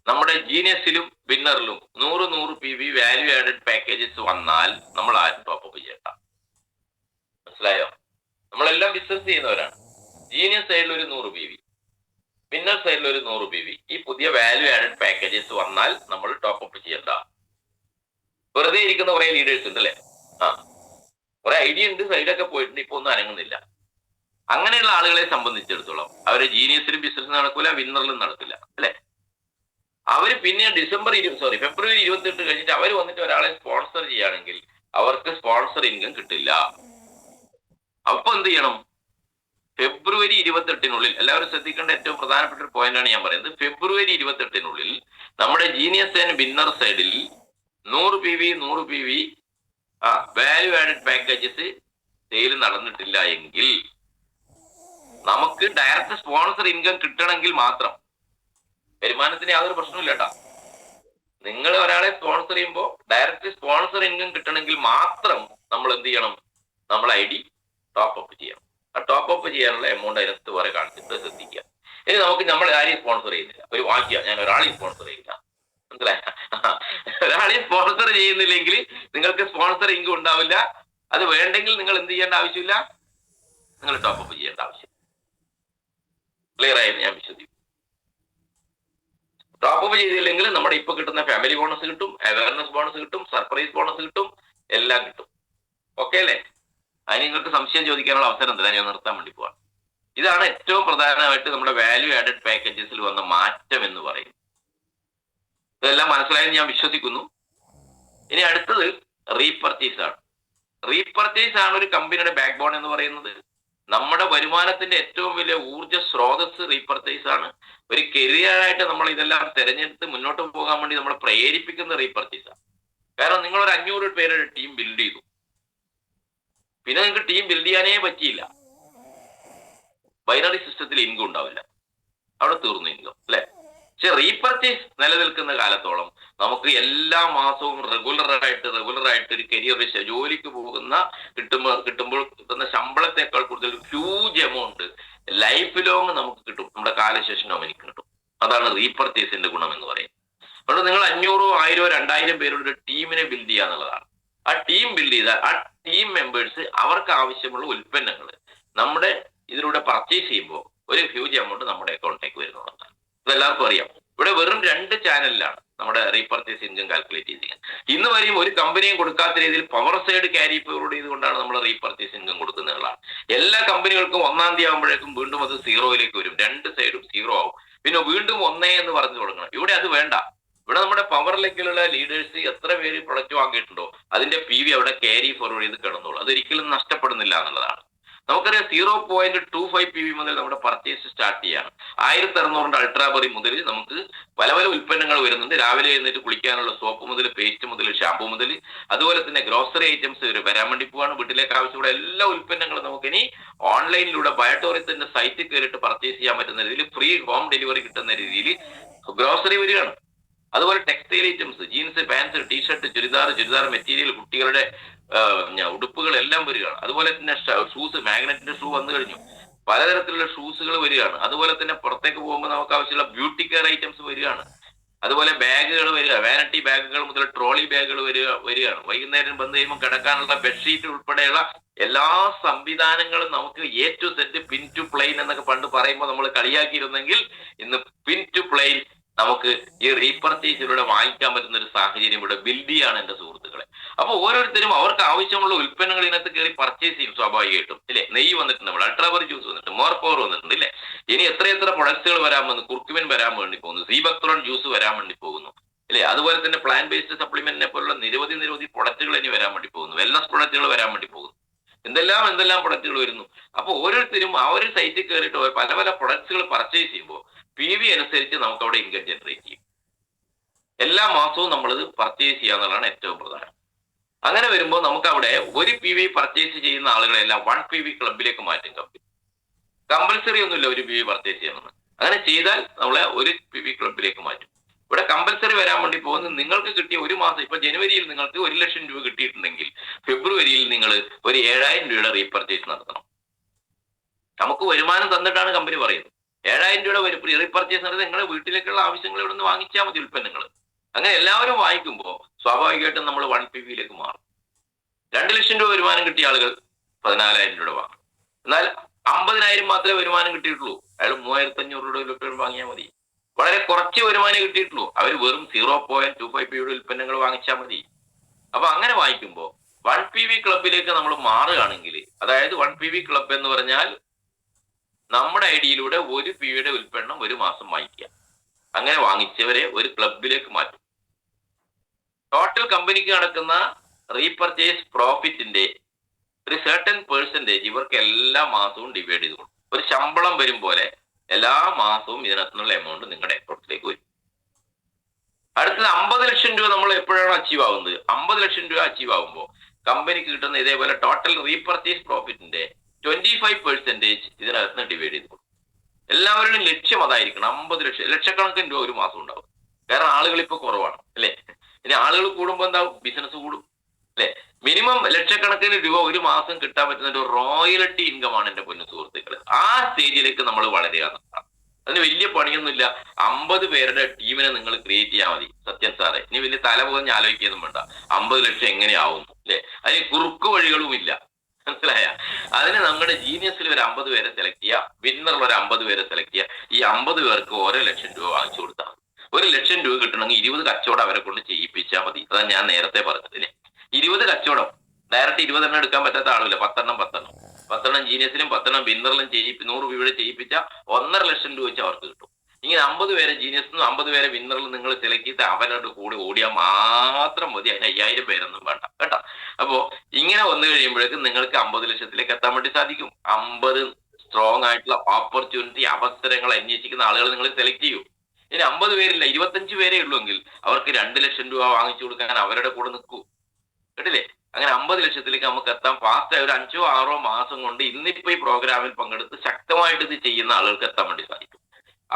നമ്മുടെ ജീനിയസിലും വിന്നറിലും 100 PV വാല്യൂ ആഡഡ് പാക്കേജസ് വന്നാൽ നമ്മൾ ആരും ടോപ്പ് അപ്പ് ചെയ്യേണ്ട. മനസ്സിലായോ? നമ്മളെല്ലാം ബിസിനസ് ചെയ്യുന്നവരാണ്. ജീനിയസ് സൈഡിൽ ഒരു 100 PV, വിന്നർ സൈഡിൽ ഒരു 100 PV. ഈ പുതിയ വാല്യൂ ആഡഡ് പാക്കേജസ് വന്നാൽ നമ്മൾ ടോപ്പ് അപ്പ് ചെയ്യേണ്ട. വെറുതെ ഇരിക്കുന്ന കുറെ ലീഡേഴ്സ് ഉണ്ട് അല്ലെ? കുറെ ഐഡിയ ഉണ്ട്, സൈഡൊക്കെ പോയിട്ടുണ്ട്, ഇപ്പൊ ഒന്നും അനങ്ങുന്നില്ല. അങ്ങനെയുള്ള ആളുകളെ സംബന്ധിച്ചിടത്തോളം അവര് ജീനിയസിലും ബിസിനസ് നടക്കില്ല, വിന്നറിലും നടക്കില്ല അല്ലെ? അവര് പിന്നെ ഫെബ്രുവരി 28 കഴിഞ്ഞിട്ട് അവർ വന്നിട്ട് ഒരാളെ സ്പോൺസർ ചെയ്യുകയാണെങ്കിൽ അവർക്ക് സ്പോൺസർ ഇൻകം കിട്ടില്ല. അപ്പൊ എന്ത് ചെയ്യണം? ഫെബ്രുവരി 28 എല്ലാവരും ശ്രദ്ധിക്കേണ്ട ഏറ്റവും പ്രധാനപ്പെട്ട ഒരു പോയിന്റാണ് ഞാൻ പറയുന്നത്. ഫെബ്രുവരി 28 നമ്മുടെ ജീനിയസ് ആൻഡ് വിന്നർ സൈഡിൽ 100 PV value added packages sale നടന്നിട്ടില്ല എങ്കിൽ നമുക്ക് ഡയറക്റ്റ് സ്പോൺസർ ഇൻകം കിട്ടണമെങ്കിൽ മാത്രം, വരുമാനത്തിന് യാതൊരു പ്രശ്നമില്ല കേട്ടാ. നിങ്ങൾ ഒരാളെ സ്പോൺസർ ചെയ്യുമ്പോൾ ഡയറക്റ്റ് സ്പോൺസർ ഇൻകം കിട്ടണമെങ്കിൽ മാത്രം നമ്മൾ എന്ത് ചെയ്യണം? നമ്മൾ ID ടോപ്പ് അപ്പ് ചെയ്യണം. ആ ടോപ്പ് അപ്പ് ചെയ്യാനുള്ള എമൗണ്ട് അതിനകത്ത് വരെ കാണിച്ചിട്ട് ശ്രദ്ധിക്കുക. ഇനി നമ്മൾ ആരെയും സ്പോൺസർ ചെയ്യുന്നില്ല, ഒരു വാക്യ ഞാൻ ഒരാളെയും സ്പോൺസർ ചെയ്യില്ല, മനസ്സിലായ? ഒരാളെയും സ്പോൺസർ ചെയ്യുന്നില്ലെങ്കിൽ നിങ്ങൾക്ക് സ്പോൺസർ ഇൻകം ഉണ്ടാവില്ല. അത് വേണ്ടെങ്കിൽ നിങ്ങൾ എന്ത് ചെയ്യേണ്ട ആവശ്യമില്ല, നിങ്ങൾ ടോപ്പ് അപ്പ് ചെയ്യേണ്ട ആവശ്യം. ക്ലിയർ ആയെന്ന് ഞാൻ വിശ്വസിക്കും. ടോപ്പ് അപ്പ് ചെയ്തില്ലെങ്കിൽ നമ്മുടെ ഇപ്പൊ കിട്ടുന്ന ഫാമിലി ബോണസ് കിട്ടും, അവയർനെസ് ബോണസ് കിട്ടും, സർപ്രൈസ് ബോണസ് കിട്ടും, എല്ലാം കിട്ടും. ഓക്കെ അല്ലേ? അതിന് നിങ്ങൾക്ക് സംശയം ചോദിക്കാനുള്ള അവസരം തരാൻ ഞാൻ നിർത്താൻ വേണ്ടി പോവാം. ഇതാണ് ഏറ്റവും പ്രധാനമായിട്ട് നമ്മുടെ വാല്യൂ ആഡഡ് പാക്കേജസിൽ വന്ന മാറ്റം എന്ന് പറയും. ഇതെല്ലാം മനസ്സിലായെന്ന് ഞാൻ വിശ്വസിക്കുന്നു. ഇനി അടുത്തത് റീപർച്ചേസ് ആണ്. റീപർച്ചേസ് ആണ് ഒരു കമ്പനിയുടെ ബാക്ക് ബോൺ എന്ന് പറയുന്നത്. നമ്മുടെ വരുമാനത്തിന്റെ ഏറ്റവും വലിയ ഊർജ്ജ സ്രോതസ് റീപർച്ചേസ് ആണ്. ഒരു കരിയറായിട്ട് നമ്മൾ ഇതെല്ലാം തിരഞ്ഞെടുത്ത് മുന്നോട്ട് പോകാൻ വേണ്ടി നമ്മളെ പ്രേരിപ്പിക്കുന്ന റീപർച്ചേസ് ആണ്. കാരണം നിങ്ങളൊരു 500 പേരുടെ ടീം ബിൽഡ് ചെയ്തു, പിന്നെ നിങ്ങൾക്ക് ടീം ബിൽഡ് ചെയ്യാനേ പറ്റിയില്ല, ബൈനറി സിസ്റ്റത്തിൽ ഇൻകം ഉണ്ടാവില്ല, അവിടെ തീർന്നു ഇൻകം അല്ലെ? പക്ഷെ റീപർച്ചേസ് നിലനിൽക്കുന്ന കാലത്തോളം നമുക്ക് എല്ലാ മാസവും റെഗുലറായിട്ട് ഒരു കരിയർ ജോലിക്ക് പോകുന്ന കിട്ടുമ്പോൾ കിട്ടുന്ന ശമ്പളത്തെക്കാൾ കൂടുതൽ ഹ്യൂജ് എമൗണ്ട് ലൈഫ് ലോങ് നമുക്ക് കിട്ടും, നമ്മുടെ കാലശേഷം നമുക്ക് കിട്ടും. അതാണ് റീപർച്ചേസിന്റെ ഗുണം എന്ന് പറയുന്നത്. അതുകൊണ്ട് നിങ്ങൾ 500, 1000, 2000 പേരുടെ ടീമിനെ ബിൽഡ് ചെയ്യുക എന്നുള്ളതാണ്. ആ ടീം ബിൽഡ് ചെയ്താൽ ആ ടീം മെമ്പേഴ്സ് അവർക്ക് ആവശ്യമുള്ള ഉൽപ്പന്നങ്ങൾ നമ്മുടെ ഇതിലൂടെ പർച്ചേസ് ചെയ്യുമ്പോൾ ഒരു ഹ്യൂജ് എമൗണ്ട് നമ്മുടെ അക്കൗണ്ടിലേക്ക് വരുന്നതാണ്. ഇതെല്ലാവർക്കും അറിയാം. ഇവിടെ വെറും 2 ചാനലിലാണ് നമ്മുടെ റീപർച്ചേസ് ഇൻകം കാൽക്കുലേറ്റ് ചെയ്തിരിക്കുന്നത്. ഇന്ന് വരെയും ഒരു കമ്പനിയും കൊടുക്കാത്ത രീതിയിൽ പവർ സൈഡ് ക്യാരി ഫോർവേഡ് ചെയ്തുകൊണ്ടാണ് നമ്മൾ റീപർച്ചേസ് ഇൻകം കൊടുക്കുന്നതാണ്. എല്ലാ കമ്പനികൾക്കും 1-ാം തീയതി ആകുമ്പോഴേക്കും വീണ്ടും അത് 0യിലേക്ക് വരും, 2 സൈഡും 0 ആവും. പിന്നെ വീണ്ടും 1 എന്ന് പറഞ്ഞു തുടങ്ങണം. ഇവിടെ അത് വേണ്ട. ഇവിടെ നമ്മുടെ പവറിലേക്കുള്ള ലീഡേഴ്സ് എത്ര പേര് പ്രൊഡക്റ്റ് വാങ്ങിയിട്ടുണ്ടോ അതിന്റെ PV അവിടെ ക്യാരി ഫോർവേഡ് ചെയ്ത് കിടന്നോളൂ. അതൊരിക്കലും നഷ്ടപ്പെടുന്നില്ല എന്നുള്ളതാണ്. നമുക്കറിയാം 0.25 PV മുതൽ നമ്മുടെ പർച്ചേസ് സ്റ്റാർട്ട് ചെയ്യാണ്. 1600 അൾട്രാബറി മുതൽ നമുക്ക് പല ഉൽപ്പന്നങ്ങൾ വരുന്നുണ്ട്. രാവിലെ എഴുന്നേറ്റ് കുളിക്കാനുള്ള സോപ്പ് മുതൽ, പേസ്റ്റ് മുതൽ, ഷാമ്പു മുതൽ, അതുപോലെ തന്നെ ഗ്രോസറി ഐറ്റംസ് വരാൻ വേണ്ടി പോവാണ്. വീട്ടിലേക്ക് ആവശ്യമുള്ള എല്ലാ ഉൽപ്പന്നങ്ങളും നമുക്ക് ഇനി ഓൺലൈനിലൂടെ ബയോടോറിയത്തിന്റെ സൈറ്റിൽ കയറിയിട്ട് പർച്ചേസ് ചെയ്യാൻ പറ്റുന്ന രീതിയിൽ ഫ്രീ ഹോം ഡെലിവറി കിട്ടുന്ന രീതിയിൽ ഗ്രോസറി വരികയാണ്. അതുപോലെ textile items, jeans, pants, t shirt, churidar material, കുട്ടികളുടെ ഉടുപ്പുകൾ എല്ലാം വരികയാണ്. അതുപോലെ തന്നെ ഷൂസ്, മാഗ്നറ്റിന്റെ ഷൂ വന്നു കഴിഞ്ഞു, പലതരത്തിലുള്ള ഷൂസുകൾ വരികയാണ്. അതുപോലെ തന്നെ പുറത്തേക്ക് പോകുമ്പോൾ നമുക്ക് ആവശ്യമുള്ള ബ്യൂട്ടി കെയർ ഐറ്റംസ് വരികയാണ്. അതുപോലെ ബാഗുകൾ വരിക, വാനിറ്റി ബാഗുകൾ മുതൽ ട്രോളി ബാഗുകൾ വരികയാണ്. വൈകുന്നേരം വന്നു കഴിയുമ്പോൾ കിടക്കാനുള്ള ബെഡ്ഷീറ്റ് ഉൾപ്പെടെയുള്ള എല്ലാ സംവിധാനങ്ങളും നമുക്ക് A to Z pin to plane എന്നൊക്കെ പണ്ട് പറയുമ്പോൾ നമ്മൾ കളിയാക്കിയിരുന്നെങ്കിൽ ഇന്ന് പിൻ ടു പ്ലെയിൻ നമുക്ക് ഈ റീപർച്ചേസിലൂടെ വാങ്ങിക്കാൻ പറ്റുന്ന ഒരു സാഹചര്യം ഇവിടെ ബിൽഡ് ചെയ്യാണ് എന്റെ സുഹൃത്തുക്കളെ. അപ്പൊ ഓരോരുത്തരും അവർക്ക് ആവശ്യമുള്ള ഉൽപ്പന്നങ്ങൾ ഇതിനകത്ത് കയറി പർച്ചേസ് ചെയ്യും സ്വാഭാവികമായിട്ടും ഇല്ലേ. നെയ്യ് വന്നിട്ടുണ്ട്, നമ്മൾ അൾട്രാബറി ജ്യൂസ് വന്നിട്ടുണ്ട്, മോർ പവർ വന്നിട്ടുണ്ട് ഇല്ലേ. ഇനി എത്ര പ്രൊഡക്ട്സുകൾ വരാൻ പോകുന്നു. കുർക്കുമിൻ വരാൻ വേണ്ടി പോകുന്നു, സീബക്ത്രോൺ ജ്യൂസ് വരാൻ വേണ്ടി പോകുന്നു ഇല്ലേ. അതുപോലെ തന്നെ പ്ലാന്റ് ബേസ്ഡ് സപ്ലിമെന്റിനെ പോലുള്ള നിരവധി പ്രൊഡക്റ്റുകൾ ഇനി വരാൻ വേണ്ടി പോകുന്നു, വെൽനസ് പ്രൊഡക്റ്റുകൾ വരാൻ വേണ്ടി പോകുന്നു. എന്തെല്ലാം പ്രൊഡക്റ്റുകൾ വരുന്നു. അപ്പൊ ഓരോരുത്തരും ആ ഒരു സൈറ്റിൽ കയറിയിട്ട് പല പല പ്രൊഡക്ട്സുകൾ പർച്ചേസ് ചെയ്യുമ്പോൾ PV അനുസരിച്ച് നമുക്ക് അവിടെ ഇൻകം ജനറേറ്റ് ചെയ്യും. എല്ലാ മാസവും നമ്മളിത് പർച്ചേസ് ചെയ്യാന്നുള്ളതാണ് ഏറ്റവും പ്രധാനം. അങ്ങനെ വരുമ്പോൾ നമുക്ക് അവിടെ ഒരു PV പർച്ചേസ് ചെയ്യുന്ന ആളുകളെല്ലാം 1 PV ക്ലബിലേക്ക് മാറ്റും കമ്പനി. കമ്പൽസറി ഒന്നുമില്ല ഒരു PV പർച്ചേസ് ചെയ്യണമെന്ന്. അങ്ങനെ ചെയ്താൽ നമ്മളെ ഒരു PV ക്ലബിലേക്ക് മാറ്റും. ഇവിടെ കമ്പൽസറി വരാൻ വേണ്ടി പോകുന്നത് നിങ്ങൾക്ക് കിട്ടിയ ഒരു മാസം, ഇപ്പൊ ജനുവരിയിൽ നിങ്ങൾക്ക് 1 ലക്ഷം രൂപ കിട്ടിയിട്ടുണ്ടെങ്കിൽ ഫെബ്രുവരിയിൽ നിങ്ങൾ ഒരു 7000 രൂപയുടെ റീപർച്ചേസ് നടത്തണം. നമുക്ക് വരുമാനം തന്നിട്ടാണ് കമ്പനി പറയുന്നത്. 7000 രൂപയുടെ റീപർച്ചേസ് നടത്തി നിങ്ങളുടെ വീട്ടിലേക്കുള്ള ആവശ്യങ്ങൾ ഇവിടെ നിന്ന് വാങ്ങിച്ചാൽ മതി ഉൽപ്പന്നങ്ങൾ. അങ്ങനെ എല്ലാവരും വാങ്ങിക്കുമ്പോൾ സ്വാഭാവികമായിട്ടും നമ്മൾ 1 PV മാറും. 2 ലക്ഷം രൂപ വരുമാനം കിട്ടിയ ആളുകൾ 14,000 രൂപ വാങ്ങും. എന്നാൽ 50,000 മാത്രമേ വരുമാനം കിട്ടിയിട്ടുള്ളൂ, അയാൾ 3,500 രൂപ വാങ്ങിയാൽ മതി. വളരെ കുറച്ച് വരുമാനം കിട്ടിയിട്ടുള്ളൂ, അവർ വെറും 0.25 PV ഉൽപ്പന്നങ്ങൾ വാങ്ങിച്ചാൽ മതി. അപ്പൊ അങ്ങനെ വാങ്ങിക്കുമ്പോൾ 1 PV ക്ലബിലേക്ക് നമ്മൾ മാറുകയാണെങ്കിൽ, അതായത് 1 PV ക്ലബ് എന്ന് പറഞ്ഞാൽ നമ്മുടെ ഐഡിയിലൂടെ 1 PVയുടെ ഉൽപ്പന്നം ഒരു മാസം വാങ്ങിക്കുക. അങ്ങനെ വാങ്ങിച്ചവരെ ഒരു ക്ലബിലേക്ക് മാറ്റും. ടോട്ടൽ കമ്പനിക്ക് നടക്കുന്ന റീപർച്ചേസ് പ്രോഫിറ്റിന്റെ ഒരു സർട്ടൻ പെർസെന്റേജ് ഇവർക്ക് എല്ലാ മാസവും ഡിവൈഡ് ചെയ്ത് കൊടുക്കും. ഒരു ശമ്പളം വരും പോലെ എല്ലാ മാസവും ഇതിനകത്തുനിന്നുള്ള എമൗണ്ട് നിങ്ങളുടെ അക്കൗണ്ടിലേക്ക് വരും. അടുത്തത് 50 ലക്ഷം രൂപ നമ്മൾ എപ്പോഴാണ് അച്ചീവ് ആവുന്നത്? 50 ലക്ഷം രൂപ അച്ചീവ് ആവുമ്പോൾ കമ്പനിക്ക് കിട്ടുന്ന ഇതേപോലെ ടോട്ടൽ റീപർച്ചേസ് പ്രോഫിറ്റിന്റെ 25% ഇതിനകത്ത് ഡിവൈഡ് ചെയ്ത് കൊടുക്കും. എല്ലാവരുടെയും ലക്ഷ്യം അതായിരിക്കണം. 50 ലക്ഷക്കണക്കിന് രൂപ ഒരു മാസം ഉണ്ടാവും. കാരണം ആളുകൾ ഇപ്പൊ കുറവാണ് അല്ലെ. ഇനി ആളുകൾ കൂടുമ്പോൾ എന്താവും? ബിസിനസ് കൂടും അല്ലെ. മിനിമം ലക്ഷക്കണക്കിന് രൂപ ഒരു മാസം കിട്ടാൻ പറ്റുന്ന ഒരു റോയൽറ്റി ഇൻകം ആണ് എന്റെ പൊന്നു സുഹൃത്തുക്കൾ. ആ സ്റ്റേജിലേക്ക് നമ്മൾ വളരെയാണ്. അതിന് വലിയ പണിയൊന്നുമില്ല. 50 പേരുടെ ടീമിനെ നിങ്ങൾ ക്രിയേറ്റ് ചെയ്യാൻ മതി. സത്യൻ സാറേ, ഇനി വലിയ തല പോകഞ്ഞ് ആലോചിക്കൊന്നും വേണ്ട. 50 ലക്ഷം എങ്ങനെയാവുന്നു അല്ലെ. അതിന് കുറുക്കു വഴികളും ഇല്ല, മനസ്സിലായ. അതിന് നമ്മുടെ ജീനിയസിൽ ഒരു 50 പേരെ സെലക്ട് ചെയ്യുക, വിന്നറിൽ ഒരു 50 പേരെ സെലക്ട് ചെയ്യുക. ഈ 50 പേർക്ക് 1 ലക്ഷം രൂപ വാങ്ങിച്ചു കൊടുത്താൽ മതി. 1 ലക്ഷം രൂപ കിട്ടണമെങ്കിൽ 20 കച്ചവടം അവരെ കൊണ്ട് ചെയ്യിപ്പിച്ചാൽ മതി. അതാണ് ഞാൻ നേരത്തെ പറഞ്ഞതില്ലേ. 20 കച്ചവടം ഡയറക്റ്റ് 20 എണ്ണം എടുക്കാൻ പറ്റാത്ത ആളില്ല. 10 ജീനിയസിലും 10 വിന്നറിലും 100 രൂപയുടെ ചെയ്യിപ്പിച്ചാൽ 1.5 ലക്ഷം രൂപ വെച്ച് അവർക്ക് കിട്ടും. ഇങ്ങനെ 50 പേരെ ജീനിയസിനും 50 പേരെ വിന്നറിലും നിങ്ങൾ സെലക്ട് ചെയ്ത് അവരോട് കൂടി ഓടിയാൽ മാത്രം മതി. അതിന് 5000 പേരൊന്നും വേണ്ട കേട്ടോ. അപ്പോ ഇങ്ങനെ വന്നു കഴിയുമ്പോഴേക്കും നിങ്ങൾക്ക് 50 ലക്ഷത്തിലേക്ക് എത്താൻ വേണ്ടി സാധിക്കും. 50 സ്ട്രോങ് ആയിട്ടുള്ള ഓപ്പർച്യൂണിറ്റി അവസരങ്ങൾ അന്വേഷിക്കുന്ന ആളുകൾ നിങ്ങൾ സെലക്ട് ചെയ്യൂ. ഇനി 50 പേരില്ല, 25 പേരേ ഉള്ളൂവെങ്കിൽ അവർക്ക് 2 ലക്ഷം രൂപ വാങ്ങിച്ചു കൊടുക്കാൻ അവരുടെ കൂടെ നിൽക്കൂ. കേട്ടില്ലേ? അങ്ങനെ 50 ലക്ഷത്തിലേക്ക് നമുക്ക് എത്താൻ ഫാസ്റ്റ് ഒരു 5-6 മാസം കൊണ്ട് ഇന്നിപ്പോ ഈ പ്രോഗ്രാമിൽ പങ്കെടുത്ത് ശക്തമായിട്ട് ഇത് ചെയ്യുന്ന ആളുകൾക്ക് എത്താൻ വേണ്ടി സാധിക്കും.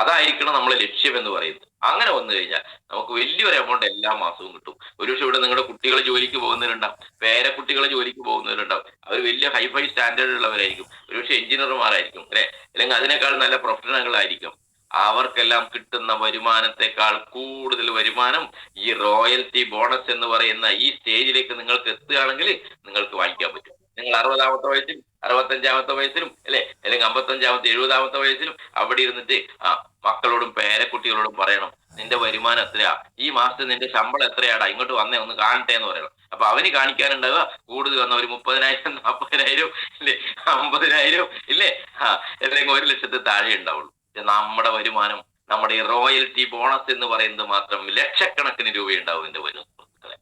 അതായിരിക്കണം നമ്മളെ ലക്ഷ്യം എന്ന് പറയുന്നത്. അങ്ങനെ വന്നു കഴിഞ്ഞാൽ നമുക്ക് വലിയൊരു എമൗണ്ട് എല്ലാ മാസവും കിട്ടും. ഒരുപക്ഷെ ഇവിടെ നിങ്ങളുടെ കുട്ടികൾ ജോലിക്ക് പോകുന്നവരുണ്ടാവും, പേരക്കുട്ടികൾ ജോലിക്ക് പോകുന്നവരുണ്ടാവും. അവർ വലിയ ഹൈഫൈ സ്റ്റാൻഡേർഡ് ഉള്ളവരായിരിക്കും, ഒരുപക്ഷെ എഞ്ചിനീയർമാരായിരിക്കും അല്ലെ, അല്ലെങ്കിൽ അതിനേക്കാൾ നല്ല പ്രൊഫഷണലുകളായിരിക്കും. അവർക്കെല്ലാം കിട്ടുന്ന വരുമാനത്തെക്കാൾ കൂടുതൽ വരുമാനം ഈ റോയൽറ്റി ബോണസ് എന്ന് പറയുന്ന ഈ സ്റ്റേജിലേക്ക് നിങ്ങൾക്ക് എത്തുകയാണെങ്കിൽ നിങ്ങൾക്ക് വാങ്ങിക്കാൻ പറ്റും. നിങ്ങൾ 60-ാമത്തെ വയസ്സിലും 65-ാമത്തെ വയസ്സിലും അല്ലെ, അല്ലെങ്കിൽ 55-ാമത്തെ 70-ാമത്തെ വയസ്സിലും അവിടെ ഇരുന്നിട്ട് മക്കളോടും പേരക്കുട്ടികളോടും പറയണം, നിന്റെ വരുമാനം എത്രയാ, ഈ മാസത്തെ നിന്റെ ശമ്പളം എത്രയാടാ, ഇങ്ങോട്ട് വന്നേ ഒന്ന് കാണട്ടെ എന്ന് പറയണം. അപ്പൊ അവന് കാണിക്കാനുണ്ടാവുക കൂടുതൽ വന്ന ഒരു 30,000 40,000 ഇല്ലേ, 50,000 ഇല്ലേ, അല്ലെങ്കിൽ 1 ലക്ഷത്തിൽ താഴെ ഉണ്ടാവുള്ളൂ. നമ്മുടെ വരുമാനം, നമ്മുടെ ഈ റോയൽറ്റി ബോണസ് എന്ന് പറയുന്നത് മാത്രം ലക്ഷക്കണക്കിന് രൂപ ഉണ്ടാവും എന്റെ വരും സുഹൃത്തുക്കളെ.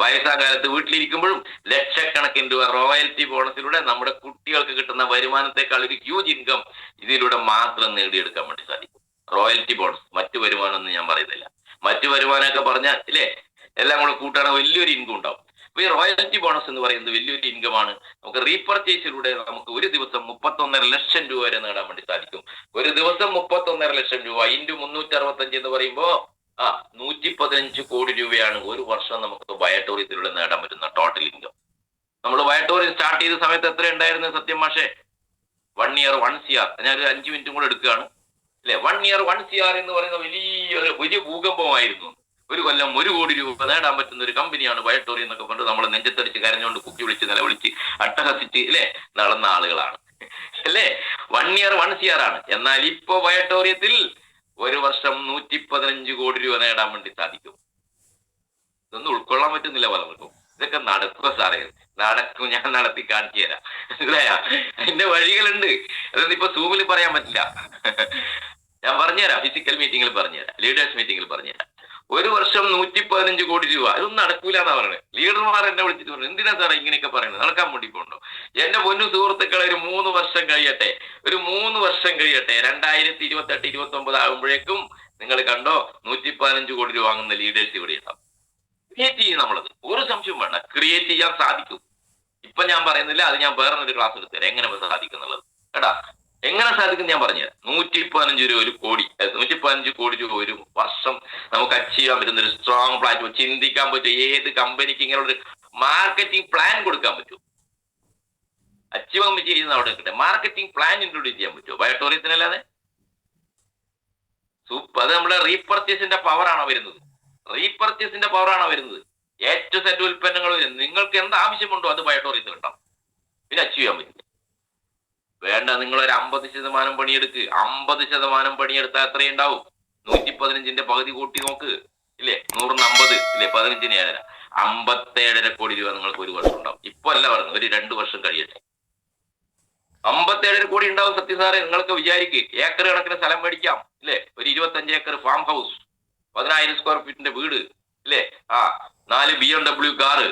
വയസ്സാം കാലത്ത് വീട്ടിലിരിക്കുമ്പോഴും ലക്ഷക്കണക്കിന് രൂപ റോയൽറ്റി ബോണസിലൂടെ നമ്മുടെ കുട്ടികൾക്ക് കിട്ടുന്ന വരുമാനത്തെക്കാൾ ഒരു ഹ്യൂജ് ഇൻകം ഇതിലൂടെ മാത്രം നേടിയെടുക്കാൻ വേണ്ടി സാധിക്കും. റോയൽറ്റി ബോണസ്, മറ്റു വരുമാനം ഒന്നും ഞാൻ പറയുന്നില്ല. മറ്റു വരുമാനമൊക്കെ പറഞ്ഞാൽ ഇല്ലേ, എല്ലാം കൂടെ കൂട്ടാണ് വലിയൊരു ഇൻകം ഉണ്ടാവും. അപ്പൊ ഈ റോയൽറ്റി ബോണസ് എന്ന് പറയുന്നത് വലിയൊരു ഇൻകമാണ്. നമുക്ക് റീപർച്ചേസിലൂടെ നമുക്ക് ഒരു ദിവസം 31.5 ലക്ഷം രൂപ വരെ നേടാൻ വേണ്ടി സാധിക്കും. ഒരു ദിവസം 31.5 ലക്ഷം രൂപ ഇൻറ്റു 365 എന്ന് പറയുമ്പോ 115 കോടി രൂപയാണ് ഒരു വർഷം നമുക്ക് ബയോട്ടോറിയത്തിലൂടെ നേടാൻ പറ്റുന്ന ടോട്ടൽ ഇൻകം. നമ്മൾ ബയോട്ടോറിയം സ്റ്റാർട്ട് ചെയ്ത സമയത്ത് എത്ര ഉണ്ടായിരുന്നത് സത്യം മാഷേ? 1 year 1 CR. ഞാനൊരു 5 മിനിറ്റും കൂടെ എടുക്കുകയാണ് അല്ലെ. 1 year 1 CR എന്ന് പറയുന്ന വലിയ ഭൂകമ്പമായിരുന്നു. ഒരു കൊല്ലം 1 കോടി രൂപ നേടാൻ പറ്റുന്ന ഒരു കമ്പനിയാണ് ബയോട്ടോറിയം എന്നൊക്കെ കൊണ്ട് നമ്മൾ നെഞ്ചത്തടിച്ച് കരഞ്ഞുകൊണ്ട് കുക്കി വിളിച്ച് നിലവിളിച്ച് അട്ടഹസിച്ച് അല്ലെ നടന്ന ആളുകളാണ് അല്ലേ. 1 year 1 CR ആണ്. എന്നാൽ ഇപ്പോ ബയോട്ടോറിയത്തിൽ ഒരു വർഷം 115 കോടി രൂപ നേടാൻ വേണ്ടി സാധിക്കും. ഇതൊന്നും ഉൾക്കൊള്ളാൻ പറ്റുന്നില്ല പലർക്കും. ഇതൊക്കെ നടക്കുക സാറേ, നടക്കും, ഞാൻ നടത്തി കാണിച്ചു തരാം. മനസ്സിലായ? അതിന്റെ വഴികളുണ്ട്. അതൊന്നും ഇപ്പൊ സൂമിൽ പറയാൻ പറ്റില്ല. ഞാൻ പറഞ്ഞുതരാം, ഫിസിക്കൽ മീറ്റിംഗിൽ പറഞ്ഞുതരാം, ലീഡേഴ്സ് മീറ്റിംഗിൽ പറഞ്ഞുതരാം. ഒരു വർഷം 115 കോടി രൂപ. ഇതൊന്നും നടക്കൂല എന്നാ പറയുന്നത്. ലീഡർമാർ എന്നെ വിളിച്ചിട്ട് പറഞ്ഞു, എന്തിനാ സാറേ ഇങ്ങനെയൊക്കെ പറയുന്നത്, നടക്കാൻ വേണ്ടി പോകണ്ടോ? എന്റെ പൊന്നു സുഹൃത്തുക്കളെ, ഒരു 3 വർഷം കഴിയട്ടെ, ഒരു 3 വർഷം കഴിയട്ടെ, 2028, 29 ആകുമ്പോഴേക്കും നിങ്ങൾ കണ്ടോ 115 കോടി രൂപ വാങ്ങുന്ന ലീഡേഴ്സ് ഇവിടെ ഉണ്ടാവും. ക്രിയേറ്റ് ചെയ്യും നമ്മളത്, ഒരു സംശയം വേണ്ട, ക്രിയേറ്റ് ചെയ്യാൻ സാധിക്കും. ഇപ്പൊ ഞാൻ പറയുന്നില്ല, അത് ഞാൻ വേറൊരു ക്ലാസ് എടുത്തരാം എങ്ങനെ സാധിക്കും എന്നുള്ളത്. കേട്ടാ, എങ്ങനെ സാധിക്കും ഞാൻ പറഞ്ഞുതരാം. 115 രൂപ ഒരു കോടി, 115 കോടി രൂപ ഒരു വർഷം നമുക്ക് അച്ചീവ് ചെയ്യാൻ പറ്റുന്ന ഒരു സ്ട്രോങ് പ്ലാറ്റ്ഫോം. ചിന്തിക്കാൻ പറ്റും ഏത് കമ്പനിക്ക് ഇങ്ങനെ ഒരു മാർക്കറ്റിംഗ് പ്ലാൻ കൊടുക്കാൻ പറ്റും. അച്ചീവ് ചെയ്യുന്ന അവിടെ കിട്ടെ മാർക്കറ്റിംഗ് പ്ലാൻ ഇൻട്രൊഡ്യൂസ് ചെയ്യാൻ പറ്റുമോ ബയോടൂറിസത്തിനല്ലാതെ? സൂപ്പർ. അത് നമ്മുടെ റീപർച്ചേസിന്റെ പവറാണോ വരുന്നത്? റീപർച്ചേസിന്റെ പവറാണോ വരുന്നത്? ഏറ്റവും സെറ്റ് ഉൽപ്പന്നങ്ങൾ നിങ്ങൾക്ക് എന്ത് ആവശ്യമുണ്ടോ അത് ബയോടൂറിസം ഉണ്ടാവും. പിന്നെ അച്ചീവ് ചെയ്യാൻ പറ്റില്ല. വേണ്ട, നിങ്ങളൊരു 50% പണിയെടുക്ക്. 50% പണിയെടുത്താൽ എത്രയും ഉണ്ടാവും? 115ന്റെ പകുതി കൂട്ടി നോക്ക്, ഇല്ലേ? 100ന് 50, ഇല്ലേ? 15ന് 7, 57.5 കോടി രൂപ നിങ്ങൾക്ക് ഒരു വർഷം ഉണ്ടാവും. ഇപ്പൊ അല്ല പറഞ്ഞു, ഒരു 2 വർഷം കഴിയട്ടെ, 57 കോടി ഉണ്ടാവും. സത്യസാറെ, നിങ്ങൾക്ക് വിചാരിക്ക്, ഏക്കർ കണക്കിന് സ്ഥലം മേടിക്കാം, ഇല്ലേ? ഒരു 25 ഏക്കർ ഫാം ഹൗസ്, 10,000 സ്ക്വയർ ഫീറ്റിന്റെ വീട്, ഇല്ലേ? 4 BMW കാറ്,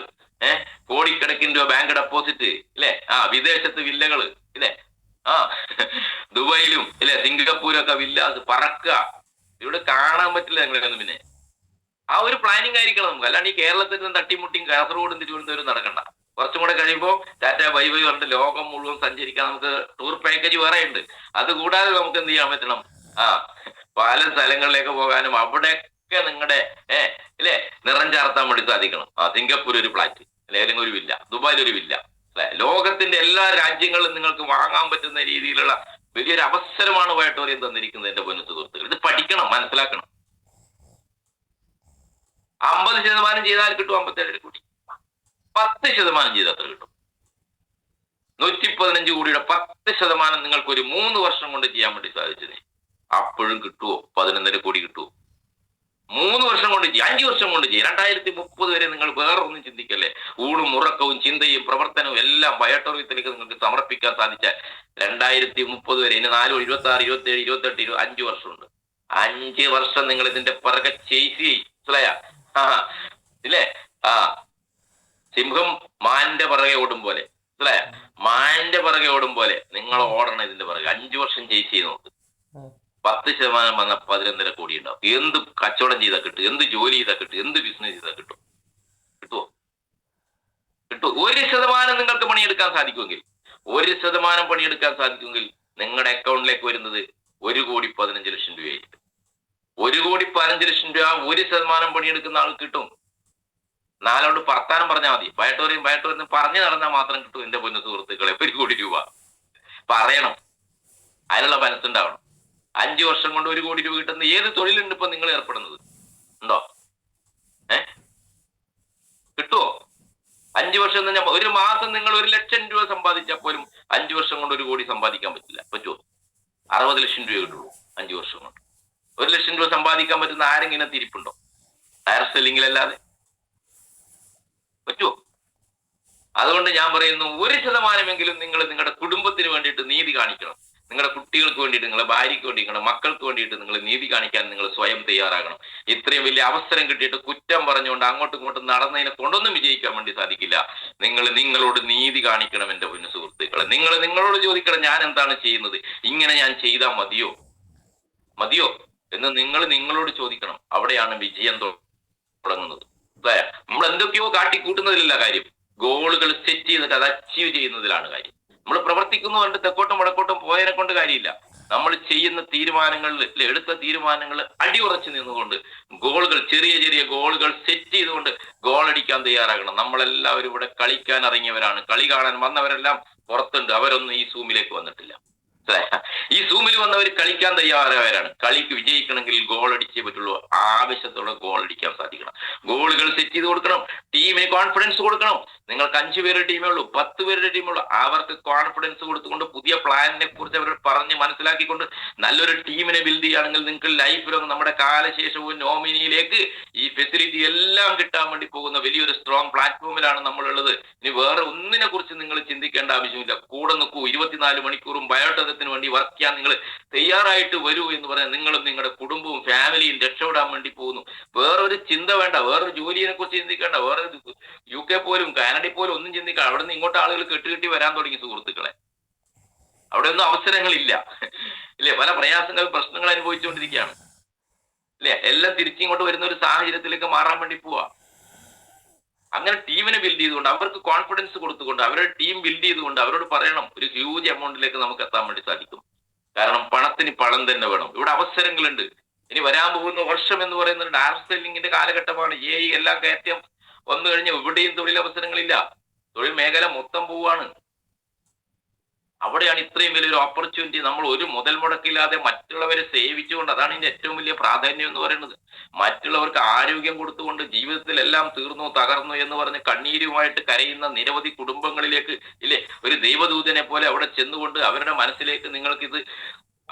കോടിക്കണക്കിന് രൂപ ബാങ്ക് ഡെപ്പോസിറ്റ്, ഇല്ലേ? വിദേശത്ത് വില്ലകള്, ഇല്ലേ? ദുബായിലും, ഇല്ലേ? സിംഗപ്പൂരൊക്കെ വില്ലാസ് പറക്കുക. ഇവിടെ കാണാൻ പറ്റില്ല നിങ്ങളൊന്നും. പിന്നെ ആ ഒരു പ്ലാനിങ് ആയിരിക്കണം നമുക്ക്. അല്ലാണ്ട് ഈ കേരളത്തിൽ നിന്ന് തട്ടിമുട്ടിയും കാസർഗോഡും തിരുവനന്തപുരം നടക്കണ്ട. കുറച്ചും കൂടെ കഴിയുമ്പോൾ ടാറ്റ ബൈ ബൈ പറഞ്ഞിട്ട് ലോകം മുഴുവൻ സഞ്ചരിക്കാൻ നമുക്ക് ടൂർ പാക്കേജ് വേറെ ഉണ്ട്. അതുകൂടാതെ നമുക്ക് എന്ത് ചെയ്യാൻ പറ്റണം? പല സ്ഥലങ്ങളിലേക്ക് പോകാനും അവിടെയൊക്കെ നിങ്ങളുടെ ഇല്ലേ നിറം ചാർത്താൻ വേണ്ടി സാധിക്കണം. സിംഗപ്പൂർ ഒരു ഫ്ലാറ്റ്, അല്ലെങ്കിൽ ഒരു വില്ല, ദുബായിൽ ഒരു വില്ല, ലോകത്തിന്റെ എല്ലാ രാജ്യങ്ങളിലും നിങ്ങൾക്ക് വാങ്ങാൻ പറ്റുന്ന രീതിയിലുള്ള വലിയൊരു അവസരമാണ് ബയോടൂറിയം തന്നിരിക്കുന്നത്. എന്റെ പൊന്നു സുഹൃത്തുക്കൾ, ഇത് പഠിക്കണം, മനസ്സിലാക്കണം. 50% ചെയ്താൽ കിട്ടും 57 കോടി. 10% ചെയ്താൽ അത്ര കിട്ടും. 115 കോടിയുടെ 10% നിങ്ങൾക്ക് ഒരു 3 വർഷം കൊണ്ട് ചെയ്യാൻ വേണ്ടി സാധിച്ചത്. അപ്പോഴും കിട്ടുമോ 11.5 കോടി? കിട്ടുമോ? 3 വർഷം കൊണ്ട് ചെയ്യും, 5 വർഷം കൊണ്ട് ചെയ്യും. 2030 വരെ നിങ്ങൾ വേറെ ഒന്നും ചിന്തിക്കല്ലേ. ഊണും ഉറക്കവും ചിന്തയും പ്രവർത്തനവും എല്ലാം ബയോടൂറിയത്തിലേക്ക് നിങ്ങൾക്ക് സമർപ്പിക്കാൻ സാധിച്ചാൽ 2030 വരെ, ഇനി 4, 26, 27, 28, 5 വർഷമുണ്ട്. 5 വർഷം നിങ്ങൾ ഇതിന്റെ പിറകെ ചെയ്ത് മനസ്സിലായ ഇല്ലേ? സിംഹം മാന്റെ പിറകെ ഓടും പോലെ, മനസ്സിലായ? മാന്റെ പിറകെ ഓടും പോലെ നിങ്ങൾ ഓടണം ഇതിന്റെ പിറകെ. 5 വർഷം ചെയ്ത് നോക്ക്. 10% വന്ന 11.5 കോടി ഉണ്ടാവും. എന്ത് കച്ചവടം ചെയ്താൽ കിട്ടും, എന്ത് ജോലി ചെയ്താൽ കിട്ടും, എന്ത് ബിസിനസ് ചെയ്താൽ കിട്ടും? കിട്ടുമോ? കിട്ടും. 1% നിങ്ങൾക്ക് പണിയെടുക്കാൻ സാധിക്കുമെങ്കിൽ, 1% പണിയെടുക്കാൻ സാധിക്കുമെങ്കിൽ നിങ്ങളുടെ അക്കൗണ്ടിലേക്ക് വരുന്നത് 1,15,00,000 രൂപയായിരിക്കും. 1,15,00,000 രൂപ 1% പണിയെടുക്കുന്ന ആൾക്ക് കിട്ടും. നാലോട് വർത്താനം പറഞ്ഞാൽ മതി. ബയോടൂറിയം പറഞ്ഞു നടന്നാൽ മാത്രം കിട്ടും. എന്റെ പൊന്നു സുഹൃത്തുക്കളെ, 1 കോടി രൂപ പറയണം, അതിനുള്ള മനസ്സുണ്ടാവണം. 5 വർഷം കൊണ്ട് 1 കോടി രൂപ കിട്ടുന്ന ഏത് തൊഴിലുണ്ട് ഇപ്പൊ നിങ്ങൾ ഏർപ്പെടുന്നത്? ഉണ്ടോ? കിട്ടുമോ? 5 വർഷം എന്ന് പറഞ്ഞാൽ ഒരു മാസം നിങ്ങൾ 1,00,000 രൂപ സമ്പാദിച്ചാൽ പോലും 5 വർഷം കൊണ്ട് 1 കോടി സമ്പാദിക്കാൻ പറ്റില്ല. പറ്റുമോ? 60 ലക്ഷം രൂപ കിട്ടുള്ളൂ 5 വർഷം കൊണ്ട്. 1,00,000 രൂപ സമ്പാദിക്കാൻ പറ്റുന്ന ആരെങ്കിലും തിരിപ്പുണ്ടോ? ഡയറക്ട് സെല്ലിങ്ങിലല്ലാതെ പറ്റുമോ? അതുകൊണ്ട് ഞാൻ പറയുന്നു, 1% നിങ്ങൾ നിങ്ങളുടെ കുടുംബത്തിന് വേണ്ടിയിട്ട് നീതി കാണിക്കണം. നിങ്ങളുടെ കുട്ടികൾക്ക് വേണ്ടിയിട്ട്, നിങ്ങളുടെ ഭാര്യയ്ക്ക് വേണ്ടി, നിങ്ങളുടെ മക്കൾക്ക് വേണ്ടിയിട്ട് നിങ്ങൾ നീതി കാണിക്കാൻ നിങ്ങൾ സ്വയം തയ്യാറാകണം. ഇത്രയും വലിയ അവസരം കിട്ടിയിട്ട് കുറ്റം പറഞ്ഞുകൊണ്ട് അങ്ങോട്ടും ഇങ്ങോട്ടും നടന്നതിനെ കൊണ്ടൊന്നും വിജയിക്കാൻ വേണ്ടി സാധിക്കില്ല. നിങ്ങൾ നിങ്ങളോട് നീതി കാണിക്കണം എന്റെ പൊന്നു സുഹൃത്തുക്കളെ. നിങ്ങൾ നിങ്ങളോട് ചോദിക്കണം, ഞാൻ എന്താണ് ചെയ്യുന്നത്, ഇങ്ങനെ ഞാൻ ചെയ്താൽ മതിയോ എന്ന് നിങ്ങൾ നിങ്ങളോട് ചോദിക്കണം. അവിടെയാണ് വിജയം തുടങ്ങുന്നത്. നമ്മൾ എന്തൊക്കെയോ കാട്ടിക്കൂട്ടുന്നതിലല്ല കാര്യം, ഗോളുകൾ സെറ്റ് ചെയ്തിട്ട് അത് അച്ചീവ് ചെയ്യുന്നതിലാണ് കാര്യം. നമ്മൾ പ്രവർത്തിക്കുന്നു കണ്ട് തെക്കോട്ടും വടക്കോട്ടും പോയതിനെ കൊണ്ട് കാര്യമില്ല. നമ്മൾ ചെയ്യുന്ന തീരുമാനങ്ങളിൽ, എടുത്ത തീരുമാനങ്ങൾ അടിയുറച്ചു നിന്നുകൊണ്ട് ഗോളുകൾ, ചെറിയ ചെറിയ ഗോളുകൾ സെറ്റ് ചെയ്തുകൊണ്ട് ഗോൾ അടിക്കാൻ തയ്യാറാകണം. നമ്മളെല്ലാവരും ഇവിടെ കളിക്കാൻ ഇറങ്ങിയവരാണ്. കളി കാണാൻ വന്നവരെല്ലാം പുറത്തുണ്ട്. അവരൊന്നും ഈ സൂമിലേക്ക് വന്നിട്ടില്ല. ഈ സൂമിൽ വന്നവർ കളിക്കാൻ തയ്യാറായവരാണ്. കളിക്ക് വിജയിക്കണമെങ്കിൽ ഗോൾ അടിച്ചേ പറ്റുള്ളൂ. ആവശ്യത്തോടെ ഗോൾ അടിക്കാൻ സാധിക്കണം. ഗോളുകൾ സെറ്റ് ചെയ്ത് കൊടുക്കണം. ടീമിന് കോൺഫിഡൻസ് കൊടുക്കണം. നിങ്ങൾക്ക് 5 പേരുടെ ടീമേ ഉള്ളൂ, 10 പേരുടെ ടീമേ ഉള്ളൂ, അവർക്ക് കോൺഫിഡൻസ് കൊടുത്തുകൊണ്ട് പുതിയ പ്ലാനിനെ കുറിച്ച് അവർ പറഞ്ഞ് മനസ്സിലാക്കിക്കൊണ്ട് നല്ലൊരു ടീമിനെ ബിൽഡ് ചെയ്യുകയാണെങ്കിൽ നിങ്ങൾക്ക് ലൈഫിലും നമ്മുടെ കാലശേഷവും നോമിനിയിലേക്ക് ഈ ഫെസിലിറ്റി എല്ലാം കിട്ടാൻ വേണ്ടി പോകുന്ന വലിയൊരു സ്ട്രോങ് പ്ലാറ്റ്ഫോമിലാണ് നമ്മളുള്ളത്. ഇനി വേറെ ഒന്നിനെ കുറിച്ച് നിങ്ങൾ ചിന്തിക്കേണ്ട ആവശ്യമില്ല. കൂടെ നിൽക്കൂ, 24 മണിക്കൂറും ബയോടെകത്തിന് വേണ്ടി വർക്ക് ചെയ്യാൻ നിങ്ങൾ തയ്യാറായിട്ട് വരൂ എന്ന് പറഞ്ഞാൽ നിങ്ങളും നിങ്ങളുടെ കുടുംബവും ഫാമിലിയും രക്ഷപ്പെടാൻ വേണ്ടി പോകുന്നു. വേറൊരു ചിന്ത വേണ്ട, വേറൊരു ജോലിയെ കുറിച്ച് ചിന്തിക്കേണ്ട, വേറെ UK പോലും കാനഡയിൽ പോലും ഒന്നും ചിന്തിക്കണം. അവിടെ നിന്ന് ഇങ്ങോട്ട് ആളുകൾ കെട്ടുകെട്ടി വരാൻ തുടങ്ങി സുഹൃത്തുക്കളെ. അവിടെ ഒന്നും അവസരങ്ങളില്ല ഇല്ലേ, പല പ്രയാസങ്ങളും പ്രശ്നങ്ങൾ അനുഭവിച്ചുകൊണ്ടിരിക്കുകയാണ് അല്ലെ. എല്ലാം തിരിച്ചിങ്ങോട്ട് വരുന്ന ഒരു സാഹചര്യത്തിലേക്ക് മാറാൻ വേണ്ടി പോവാ. അങ്ങനെ ടീമിനെ ബിൽഡ് ചെയ്തുകൊണ്ട് അവർക്ക് കോൺഫിഡൻസ് കൊടുത്തുകൊണ്ട് അവരുടെ ടീം ബിൽഡ് ചെയ്തുകൊണ്ട് അവരോട് പറയണം ഒരു ഹ്യൂജ് എമൗണ്ടിലേക്ക് നമുക്ക് എത്താൻ വേണ്ടി സാധിക്കും. കാരണം പണത്തിന് പണം തന്നെ വേണം. ഇവിടെ അവസരങ്ങളുണ്ട്. ഇനി വരാൻ പോകുന്ന വർഷം എന്ന് പറയുന്നത് ഡയറക്ട് സെല്ലിങ്ങിന്റെ കാലഘട്ടമാണ്. എല്ലാം കയറ്റം വന്നു കഴിഞ്ഞാൽ എവിടെയും തൊഴിലവസരങ്ങളില്ല. തൊഴിൽ മേഖല മൊത്തം പോവാണ്. അവിടെയാണ് ഇത്രയും വലിയൊരു ഓപ്പർച്യൂണിറ്റി. നമ്മൾ ഒരു മുതൽ മുടക്കില്ലാതെ മറ്റുള്ളവരെ സേവിച്ചുകൊണ്ട്, അതാണ് ഇതിന്റെ ഏറ്റവും വലിയ പ്രാധാന്യം എന്ന് പറയുന്നത്. മറ്റുള്ളവർക്ക് ആരോഗ്യം കൊടുത്തുകൊണ്ട് ജീവിതത്തിൽ എല്ലാം തീർന്നു തകർന്നു എന്ന് പറഞ്ഞ് കണ്ണീരുമായിട്ട് കരയുന്ന നിരവധി കുടുംബങ്ങളിലേക്ക് ഇല്ലേ ഒരു ദൈവദൂതനെ പോലെ അവിടെ ചെന്നുകൊണ്ട് അവരുടെ മനസ്സിലേക്ക് നിങ്ങൾക്കിത്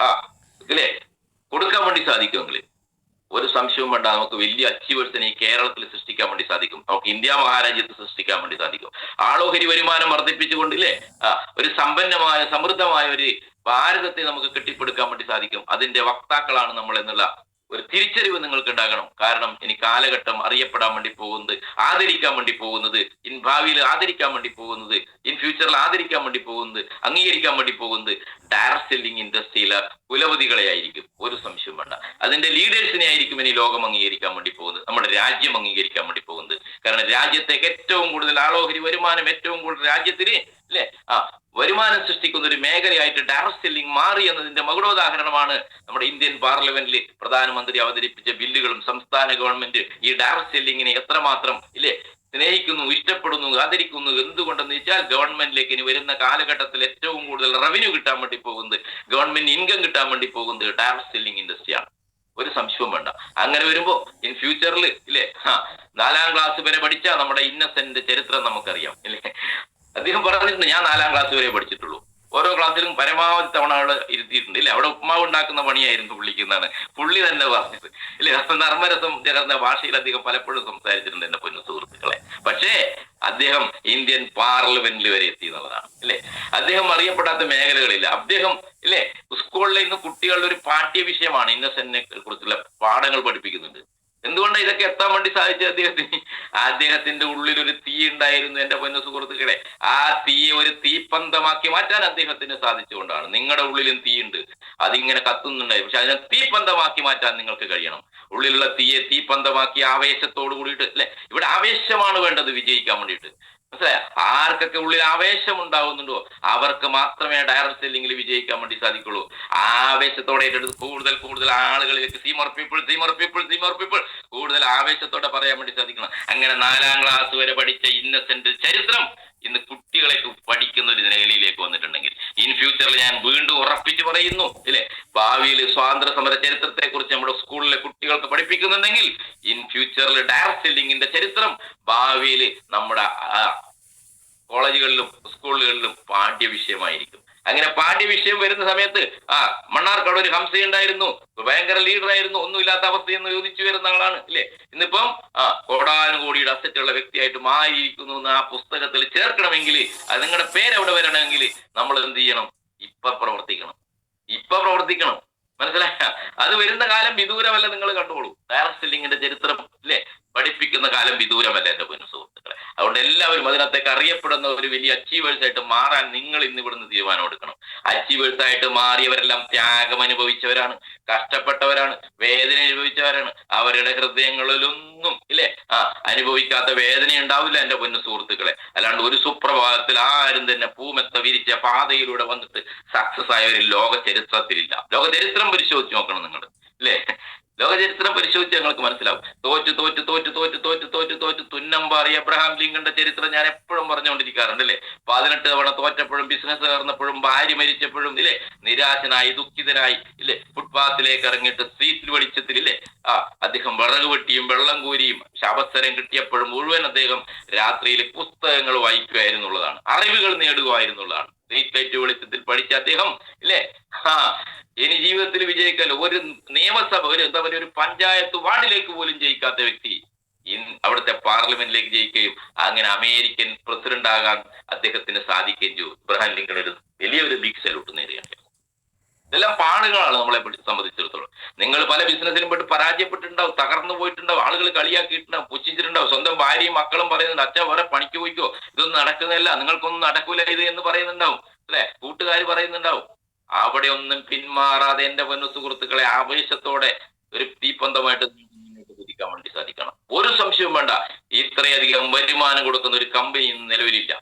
ഇല്ലേ കൊടുക്കാൻ വേണ്ടി സാധിക്കുമെങ്കിൽ ഒരു സംശയവും വേണ്ട, നമുക്ക് വലിയ അച്ചീവേഴ്സിനെ ഈ കേരളത്തിൽ സൃഷ്ടിക്കാൻ വേണ്ടി സാധിക്കും. നമുക്ക് ഇന്ത്യ മഹാരാജ്യത്ത് സൃഷ്ടിക്കാൻ വേണ്ടി സാധിക്കും. ആളോഹരി വരുമാനം വർദ്ധിപ്പിച്ചുകൊണ്ടില്ലേ ഒരു സമ്പന്നമായ സമൃദ്ധമായ ഒരു ഭാരതത്തെ നമുക്ക് കെട്ടിപ്പടുക്കാൻ വേണ്ടി സാധിക്കും. അതിന്റെ വക്താക്കളാണ് നമ്മൾ എന്നുള്ള ഒരു തിരിച്ചറിവ് നിങ്ങൾക്ക് ഉണ്ടാകണം. കാരണം ഇനി കാലഘട്ടം അറിയപ്പെടാൻ വേണ്ടി പോകുന്നത്, ആദരിക്കാൻ വേണ്ടി പോകുന്നത്, ഭാവിയിൽ ആദരിക്കാൻ വേണ്ടി പോകുന്നത്, ഫ്യൂച്ചറിൽ ആദരിക്കാൻ വേണ്ടി പോകുന്നത്, അംഗീകരിക്കാൻ വേണ്ടി പോകുന്നത് ഡയറക്ട് സെല്ലിംഗ് ഇൻഡസ്ട്രിയിലെ കുലപതികളെ ആയിരിക്കും. ഒരു സംശയം വേണ്ട. അതിന്റെ ലീഡേഴ്സിനെ ആയിരിക്കും ഇനി ലോകം അംഗീകരിക്കാൻ വേണ്ടി പോകുന്നത്, നമ്മുടെ രാജ്യം അംഗീകരിക്കാൻ വേണ്ടി പോകുന്നത്. കാരണം രാജ്യത്തേക്ക് ഏറ്റവും കൂടുതൽ ആളോഹരി വരുമാനം ഏറ്റവും കൂടുതൽ രാജ്യത്തിന് അല്ലെ വരുമാനം സൃഷ്ടിക്കുന്ന ഒരു മേഖലയായിട്ട് ഡയറക്ട് സെല്ലിംഗ് മാറി എന്നതിന്റെ മകുടോദാഹരണമാണ് നമ്മുടെ ഇന്ത്യൻ പാർലമെന്റിൽ പ്രധാനമന്ത്രി അവതരിപ്പിച്ച ബില്ലുകളും സംസ്ഥാന ഗവൺമെന്റ് ഈ ഡയറക്ട് സെല്ലിങ്ങിനെ എത്രമാത്രം ഇല്ലേ സ്നേഹിക്കുന്നു, ഇഷ്ടപ്പെടുന്നു, ആദരിക്കുന്നു. എന്തുകൊണ്ടെന്ന് വെച്ചാൽ ഗവൺമെന്റിലേക്ക് ഇനി വരുന്ന കാലഘട്ടത്തിൽ ഏറ്റവും കൂടുതൽ റവന്യൂ കിട്ടാൻ വേണ്ടി പോകുന്നത്, ഗവൺമെന്റ് ഇൻകം കിട്ടാൻ വേണ്ടി പോകുന്നത് ഡയറക്ട് സെല്ലിംഗ് ഇൻഡസ്ട്രിയാണ്. ഒരു സംശയവും വേണ്ട. അങ്ങനെ വരുമ്പോ ഇൻ ഫ്യൂച്ചറിൽ ഇല്ലേ 4ാം ക്ലാസ് വരെ പഠിച്ച നമ്മുടെ ഇന്നസെന്റ് ചരിത്രം നമുക്കറിയാം ഇല്ലേ. അദ്ദേഹം പറഞ്ഞിട്ടുണ്ട് ഞാൻ 4ാം ക്ലാസ് വരെ പഠിച്ചിട്ടുള്ളൂ. ഓരോ ക്ലാസ്സിലും പരമാവധി തവണ ഇരുത്തിയിട്ടുണ്ട് ഇല്ലേ. അവിടെ ഉപ്മാവ് ഉണ്ടാക്കുന്ന പണിയായിരുന്നു പുള്ളിക്കെന്നാണ് പുള്ളി തന്നെ പറഞ്ഞത് ഇല്ലേ. നർമ്മരസം ചേർന്ന ഭാഷയിൽ അദ്ദേഹം പലപ്പോഴും സംസാരിച്ചിട്ടുണ്ട് എന്റെ പൊന്നു സുഹൃത്തുക്കളെ. പക്ഷേ അദ്ദേഹം ഇന്ത്യൻ പാർലമെന്റിൽ വരെ എത്തി എന്നുള്ളതാണ് ഇല്ലേ. അദ്ദേഹം അറിയപ്പെടാത്ത മേഖലകളില്ല. അദ്ദേഹം ഇല്ലേ സ്കൂളിൽ ഇന്ന് കുട്ടികളുടെ ഒരു പാഠ്യ വിഷയമാണ് ഇന്നസെന്റിനെ കുറിച്ചുള്ള പാഠങ്ങൾ പഠിപ്പിക്കുന്നുണ്ട്. എന്തുകൊണ്ടാണ് ഇതൊക്കെ എത്താൻ വേണ്ടി സാധിച്ചത് അദ്ദേഹത്തിന്റെ ഉള്ളിൽ ഒരു തീ ഉണ്ടായിരുന്നു എന്റെ പൊന്നു സുഹൃത്തുക്കളെ. ആ തീയെ ഒരു തീപ്പന്തമാക്കി മാറ്റാൻ അദ്ദേഹത്തിന് സാധിച്ചുകൊണ്ടാണ്. നിങ്ങളുടെ ഉള്ളിലും തീയുണ്ട്, അതിങ്ങനെ കത്തുന്നുണ്ടായി. പക്ഷെ അതിനെ തീപ്പന്തമാക്കി മാറ്റാൻ നിങ്ങൾക്ക് കഴിയണം. ഉള്ളിലുള്ള തീയെ തീപ്പന്തമാക്കി ആവേശത്തോട് കൂടിയിട്ട് അല്ലെ. ഇവിടെ ആവേശമാണ് വേണ്ടത് വിജയിക്കാൻ വേണ്ടിയിട്ട്. മനസ്സിലായ? ആർക്കൊക്കെ ഉള്ളിൽ ആവേശം ഉണ്ടാവുന്നുണ്ടോ അവർക്ക് മാത്രമേ ഡയറക്ട് സെല്ലിംഗിൽ വിജയിക്കാൻ വേണ്ടി സാധിക്കുള്ളൂ. ആവേശത്തോടെ ഏറ്റെടുത്ത് കൂടുതൽ കൂടുതൽ ആളുകളിലേക്ക് സീമർ പീപ്പിൾ കൂടുതൽ ആവേശത്തോടെ പറയാൻ വേണ്ടി സാധിക്കണം. അങ്ങനെ 4ാം ക്ലാസ് വരെ പഠിച്ച ഇന്നസെന്റ് ചരിത്രം ഇന്ന് കുട്ടികളേക്ക് പഠിക്കുന്ന ഒരു നിലയിലേക്ക് വന്നിട്ടുണ്ടെങ്കിൽ ഇൻ ഫ്യൂച്ചറിൽ ഞാൻ വീണ്ടും ഉറപ്പിച്ചു പറയുന്നു ഇല്ലേ, ഭാവിയിൽ സ്വാതന്ത്ര്യ സമര ചരിത്രത്തെ കുറിച്ച് നമ്മുടെ സ്കൂളിലെ കുട്ടികൾക്ക് പഠിപ്പിക്കുന്നുണ്ടെങ്കിൽ ഇൻ ഫ്യൂച്ചറിൽ ഡയറക്ട് സെല്ലിംഗിന്റെ ചരിത്രം ഭാവിയിൽ നമ്മുടെ കോളേജുകളിലും സ്കൂളുകളിലും പാഠ്യവിഷയമായിരിക്കും. അങ്ങനെ പാഠ്യവിഷയം വരുന്ന സമയത്ത് മണ്ണാർക്കാട് ഒരു ഹംസ ഉണ്ടായിരുന്നു, ഭയങ്കര ലീഡറായിരുന്നു, ഒന്നുമില്ലാത്ത അവസ്ഥയെന്ന് ചോദിച്ചു വരുന്ന ആളാണ് ഇല്ലേ. ഇന്നിപ്പം കോടാനുകോടിയുടെ അസറ്റുള്ള വ്യക്തിയായിട്ട് മാറിയിരിക്കുന്നു എന്ന് ആ പുസ്തകത്തിൽ ചേർക്കണമെങ്കിൽ അത് നിങ്ങളുടെ പേരവിടെ വരണമെങ്കിൽ നമ്മൾ എന്ത് ചെയ്യണം? ഇപ്പൊ പ്രവർത്തിക്കണം. മനസ്സിലായ? അത് വരുന്ന കാലം വിദൂരമല്ല. നിങ്ങൾ കണ്ടോളൂ. ഡയറക്ട് സെല്ലിംഗിന്റെ ചരിത്രം അല്ലെ പഠിപ്പിക്കുന്ന കാലം വിദൂരമല്ല എന്റെ പൊന്നു സുഹൃത്തുക്കളെ. അതുകൊണ്ട് എല്ലാവരും അതിനകത്തേക്ക് അറിയപ്പെടുന്ന ഒരു വലിയ അച്ചീവേഴ്സ് ആയിട്ട് മാറാൻ നിങ്ങൾ ഇന്ന് ഇവിടുന്ന് തീരുമാനം എടുക്കണം. അച്ചീവേഴ്സ് ആയിട്ട് മാറിയവരെല്ലാം ത്യാഗം അനുഭവിച്ചവരാണ്, കഷ്ടപ്പെട്ടവരാണ്, വേദന അനുഭവിച്ചവരാണ്. അവരുടെ ഹൃദയങ്ങളിലൊന്നും ഇല്ലേ അനുഭവിക്കാത്ത വേദന ഉണ്ടാവില്ല എന്റെ പൊന്നു സുഹൃത്തുക്കളെ. അല്ലാണ്ട് ഒരു സുപ്രഭാതത്തിൽ ആരും തന്നെ പൂമെത്ത വിരിച്ച പാതയിലൂടെ വന്നിട്ട് സക്സസ് ആയവരിൽ ലോക ചരിത്രത്തിലില്ല. ലോക ചരിത്രം പരിശോധിച്ച് നോക്കണം നിങ്ങൾ ഇല്ലേ. ലോകചരിത്രം പരിശോധിച്ച് ഞങ്ങൾക്ക് മനസ്സിലാവും. തോറ്റ് തുന്ന പിന്നമ്പാറി എബ്രഹാം ലിങ്കന്റെ ചരിത്രം ഞാൻ എപ്പോഴും പറഞ്ഞുകൊണ്ടിരിക്കാറുണ്ട് അല്ലേ. 18 തവണ തോറ്റപ്പോഴും ബിസിനസ് തകർന്നപ്പോഴും ഭാര്യ മരിച്ചപ്പോഴും ഇല്ലേ നിരാശനായി ദുഃഖിതനായി ഇല്ലേ ഫുട്പാത്തിലേക്ക് ഇറങ്ങിയിട്ട് സ്ട്രീറ്റിൽ വെളിച്ചത്തിൽ ഇല്ലേ അദ്ദേഹം വിറക് വെട്ടിയും വെള്ളം കോരിയും അവസരം കിട്ടിയപ്പോഴും മുഴുവൻ അദ്ദേഹം രാത്രിയിൽ പുസ്തകങ്ങൾ വായിക്കുമായിരുന്നുള്ളതാണ്, അറിവുകൾ നേടുകയായിരുന്നുള്ളതാണ്. സ്ട്രീറ്റ് ലൈറ്റ് വെളിച്ചത്തിൽ പഠിച്ച അദ്ദേഹം ഇല്ലേ ഇനി ജീവിതത്തിൽ വിജയിക്കാൻ ഒരു നിയമസഭ എന്താ പറയുക ഒരു പഞ്ചായത്ത് വാർഡിലേക്ക് പോലും ജയിക്കാത്ത വ്യക്തി അവിടുത്തെ പാർലമെന്റിലേക്ക് ജയിക്കുകയും അങ്ങനെ അമേരിക്കൻ പ്രസിഡന്റ് ആകാൻ അദ്ദേഹത്തിന് സാധിക്കുകയും ചെയ്തു. ഇബ്രഹാം ലിങ്കൺ ഒരു വലിയൊരു ബിഗ് സല്യൂട്ട് നേടിയാണ്. ഇതെല്ലാം പാടുകളാണ് നമ്മളെ സംബന്ധിച്ചിടത്തോളം. നിങ്ങൾ പല ബിസിനസ്സിലും പോയിട്ട് പരാജയപ്പെട്ടിട്ടുണ്ടാവും, തകർന്നു പോയിട്ടുണ്ടാവും, ആളുകൾ കളിയാക്കിയിട്ടുണ്ടാവും, പുച്ഛിച്ചിട്ടുണ്ടാവും, സ്വന്തം ഭാര്യയും മക്കളും പറയുന്നുണ്ട് അച്ഛാ വേറെ പണിക്ക് പോയിക്കോ, ഇതൊന്നും നടക്കുന്നില്ല, നിങ്ങൾക്കൊന്നും നടക്കൂല ഇത് എന്ന് പറയുന്നുണ്ടാവും അല്ലെ, കൂട്ടുകാർ പറയുന്നുണ്ടാവും. അവിടെ ഒന്നും പിന്മാറാതെ എന്റെ പൊന്നു സുഹൃത്തുക്കളെ ആവേശത്തോടെ ഒരു തീപ്പന്തമായിട്ട് കുതിക്കാൻ വേണ്ടി സാധിക്കണം. ഒരു സംശയവും വേണ്ട, ഇത്രയധികം വരുമാനം കൊടുക്കുന്ന ഒരു കമ്പനി നിലവിലില്ല.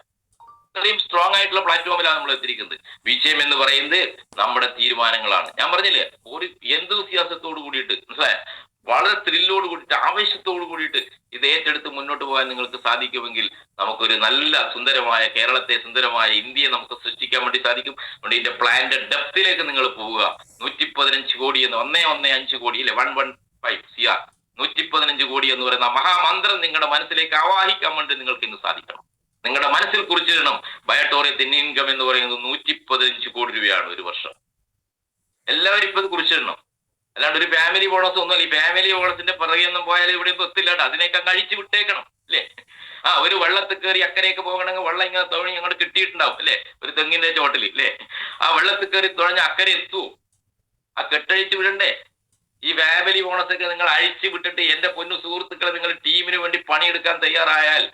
ഇത്രയും സ്ട്രോങ് ആയിട്ടുള്ള പ്ലാറ്റ്ഫോമിലാണ് നമ്മൾ എത്തിയിരിക്കുന്നത്. വിജയം എന്ന് പറയുന്നത് നമ്മുടെ തീരുമാനങ്ങളാണ്. ഞാൻ പറഞ്ഞില്ലേ ഒരു എന്തൂസിയാസത്തോട് കൂടിയിട്ട് മനസ്സിലായ വളരെ ത്രില്ലോട് കൂടിയിട്ട് ആവേശത്തോട് കൂടിയിട്ട് ഇത് ഏറ്റെടുത്ത് മുന്നോട്ട് പോകാൻ നിങ്ങൾക്ക് സാധിക്കുമെങ്കിൽ നമുക്കൊരു നല്ല സുന്ദരമായ കേരളത്തെ, സുന്ദരമായ ഇന്ത്യയെ നമുക്ക് സൃഷ്ടിക്കാൻ വേണ്ടി സാധിക്കും. അതുകൊണ്ട് ഇതിന്റെ പ്ലാന്റെ ഡെപ്തിലേക്ക് നിങ്ങൾ പോവുക. 115 കോടി എന്ന് 115 കോടി അല്ലെ 115 CR 115 കോടി എന്ന് പറയുന്ന മഹാമന്ത്രം നിങ്ങളുടെ മനസ്സിലേക്ക് ആവാഹിക്കാൻ വേണ്ടി നിങ്ങൾക്ക് ഇന്ന് സാധിക്കണം. നിങ്ങളുടെ മനസ്സിൽ കുറിച്ചിടണം ബയോട്ടോറിയത്തിന്റെ ഇൻകം എന്ന് പറയുന്നത് 115 കോടി രൂപയാണ് ഒരു വർഷം. എല്ലാവരും ഇപ്പൊ ഇത് കുറിച്ചിടണം. അല്ലാണ്ട് ഒരു ഫാമിലി ബോണസ് ഒന്നും അല്ല. ഈ ഫാമിലി ബോണസിന്റെ പിറകെയൊന്നും പോയാൽ ഇവിടെ എത്തില്ലാട്ടോ. അതിനേക്ക് അങ്ങ് അഴിച്ചു വിട്ടേക്കണം അല്ലേ. ഒരു വെള്ളത്തിൽ കയറി അക്കരയൊക്കെ പോകണമെങ്കിൽ വെള്ളം ഇങ്ങനെ തുഴഞ്ഞ് അങ്ങോട്ട് കിട്ടിയിട്ടുണ്ടാവും അല്ലെ, ഒരു തെങ്ങിന്റെ ചോട്ടിൽ അല്ലേ. വെള്ളത്തിൽ കയറി തുഴഞ്ഞ് അക്കരെ എത്തുവോ? കെട്ടഴിച്ച് വിടണ്ടേ? ഈ ഫാമിലി ബോണസ് ഒക്കെ നിങ്ങൾ അഴിച്ചു വിട്ടിട്ട് എന്റെ പൊന്നു സുഹൃത്തുക്കളെ നിങ്ങൾ ടീമിന് വേണ്ടി പണിയെടുക്കാൻ തയ്യാറായാൽ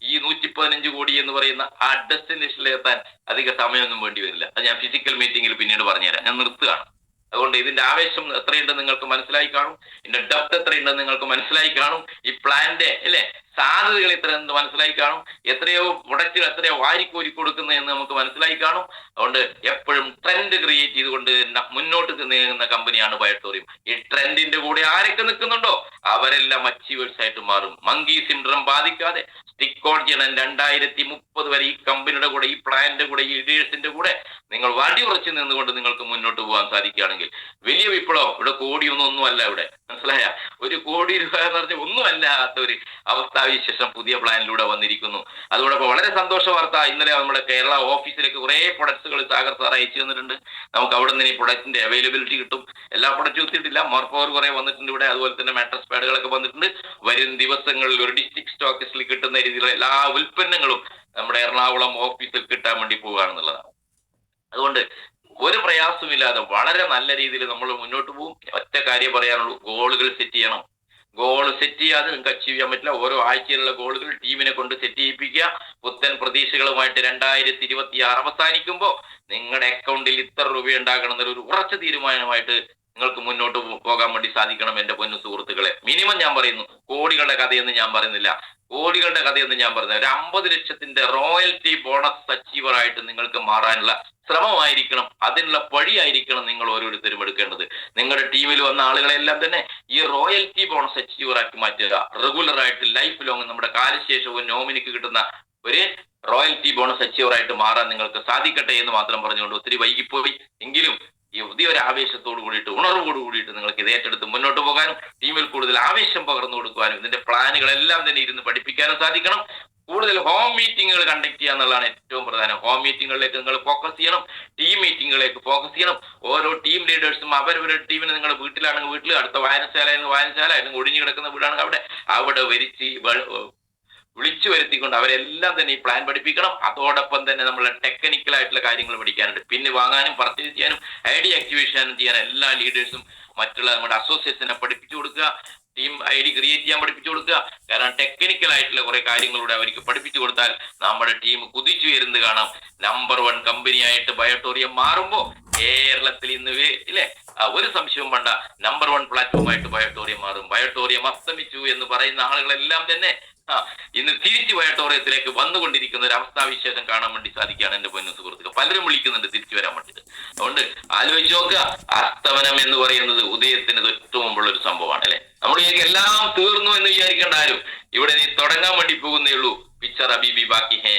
ഈ 115 കോടി എന്ന് പറയുന്ന ആ ഡെസ്റ്റിനേഷനിലെത്താൻ അധിക സമയമൊന്നും വേണ്ടി വരില്ല. അത് ഞാൻ ഫിസിക്കൽ മീറ്റിംഗിൽ പിന്നീട് പറഞ്ഞുതരാം. ഞാൻ നിർത്തുകയാണ്. അതുകൊണ്ട് ഇതിന്റെ ആവേശം എത്രയുണ്ടെന്ന് നിങ്ങൾക്ക് മനസ്സിലായി കാണും, ഇതിന്റെ ഡെപ്ത് എത്രയുണ്ടെന്ന് നിങ്ങൾക്ക് മനസ്സിലായി കാണും, ഈ പ്ലാന്റെ അല്ലെ സാധ്യതകൾ എത്രയെന്ന് മനസ്സിലായി കാണും, എത്രയോ പ്രൊഡക്റ്റുകൾ എത്രയോ വാരിക്കോരി കൊടുക്കുന്നത് എന്ന് നമുക്ക് മനസ്സിലായി കാണും. അതുകൊണ്ട് എപ്പോഴും ട്രെൻഡ് ക്രിയേറ്റ് ചെയ്തുകൊണ്ട് മുന്നോട്ട് നീങ്ങുന്ന കമ്പനിയാണ് ബയോട്ടോറിയം. ഈ ട്രെൻഡിന്റെ കൂടെ ആരൊക്കെ നിൽക്കുന്നുണ്ടോ അവരെല്ലാം അച്ചീവേഴ്സ് ആയിട്ട് മാറും. മങ്കി സിൻഡ്രം ബാധിക്കാതെ സ്റ്റിക്കോഡ്ജനൻ 2030 വരെ ഈ കമ്പനിയുടെ കൂടെ, ഈ പ്ലാന്റെ കൂടെ, ഈ ലീഡേഴ്സിന്റെ കൂടെ നിങ്ങൾ വടി ഉറച്ചു നിന്നുകൊണ്ട് നിങ്ങൾക്ക് മുന്നോട്ട് പോകാൻ സാധിക്കുകയാണെങ്കിൽ വലിയ വിപ്ലവം. ഇവിടെ കോടിയൊന്നും അല്ല, ഇവിടെ മനസ്സിലായ 1 കോടി രൂപ എന്ന് പറഞ്ഞാൽ ഒന്നുമല്ലാത്ത ഒരു അവസ്ഥാവിശേഷം പുതിയ പ്ലാനിലൂടെ വന്നിരിക്കുന്നു. അതോടൊപ്പം വളരെ സന്തോഷ വാർത്ത, ഇന്നലെ നമ്മുടെ കേരള ഓഫീസിലേക്ക് കുറെ പ്രൊഡക്ട്സുകൾ സാഗർ സാർ അയച്ചു തന്നിട്ടുണ്ട്. നമുക്ക് അവിടെ നിന്ന് ഈ പ്രൊഡക്റ്റിന്റെ അവൈലബിലിറ്റി കിട്ടും. എല്ലാ പ്രൊഡക്റ്റും എത്തിയിട്ടില്ല, മർപ്പവർ കുറെ വന്നിട്ടുണ്ട് ഇവിടെ. അതുപോലെ തന്നെ മാട്രസ് പാഡുകളൊക്കെ വന്നിട്ടുണ്ട്. വരും ദിവസങ്ങളിൽ ഒരു ഡിസ്ട്രിക്ട് സ്റ്റോക്കിസ്റ്റിൽ കിട്ടുന്ന രീതിയിലുള്ള എല്ലാ ഉൽപ്പന്നങ്ങളും നമ്മുടെ എറണാകുളം ഓഫീസിൽ കിട്ടാൻ വേണ്ടി പോവുകയാണെന്നുള്ളതാണ്. അതുകൊണ്ട് ഒരു പ്രയാസമില്ലാതെ വളരെ നല്ല രീതിയിൽ നമ്മൾ മുന്നോട്ട് പോകും. ഒറ്റ കാര്യം പറയാനുള്ളൂ, ഗോളുകൾ സെറ്റ് ചെയ്യണം. ഗോൾ സെറ്റ് ചെയ്യാതെ നിങ്ങൾക്ക് അച്ചീവ് ചെയ്യാൻ പറ്റില്ല. ഓരോ ആഴ്ചയിലുള്ള ഗോളുകൾ ടീമിനെ കൊണ്ട് സെറ്റ് ചെയ്യിപ്പിക്കുക. പുത്തൻ പ്രതീക്ഷകളുമായിട്ട് 2026 അവസാനിക്കുമ്പോൾ നിങ്ങളുടെ അക്കൗണ്ടിൽ ഇത്ര രൂപ ഉണ്ടാകണം എന്നൊരു ഉറച്ച തീരുമാനമായിട്ട് നിങ്ങൾക്ക് മുന്നോട്ട് പോകാൻ വേണ്ടി സാധിക്കണം എന്റെ പൊന്നു സുഹൃത്തുക്കളെ. മിനിമം ഞാൻ പറയുന്നു, കോടികളുടെ കഥയൊന്നും ഞാൻ പറയുന്നില്ല, കോടികളുടെ കഥയൊന്നും ഞാൻ പറയുന്നില്ല. ഒരു 50 ലക്ഷത്തിന്റെ റോയൽറ്റി ബോണസ് അച്ചീവർ ആയിട്ട് നിങ്ങൾക്ക് മാറാനുള്ള ശ്രമമായിരിക്കണം, അതിനുള്ള വഴിയായിരിക്കണം നിങ്ങൾ ഓരോരുത്തരും എടുക്കേണ്ടത്. നിങ്ങളുടെ ടീമിൽ വന്ന ആളുകളെല്ലാം തന്നെ ഈ റോയൽറ്റി ബോണസ് അച്ചീവർ ആക്കി മാറ്റുക. റെഗുലർ ആയിട്ട് ലൈഫ് ലോങ് നമ്മുടെ കാലശേഷവും നോമിനിക്ക് കിട്ടുന്ന ഒരു റോയൽറ്റി ബോണസ് അച്ചീവർ ആയിട്ട് മാറാൻ നിങ്ങൾക്ക് സാധിക്കട്ടെ എന്ന് മാത്രം പറഞ്ഞുകൊണ്ട് ഒത്തിരി വൈകിപ്പോയി. എങ്കിലും ഈ പുതിയൊരു ആവേശത്തോടു കൂടിയിട്ട്, ഉണർവോട് കൂടിയിട്ട് നിങ്ങൾക്ക് ഇത് ഏറ്റെടുത്ത് മുന്നോട്ട് പോകാനും ടീമിൽ കൂടുതൽ ആവേശം പകർന്നു കൊടുക്കുവാനും ഇതിന്റെ പ്ലാനുകളെല്ലാം തന്നെ ഇരുന്ന് പഠിപ്പിക്കാനും സാധിക്കണം. കൂടുതൽ ഹോം മീറ്റിങ്ങുകൾ കണ്ടക്ട് ചെയ്യുക എന്നുള്ളതാണ് ഏറ്റവും പ്രധാനം. ഹോം മീറ്റിങ്ങുകളിലേക്ക് നിങ്ങൾ ഫോക്കസ് ചെയ്യണം, ടീം മീറ്റിങ്ങുകളിലേക്ക് ഫോക്കസ് ചെയ്യണം. ഓരോ ടീം ലീഡേഴ്സും അവരവരുടെ ടീമിന് നിങ്ങൾ വീട്ടിലാണെങ്കിൽ വീട്ടിൽ, അടുത്ത വായനശാല അല്ലെങ്കിൽ ഒഴിഞ്ഞു കിടക്കുന്ന വീടാണെങ്കിൽ അവിടെ വിളിച്ചു വരുത്തിക്കൊണ്ട് അവരെല്ലാം തന്നെ ഈ പ്ലാൻ പഠിപ്പിക്കണം. അതോടൊപ്പം തന്നെ നമ്മളെ ടെക്നിക്കൽ ആയിട്ടുള്ള കാര്യങ്ങൾ പഠിക്കാനുണ്ട്. പിന്നെ വാങ്ങാനും പർച്ചേസ് ചെയ്യാനും ഐഡി ആക്ടിവേഷൻ ചെയ്യാൻ എല്ലാ ലീഡേഴ്സും മറ്റുള്ള നമ്മുടെ അസോസിയേഷനെ പഠിപ്പിച്ചു കൊടുക്കുക. ടീം ID ക്രിയേറ്റ് ചെയ്യാൻ പഠിപ്പിച്ചു കൊടുക്കുക. കാരണം ടെക്നിക്കൽ ആയിട്ടുള്ള കുറെ കാര്യങ്ങളിലൂടെ അവർക്ക് പഠിപ്പിച്ചു കൊടുത്താൽ നമ്മുടെ ടീം കുതിച്ചു വരുന്നത് കാണാം. നമ്പർ 1 കമ്പനിയായിട്ട് ബയോട്ടോറിയം മാറുമ്പോൾ കേരളത്തിൽ ഇന്ന് ഇല്ലേ ഒരു സംശയവും വേണ്ട, നമ്പർ 1 പ്ലാറ്റ്ഫോമായിട്ട് ബയോട്ടോറിയം മാറും. ബയോട്ടോറിയം അസ്തമിച്ചു എന്ന് പറയുന്ന ആളുകളെല്ലാം തന്നെ ഇന്ന് തിരിച്ചു ബയോട്ടോറിയത്തിലേക്ക് വന്നുകൊണ്ടിരിക്കുന്ന ഒരു അവസ്ഥാവിശേഷം കാണാൻ വേണ്ടി സാധിക്കുകയാണ് എന്റെ പൊന്നു സുഹൃത്തുക്കൾ. പലരും വിളിക്കുന്നുണ്ട് തിരിച്ചു വരാൻ വേണ്ടിയിട്ട്. അതുകൊണ്ട് ആലോചിച്ച് നോക്കുക, അസ്തമനം എന്ന് പറയുന്നത് ഉദയത്തിന് തൊട്ട് മുമ്പുള്ള ഒരു സംഭവമാണ് അല്ലെ. നമ്മൾ എല്ലാം തീർന്നു എന്ന് വിചാരിക്കേണ്ട ആരും. ഇവിടെ നീ തുടങ്ങാൻ വേണ്ടി പോകുന്നേ ഉള്ളൂ. പിക്ചർ അബീബി ബാക്കി ഹേ.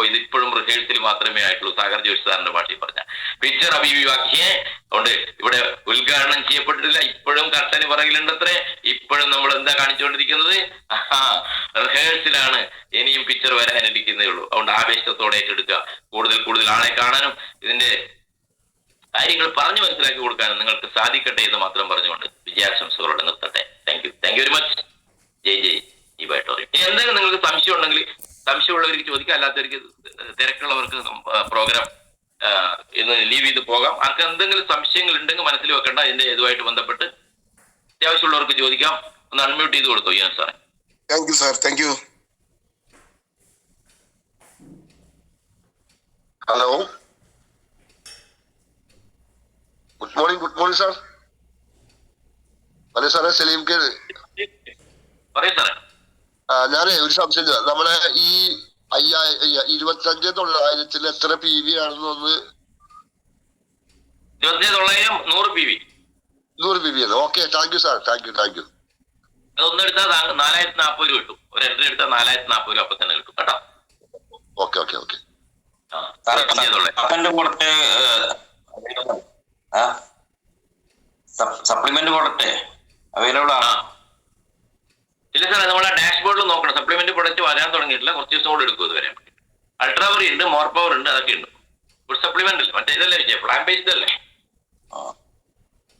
ഇതിപ്പോഴും റിഹേഴ്സൽ മാത്രമേ ആയിട്ടുള്ളൂ. സാഗർ ജോഷി സാറിന്റെ ഭാഷയിൽ പറഞ്ഞ പിക്ചർ അബീബി ബാക്കി ഹേ. അതുകൊണ്ട് ഇവിടെ ഉദ്ഘാടനം ചെയ്യപ്പെട്ടിട്ടില്ല. ഇപ്പോഴും കർട്ടന് പുറകിലുണ്ടത്രേ. ഇപ്പോഴും നമ്മൾ എന്താ കാണിച്ചുകൊണ്ടിരിക്കുന്നത്? റിഹേഴ്സലാണ്. ഇനിയും പിക്ചർ വരാനിരിക്കുന്നേ ഉള്ളൂ. അതുകൊണ്ട് ആവേശത്തോടെ ഏറ്റെടുക്കുക. കൂടുതൽ ആളെ കാണാനും ഇതിന്റെ കാര്യങ്ങൾ പറഞ്ഞു മനസ്സിലാക്കി കൊടുക്കാനും നിങ്ങൾക്ക് സാധിക്കട്ടെ എന്ന് മാത്രം പറഞ്ഞുകൊണ്ട് വിജയാശംസകളോടെ നിർത്തട്ടെ. Thank you very much. ജയ് ഈബായിട്ടോറിയം. എന്തെങ്കിലും നിങ്ങൾക്ക് സംശയം ഉണ്ടെങ്കിൽ സംശയമുള്ളവർക്ക് ചോദിക്കാം, അല്ലാത്തവർക്ക് തിരക്കുള്ളവർക്ക് പ്രോഗ്രാം ഇന്ന് ലീവ് ചെയ്ത് പോകാം. ആർക്ക് എന്തെങ്കിലും സംശയങ്ങൾ ഉണ്ടെങ്കിൽ മനസ്സിൽ വെക്കേണ്ട. ഇതിന്റെ ഇതുമായിട്ട് ബന്ധപ്പെട്ട് അത്യാവശ്യമുള്ളവർക്ക് ചോദിക്കാം. ഒന്ന് അൺമ്യൂട്ട് ചെയ്ത് കൊടുത്തു ഞാൻ സാറേ. Thank you sir. Thank U. Hello, good morning sir. അതെ സാറേ, സലീം കെ. പറയൂ സാറേ. ഞാനേ ഒരു സംശയം. നമ്മളെ ഈ 25,900 എത്ര PV ആണെന്നൊന്ന്. 25,900 100 PV. 100 PV ആണ്. Okay, thank you sir. Thank you. അതൊന്നെടുത്താൽ 4,040 രൂപ കിട്ടും. ഒരു എൻട്രി എടുത്താൽ 4,040 രൂപ അപ്പൊ തന്നെ കിട്ടും കേട്ടോ. ഓക്കെ. സപ്ലിമെന്റ് പ്രൊഡക്റ്റ് അവൈലബിൾ ആണ്? ഇല്ല സാറേ, നമ്മളെ ഡാഷ്ബോർഡിൽ നോക്കണം. സപ്ലിമെന്റ് പ്രൊഡക്റ്റ് വരാൻ തുടങ്ങിയിട്ടില്ല. കുറച്ച് ദിവസം കൂടെ എടുക്കും ഇത് വരാൻ. അൾട്രാവറി ഉണ്ട്, മോർ പവർ ഉണ്ട്, അതൊക്കെ ഉണ്ട്. ഒരു സപ്ലിമെന്റ് ഇല്ല. മറ്റേ ഇതല്ലേ വിജയ, പ്ലാൻ ബേസ്ഡ് അല്ലേ?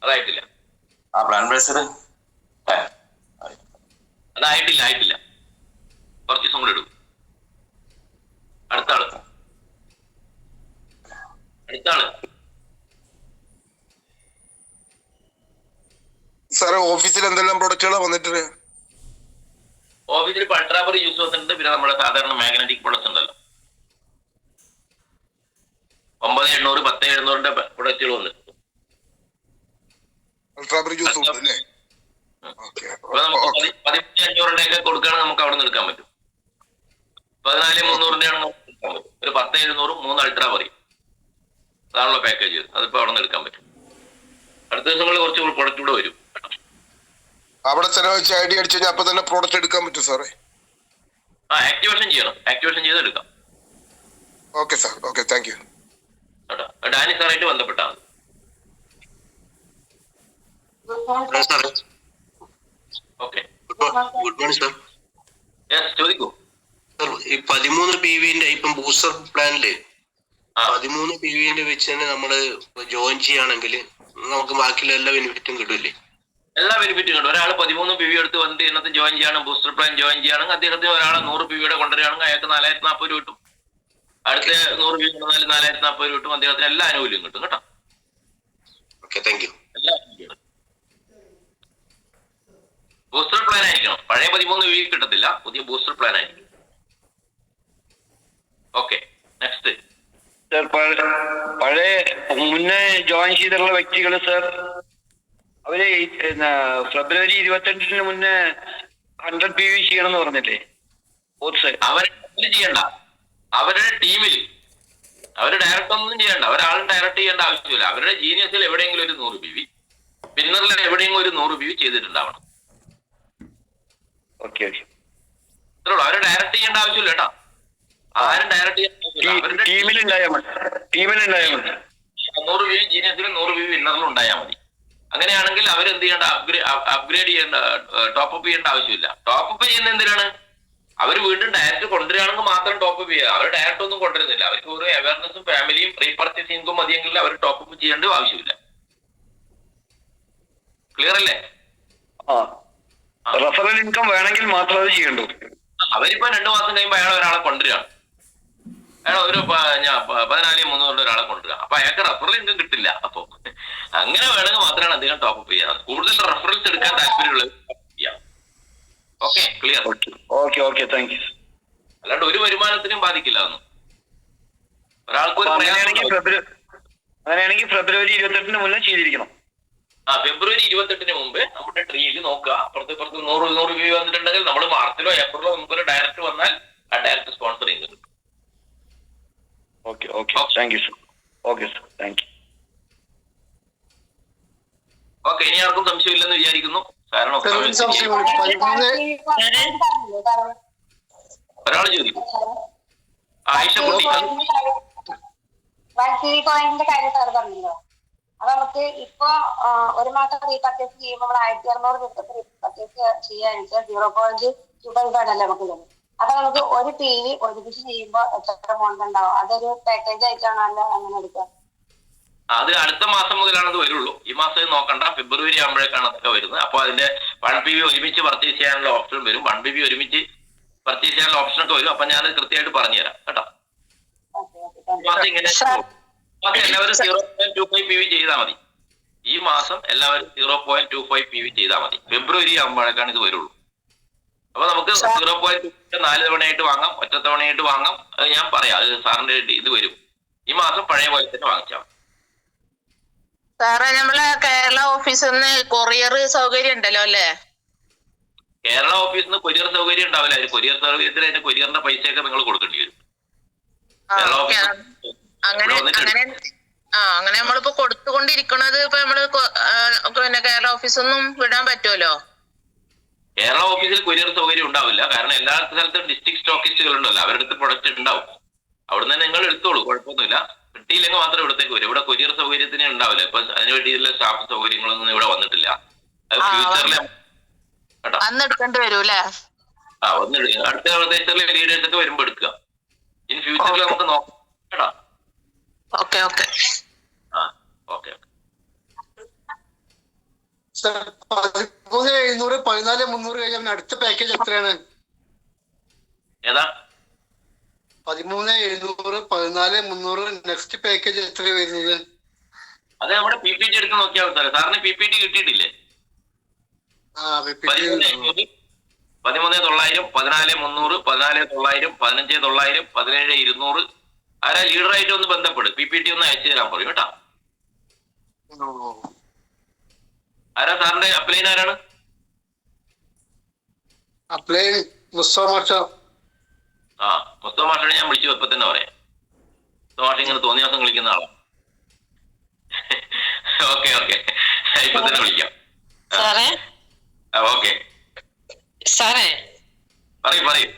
അതായിട്ടില്ല. പ്ലാൻ ബേസ്ഡ് അതായിട്ടില്ല. കുറച്ച് ദിവസം കൂടെ എടുക്കും. അടുത്ത ആള് സാറേ, ഓഫീസിൽ എന്തെല്ലാം പ്രൊഡക്റ്റുകളാണ് വന്നിട്ട്? ഓഫീസിൽ ഇപ്പൊ അൾട്രാവറി യൂസ് ചെയ്യുന്നുണ്ട്. പിന്നെ നമ്മുടെ സാധാരണ മാഗ്നറ്റിക് പ്രൊഡക്ട്സ് ഉണ്ടല്ലോ, 9,800 10,700 പ്രൊഡക്റ്റുകൾ വന്നിട്ടുണ്ട്. അൾട്രാവറി യൂസ് ഉണ്ട് അല്ലേ? 15,500 കൊടുക്കുകയാണെങ്കിൽ നമുക്ക് അവിടെ നിന്ന് എടുക്കാൻ പറ്റും. 14,300 ആണെങ്കിൽ എടുക്കാൻ പറ്റും. ഒരു 10,700 3 അൾട്രാവറി, അതാണല്ലോ പാക്കേജ്. അതിപ്പോ അവിടെ നിന്ന് എടുക്കാൻ പറ്റും. അടുത്ത ദിവസങ്ങളിൽ കുറച്ച് പ്രൊഡക്റ്റ് കൂടെ വരും. അവിടെ ചെലവഴിച്ച് ID അടിച്ചു കഴിഞ്ഞാൽ അപ്പൊ തന്നെ പ്രോഡക്റ്റ് എടുക്കാൻ പറ്റും സാറേ? ആക്ടിവേഷൻ ചെയ്യണം. ആക്ടിവേഷൻ ചെയ്ത് എടുക്കാം. Okay sir. Okay, thank you. Dani സാറായിട്ട് ബന്ധപ്പെട്ടാൽ മതി. Okay, good morning sir. ചോദിക്കൂ. ഈ 13 PVന്റെ ഇപ്പം ബൂസ്റ്റർ പ്ലാനില് 13 PVന്റെ വെച്ച് തന്നെ നമ്മള് ജോയിൻ ചെയ്യുകയാണെങ്കിൽ നമുക്ക് ബാക്കിയുള്ള എല്ലാ ബെനിഫിറ്റും കിട്ടില്ലേ? എല്ലാ ബെനിഫിറ്റും കിട്ടും. ഒരാൾ 13 PV എടുത്ത് വന്നിട്ട് ഇന്നത്തെ ജോയിൻ ചെയ്യണം, ബൂസ്റ്റർ പ്ലാൻ ജോയിൻ ചെയ്യുകയാണെങ്കിൽ അദ്ദേഹത്തിന് ഒരാളെ 100 PVയുടെ കൊണ്ടുവരികയാണെങ്കിൽ അയാൾക്ക് 4,040 രൂപ കിട്ടും. അടുത്ത 100 PV കൊണ്ടുവന്നാൽ 4,040 രൂപ കിട്ടും. അദ്ദേഹത്തിന് എല്ലാ ആനുകൂല്യം കിട്ടും കേട്ടോ. Okay, thank U. Booster plan ആയിരിക്കണം. പഴയ 13 PV കിട്ടത്തില്ല, പുതിയ ബൂസ്റ്റർ പ്ലാൻ ആയിരിക്കും. Okay, next. പഴയ മുന്നേ ജോയിൻ ചെയ്തിട്ടുള്ള വ്യക്തികൾ സർ, അവര് ഫെബ്രുവരി 22 മുന്നേ 100 PV ചെയ്യണം എന്ന് പറഞ്ഞില്ലേ? അവരെ ചെയ്യണ്ട, അവരുടെ ടീമിൽ അവര് ഡയറക്റ്റ് ഒന്നും ചെയ്യണ്ട. ഒരാളും ഡയറക്റ്റ് ചെയ്യേണ്ട ആവശ്യമില്ല. അവരുടെ ജീനിയസിൽ എവിടെയെങ്കിലും ഒരു 100 PV, പിന്നറിൽ എവിടെയെങ്കിലും ഒരു 100 PV ചെയ്തിട്ടുണ്ടാവണം. ഓക്കെ, അവരെ ഡയറക്റ്റ് ചെയ്യേണ്ട ആവശ്യമില്ല കേട്ടോ. ആരും ഡയറക്റ്റ് ചെയ്യാൻ ടീമിലുണ്ടായാൽ മതി. 100 PV ജീനിയസിലും 100 PV വിന്നറിലും ഉണ്ടായാൽ മതി. അങ്ങനെയാണെങ്കിൽ അവർ എന്ത് ചെയ്യേണ്ട, അപ്ഗ്രേഡ് ചെയ്യേണ്ട, ടോപ്പ് ചെയ്യേണ്ട ആവശ്യമില്ല. ടോപ്പ് ചെയ്യുന്ന എന്തിനാണ്? അവർ വീണ്ടും ഡയറക്റ്റ് കൊണ്ടുവരികയാണെങ്കിൽ മാത്രം ടോപ്പ് ചെയ്യുക. അവർ ഡയറക്റ്റ് ഒന്നും കൊണ്ടുവരുന്നില്ല. അവർക്ക് ഒരു അവയർനെസ്സും ഫാമിലിയും റീപർച്ചേസിംഗും മതിയെങ്കിൽ അവർ ടോപ്പ് ചെയ്യേണ്ട ആവശ്യമില്ല. ക്ലിയർ അല്ലേ? റെഫറൽ ഇൻകം വേണമെങ്കിൽ മാത്രം അത് ചെയ്യണ്ടു. അവരിപ്പോ 2 മാസം കഴിയുമ്പോൾ അയാൾ ഒരാളെ കൊണ്ടുവരികയാണ്. അയാൾ ഒരു 14,300 ഒരാളെ കൊണ്ടുവരിക. അപ്പൊ അയാൾക്ക് റെഫറൽ ഇൻകം കിട്ടില്ല. അപ്പൊ അങ്ങനെ വേണമെങ്കിൽ മാത്രമാണ് അദ്ദേഹം ടോപ്പ് ചെയ്യാറ്. കൂടുതൽ റെഫറൻസ് എടുക്കാൻ താല്പര്യമുള്ളത് ചെയ്യാം. Okay, clear? Okay, thank U. അല്ലാണ്ട് ഒരു വരുമാനത്തിനും ബാധിക്കില്ല ഒന്നും. ഒരാൾക്ക് ഒരു അങ്ങനെയാണെങ്കിൽ ഫെബ്രുവരി 28 മുന്നേ ചെയ്തിരിക്കണം. ഫെബ്രുവരി 28 മുമ്പ് നമ്മുടെ ട്രീയിൽ നോക്കുക. അപ്പുറത്ത് 100 PV വന്നിട്ടുണ്ടെങ്കിൽ നമ്മൾ മാർച്ചിലോ ഏപ്രിലോ നമുക്കൊരു ഡയറക്റ്റ് വന്നാൽ ആ ഡയറക്റ്റ് സ്പോൺസർ ചെയ്യുന്നത്. Okay, thank you sir. Okay sir, thank you. Okay, ഇനി ആർക്കും സംശയമില്ലെന്ന് വിചാരിക്കുന്നു. കാരണം ഒരാൾ ചോദിക്കും ആയിഷ കുട്ടി കോയിന്റെ കാര്യം സാർ പറഞ്ഞല്ലോ. അപ്പൊ നമുക്ക് ഇപ്പൊ ഒരു മാസം റീപർച്ചേസ് ചെയ്യുമ്പോൾ നമ്മൾ 1600 ദിവസത്തെ റീപർച്ചേസ് ചെയ്യാന്ന് വെച്ചാൽ 0.25 ആണല്ലോ നമുക്ക് തരുന്നത്. അപ്പൊ നമുക്ക് ഒരു PV ഒരുമിച്ച് ചെയ്യുമ്പോൾ എത്ര എമൗണ്ട് ഉണ്ടാവും? അതൊരു പാക്കേജ് ആയിട്ടാണല്ലോ അങ്ങനെ എടുക്കുക? അത് അടുത്ത മാസം മുതലാണ് അത് വരുള്ളൂ. ഈ മാസം നോക്കണ്ട, ഫെബ്രുവരി ആകുമ്പോഴേക്കാണ് അതൊക്കെ വരുന്നത്. അപ്പോൾ അതിന്റെ 1 PV ഒരുമിച്ച് പർച്ചേസ് ചെയ്യാനുള്ള ഓപ്ഷൻ വരും. 1 PV ഒരുമിച്ച് പർച്ചേസ് ചെയ്യാനുള്ള ഓപ്ഷൻ ഒക്കെ വരും. അപ്പൊ ഞാനത് കൃത്യമായിട്ട് പറഞ്ഞുതരാം കേട്ടോ. ഈ മാസം ഇങ്ങനെ എല്ലാവരും 0.25 PV ചെയ്താൽ മതി. ഈ മാസം എല്ലാവരും 0.25 PV ചെയ്താൽ മതി. ഫെബ്രുവരി ആകുമ്പോഴേക്കാണ് ഇത് വരുള്ളൂ. അപ്പൊ നമുക്ക് 0.2 4 തവണയായിട്ട് വാങ്ങാം, ഒറ്റ തവണയായിട്ട് വാങ്ങാം. അത് ഞാൻ പറയാം, അത് സാറിന്റെ ഇത് വരും. ഈ മാസം പഴയ പോലെ തന്നെ വാങ്ങിച്ചാൽ മതി. സാറേ, നമ്മളെ കേരള ഓഫീസിൽ നിന്ന് കൊറിയർ സൗകര്യം ഉണ്ടല്ലോ അല്ലേ? കേരള ഓഫീസിൽ നിന്ന് കൊറിയർ സൗകര്യം ഉണ്ടാവില്ല. കൊറിയർ സൗകര്യത്തിന് അതിന്റെ കൊറിയറിന്റെ പൈസയൊക്കെ നിങ്ങൾ കൊടുക്കേണ്ടി വരും. കേരള ഓഫീസ് അങ്ങനെ നമ്മളിപ്പോ കൊടുത്തുകൊണ്ടിരിക്കണത് ഇപ്പൊ നമ്മള് പിന്നെ കേരള ഓഫീസൊന്നും വിടാൻ പറ്റുമല്ലോ? കേരള ഓഫീസിൽ കൊറിയർ സൗകര്യം ഉണ്ടാവില്ല. കാരണം എല്ലാ സ്ഥലത്തും ഡിസ്ട്രിക്ട് സ്റ്റോക്കിസ്റ്റുകൾ ഉണ്ടല്ലോ, അവരുടെ അടുത്ത് പ്രൊഡക്റ്റ് ഉണ്ടാവും. അവിടെ നിന്ന് നിങ്ങൾ എടുത്തോളൂ, കുഴപ്പമൊന്നുമില്ല. കിട്ടിയില്ലെങ്കിൽ മാത്രം ഇവിടത്തേക്ക് വരും. ഇവിടെ കൊറിയർ സൗകര്യത്തിന് ഉണ്ടാവില്ല. ഇപ്പൊ അതിന് വേണ്ടിയിട്ടുള്ള സ്റ്റാഫ് സൗകര്യങ്ങളൊന്നും ഇവിടെ വന്നിട്ടില്ല. അത് ഫ്യൂച്ചറിൽ എടുക്കേണ്ടി വരും അല്ലേ? വന്നെടുക്കുക. അടുത്ത പ്രദേശത്തിലെ ലീഡേഴ്സ് ഒക്കെ വരുമ്പോ എടുക്കുക. ഇൻ ഫ്യൂച്ചറിൽ നമുക്ക് നോക്കാം കേട്ടോ. Okay okay. ഓക്കെ. 13,700 14,300 കഴിഞ്ഞാൽ അടുത്ത പാക്കേജ് എത്രയാണ്? ഏതാ? 13,700 14,300 നെക്സ്റ്റ് പാക്കേജ് എത്ര വരുന്നത്? അത് നമ്മുടെ PPT എടുത്ത് നോക്കിയാൽ സാറേ. സാറിന് PPT കിട്ടിയിട്ടില്ലേ? 13,900 14,300 14,900 15,900 17,200. ആരാ ലീഡറായിട്ട് ഒന്ന് ബന്ധപ്പെടും. PPT ഒന്ന് അയച്ചു തരാൻ പറയും കേട്ടോ. ആരാ സാറിന്റെ അപ്ലൈൻ? ആരാണ് അപ്ലൈൻ? മുസ്തഫ മാഷാണ്. ഞാൻ വിളിച്ചു ഇപ്പൊ തന്നെ പറയാം. മുസ്തഫ മാഷ ഇങ്ങനെ തോന്നിയ ദിവസം വിളിക്കുന്ന ആളാണ്. ഓക്കെ ഇപ്പൊ തന്നെ വിളിക്കാം. ഓക്കെ സാറേ, പറയൂ.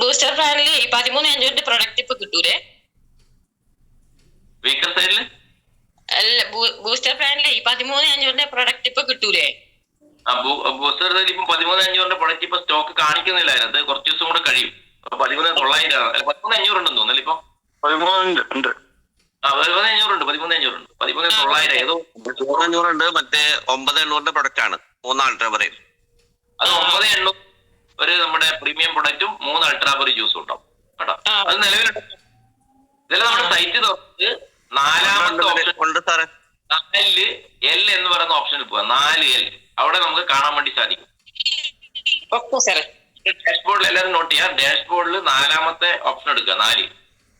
ബൂസ്റ്റർ പ്ലാനിൽ 13,500 പ്രൊഡക്റ്റ് ഇപ്പൊ കിട്ടൂലേ? വീക്കർ സൈഡില് അല്ല, ബൂസ്റ്റർ പ്ലാനിൽ 13,500 പ്രൊഡക്റ്റ് ഇപ്പൊ കിട്ടൂലേ? ബൂസ്റ്റർ സൈഡിൽ ഇപ്പൊ 13,500 പ്രൊഡക്റ്റ് ഇപ്പൊ സ്റ്റോക്ക് കാണിക്കുന്നില്ല. അതിനകത്ത് കുറച്ച് ദിവസം കൂടെ കഴിയും. 13,900 13,500 ഉണ്ടെന്ന് തോന്നുന്നല്ലേ ഇപ്പൊ? 13,500 ഉണ്ട്. 13,500 ഉണ്ട്. 13,900 ഏതോ 500 ഉണ്ട്. മറ്റേ 9,800 പ്രൊഡക്റ്റ് ആണ്. 3 അൾട്രാ പറയും. അത് 9,800 ഒരു നമ്മുടെ പ്രീമിയം പ്രൊഡക്റ്റും 3 അൾട്രാ ബെറി ജ്യൂസും ഉണ്ടാവും കേട്ടോ. അത് നിലവിലുണ്ട്. ഇതെല്ലാം നമ്മുടെ സൈറ്റ് തുറന്നിട്ട് 4ാമത്തെ ഓപ്ഷൻ ഉണ്ട് സാറേ. 4L എന്ന് പറയുന്ന ഓപ്ഷനിൽ പോവാ. 4L അവിടെ നമുക്ക് കാണാൻ വേണ്ടി സാധിക്കും. ഡാഷ്ബോർഡിൽ എല്ലാവരും നോട്ട് ചെയ്യാം. ഡാഷ്ബോർഡിൽ 4ാമത്തെ ഓപ്ഷൻ എടുക്കുക.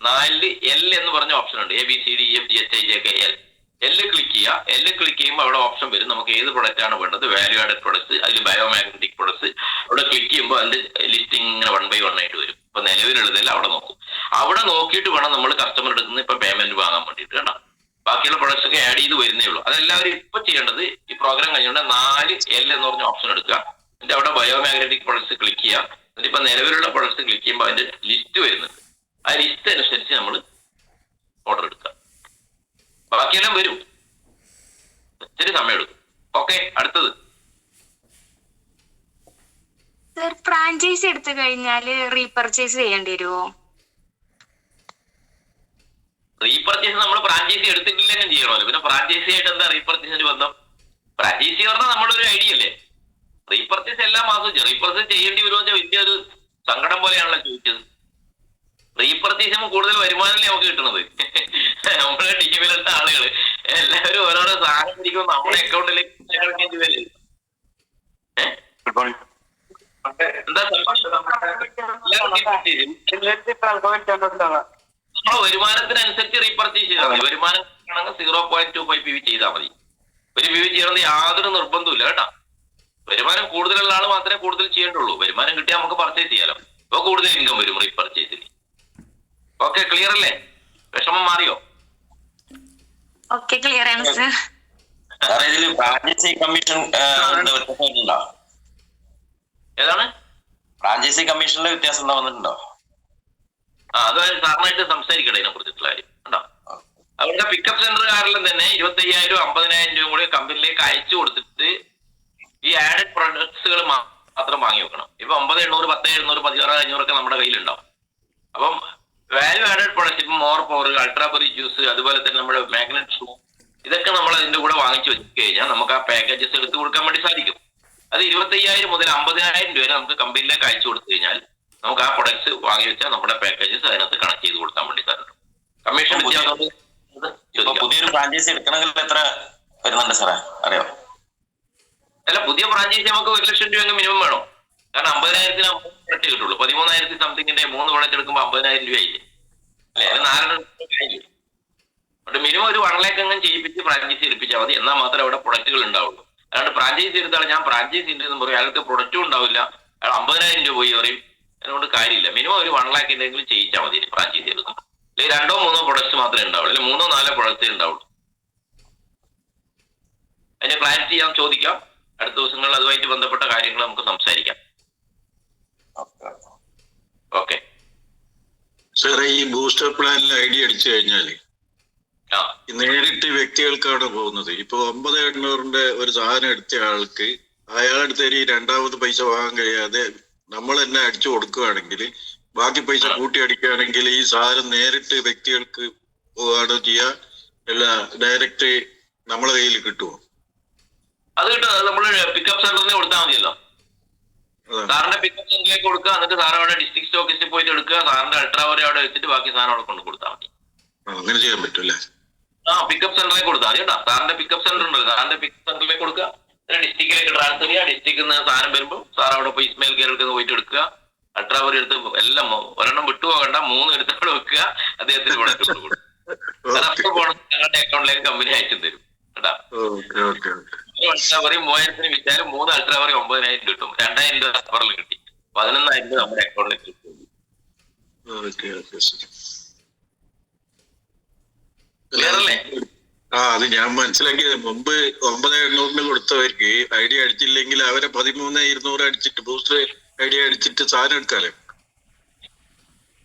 4L എന്ന് പറഞ്ഞ ഓപ്ഷൻ ഉണ്ട്. ABCDEFGHIJKL. L ക്ലിക്ക് ചെയ്യുക. L ക്ലിക്ക് ചെയ്യുമ്പോൾ അവിടെ ഓപ്ഷൻ വരും. നമുക്ക് ഏത് പ്രൊഡക്റ്റ് ആണ് വേണ്ടത്. വാല്യൂ ആഡഡ് പ്രൊഡക്ട്സ്, അതിൽ ബയോമാഗ്നറ്റിക് പ്രൊഡക്ട്സ്. അവിടെ ക്ലിക്ക് ചെയ്യുമ്പോൾ അതിന്റെ ലിസ്റ്റിംഗ് ഇങ്ങനെ 1 by 1 ആയിട്ട് വരും. ഇപ്പൊ നിലവിലുള്ളതെല്ലാം അവിടെ നോക്കും. അവിടെ നോക്കിയിട്ട് വേണം നമ്മൾ കസ്റ്റമർ എടുക്കുന്ന ഇപ്പൊ പേയ്മെന്റ് വാങ്ങാൻ വേണ്ടിയിട്ട് കേട്ടോ. ബാക്കിയുള്ള പ്രൊഡക്ട്സ് ഒക്കെ ആഡ് ചെയ്ത് വരുന്നേ ഉള്ളൂ. അതെല്ലാവരും ഇപ്പൊ ചെയ്യേണ്ടത് ഈ പ്രോഗ്രാം കഴിഞ്ഞുകൊണ്ട് 4L എന്ന് പറഞ്ഞ ഓപ്ഷൻ എടുക്കുക. എന്നിട്ട് അവിടെ ബയോമാഗ്നറ്റിക് പ്രൊഡക്ട്സ് ക്ലിക്ക് ചെയ്യുക. എന്നിട്ട് ഇപ്പൊ നിലവിലുള്ള പ്രൊഡക്ട്സ് ക്ലിക്ക് ചെയ്യുമ്പോൾ അതിന്റെ ലിസ്റ്റ് വരുന്നുണ്ട്. ആ ലിസ്റ്റ് അനുസരിച്ച് നമ്മൾ ഓർഡർ എടുക്കുക. ബാക്കിയെല്ലാം വരും. ഇത്തിരി സമയം എടുക്കും. ഓക്കെ, അടുത്തത് സർ, ഫ്രാഞ്ചൈസി എടുത്തു കഴിഞ്ഞാല് റീപർച്ചേസ് ചെയ്യേണ്ടി വരുമോ? റീപർച്ചേസ് നമ്മൾ ഫ്രാഞ്ചൈസി എടുത്തിട്ടില്ലെങ്കിൽ ചെയ്യണമല്ലോ. പിന്നെ ഫ്രാഞ്ചൈസി ആയിട്ട് എന്താ റീപർച്ചേസിന് ബന്ധം? ഫ്രാഞ്ചൈസി പറഞ്ഞാൽ നമ്മളൊരു ഐഡിയ അല്ലേ. റീപർച്ചേസ് എല്ലാ മാസവും റീപർച്ചേസ് ചെയ്യേണ്ടി വരുമെന്ന് വലിയൊരു സങ്കടം പോലെയാണല്ലോ ചോദിച്ചത്. റീപർച്ചേസ് ചെയ്യുമ്പോൾ കൂടുതൽ വരുമാനമല്ലേ നമുക്ക് കിട്ടുന്നത്. നമ്മുടെ ടീമിലുള്ള ആളുകൾ എല്ലാവരും ഓരോരോ സാധനം പിടിക്കുമ്പോൾ നമ്മുടെ അക്കൗണ്ടിലേക്ക് എന്താ നമ്മളെ വരുമാനത്തിനനുസരിച്ച് റീപർച്ചേസ് ചെയ്താൽ മതി. വരുമാനം ആണെങ്കിൽ 0.25 PV ചെയ്താൽ മതി. ഒരു PV ചെയ്യണമെന്ന് യാതൊരു നിർബന്ധമില്ല കേട്ടോ. വരുമാനം കൂടുതലുള്ള ആൾ മാത്രമേ കൂടുതൽ ചെയ്യേണ്ടുള്ളൂ. വരുമാനം കിട്ടിയാൽ നമുക്ക് പർച്ചേസ് ചെയ്യാലോ. അപ്പൊ കൂടുതൽ ഇൻകം വരും റീപർച്ചേസിൽ. ഓക്കെ, ക്ലിയർ അല്ലേ? വിഷമം മാറിയോ? ഓക്കെ, ക്ലിയർ ആണ് സർ. സാറേ ഇതില് ഫ്രാഞ്ചൈസി കമ്മീഷൻ വ്യത്യാസമുണ്ടോ? ഏതാണ് ഫ്രാഞ്ചൈസി കമ്മീഷനിലെ വ്യത്യാസം എന്താ വന്നിട്ടുണ്ടോ? അത് സാറിനായിട്ട് സംസാരിക്കട്ടെ ഇതിനെ കുറിച്ചിട്ടുള്ള കാര്യം കേട്ടോ. അവരുടെ പിക്കപ്പ് സെന്ററുകാരെല്ലാം തന്നെ 25,000 50,000 രൂപ കൂടി കമ്പനിയിലേക്ക് അയച്ചു കൊടുത്തിട്ട് ഈ ആഡഡ് പ്രൊഡക്ട്സുകൾ മാത്രം വാങ്ങി വെക്കണം. ഇപ്പൊ 9,800 10,700 16,500 ഒക്കെ നമ്മുടെ കയ്യിലുണ്ടാവും. അപ്പം വാല്യൂ ആഡഡ് പ്രൊഡക്ട്സ് ഇപ്പം മോർ പവർ അൾട്രാബെറി ജ്യൂസ് അതുപോലെ തന്നെ നമ്മുടെ മാഗ്നറ്റ് ഷൂ ഇതൊക്കെ നമ്മൾ അതിന്റെ കൂടെ വാങ്ങിച്ചു വെച്ച് കഴിഞ്ഞാൽ നമുക്ക് ആ പാക്കേജസ് എടുത്ത് കൊടുക്കാൻ വേണ്ടി സാധിക്കും. അത് 25,000 മുതൽ 50,000 രൂപ വരെ നമുക്ക് കമ്പനിയിലേക്ക് അയച്ചു കൊടുത്തു കഴിഞ്ഞാൽ നമുക്ക് ആ പ്രൊഡക്ട്സ് വാങ്ങി വെച്ചാൽ നമ്മുടെ പാക്കേജസ് അതിനകത്ത് കണക്ട് ചെയ്ത് കൊടുക്കാൻ വേണ്ടി സാധിക്കും. കമ്മീഷൻ പുതിയൊരു ഫ്രാഞ്ചൈസി എടുക്കണമെങ്കിൽ എത്ര വരുന്നുണ്ട് സാറേ അറിയോ? അല്ല, പുതിയ ഫ്രാഞ്ചൈസി നമുക്ക് 1,00,000 രൂപ മിനിമം വേണം. കാരണം 50,000 പ്രൊഡക്റ്റ് കിട്ടുള്ളൂ. 13,000 സംതിങ്ങിന്റെ 3 പ്രൊഡക്റ്റ് എടുക്കുമ്പോൾ 50,000 രൂപയായില്ലേ അല്ലെ? അത് 4 മിനിമം ഒരു 1 lakh എങ്ങനെ ചെയ്യിപ്പിച്ച് ഫ്രാഞ്ചൈസി എടുപ്പിച്ചാൽ മതി. എന്നാൽ മാത്രമേ അവിടെ പ്രൊഡക്റ്റുകൾ ഉണ്ടാവുള്ളൂ. അല്ലാണ്ട് ഫ്രാഞ്ചൈസി എടുത്താൽ ഞാൻ ഫ്രാഞ്ചൈസി ഉണ്ട് എന്ന് പറയും, അയാൾക്ക് പ്രൊഡക്റ്റും ഉണ്ടാവില്ല, അയാൾ 50,000 രൂപ പോയി പറയും. അതുകൊണ്ട് കാര്യമില്ല. മിനിമം ഒരു 1 lakh ചെയ്യിച്ചാൽ മതി ഫ്രാഞ്ചൈസി എടുക്കുമ്പോൾ. അല്ലെങ്കിൽ 2 3 പ്രൊഡക്ട്സ് മാത്രമേ ഉണ്ടാവുള്ളൂ, അല്ലെങ്കിൽ 3 4 പ്രൊഡക്ട്സേ ഉണ്ടാവുള്ളൂ. അതിന്റെ ക്ലാരിറ്റി ഞാൻ ചോദിക്കാം. അടുത്ത ദിവസങ്ങളിൽ അതുമായിട്ട് ബന്ധപ്പെട്ട കാര്യങ്ങൾ നമുക്ക് സംസാരിക്കാം. ഓക്കെ സാറേ, ഈ ബൂസ്റ്റർ പ്ലാനിൽ ഐഡിയ അടിച്ചു കഴിഞ്ഞാല് നേരിട്ട് വ്യക്തികൾക്കാണ് പോകുന്നത്. ഇപ്പൊ 9,800 ഒരു സാധനം എടുത്ത ആൾക്ക് അയാളടുത്ത് ഈ രണ്ടാമത് പൈസ വാങ്ങാൻ കഴിയാതെ നമ്മൾ തന്നെ അടിച്ചു കൊടുക്കുകയാണെങ്കിൽ ബാക്കി പൈസ കൂട്ടി അടിക്കുകയാണെങ്കിൽ ഈ സാധനം നേരിട്ട് വ്യക്തികൾക്ക് പോവുകയാണോ ചെയ്യുക, അല്ല ഡയറക്റ്റ് നമ്മളെ കയ്യിൽ കിട്ടുമോ? അത് കിട്ടും. അത് നമ്മള് പിക്കപ്പ് സെന്ററിന് കൊടുത്താൽ മതിയല്ലോ. സാറിന്റെ പിക്കപ്പ് സെന്ററിലേക്ക് കൊടുക്കുക, എന്നിട്ട് സാർ അവിടെ ഡിസ്ട്രിക്ട് സ്റ്റോക്കിസ്റ്റ് പോയിട്ട് എടുക്കുക, സാറിന്റെ അൾട്രാ വരെ അവിടെ വെച്ചിട്ട് ബാക്കി സാധനം അവിടെ കൊണ്ട് കൊടുത്താൽ മതി. അങ്ങനെ ചെയ്യാൻ പറ്റൂല്ലേ? പിക്കപ്പ് സെന്ററിലേക്ക് കൊടുത്താൽ മതി കേട്ടോ. സാറിന്റെ പിക്കപ്പ് സെന്റർ ഉണ്ടല്ലോ, സാറിന്റെ പിക്കപ്പ് സെന്ററിലേക്ക് കൊടുക്കുക, ഡിസ്ട്രിക്റ്റിലേക്ക് ട്രാൻസ്ഫർ ചെയ്യുക. ഡിസ്ട്രിക്റ്റിൽ നിന്ന് സാധനം വരുമ്പോൾ സാർ അവിടെ പോയി ഇസ്മയിൽ കെയർ എടുക്കുന്ന പോയിട്ട് എടുക്കുക. അൾട്രാ വരെ എടുത്ത് എല്ലാം ഒരെണ്ണം വിട്ടുപോകണ്ട, 3 എടുത്തോടെ വെക്കുക, അദ്ദേഹത്തിന് പ്രൊഡക്റ്റ് കൊടുക്കും. ഞങ്ങളുടെ അക്കൗണ്ടിലേക്ക് കമ്പനി അയച്ചു തരും കേട്ടോ. അൾട്രാവറി 3,000 വിറ്റാലും 3 അൾട്രാവറി 9,000 കിട്ടും. 2,000 രൂപ റഫറിൽ കിട്ടി. 11,000 രൂപ നമ്മുടെ അക്കൗണ്ടിലേക്ക് കിട്ടും. അത് ഞാൻ മനസ്സിലാക്കിയത്. മുമ്പ് 9,800 കൊടുത്തവർക്ക് ഐഡിയ അടിച്ചില്ലെങ്കിൽ അവരെ 13,200 അടിച്ചിട്ട് ബൂസ്റ്റർ ഐഡിയ അടിച്ചിട്ട് സാധനം എടുക്കാലോ.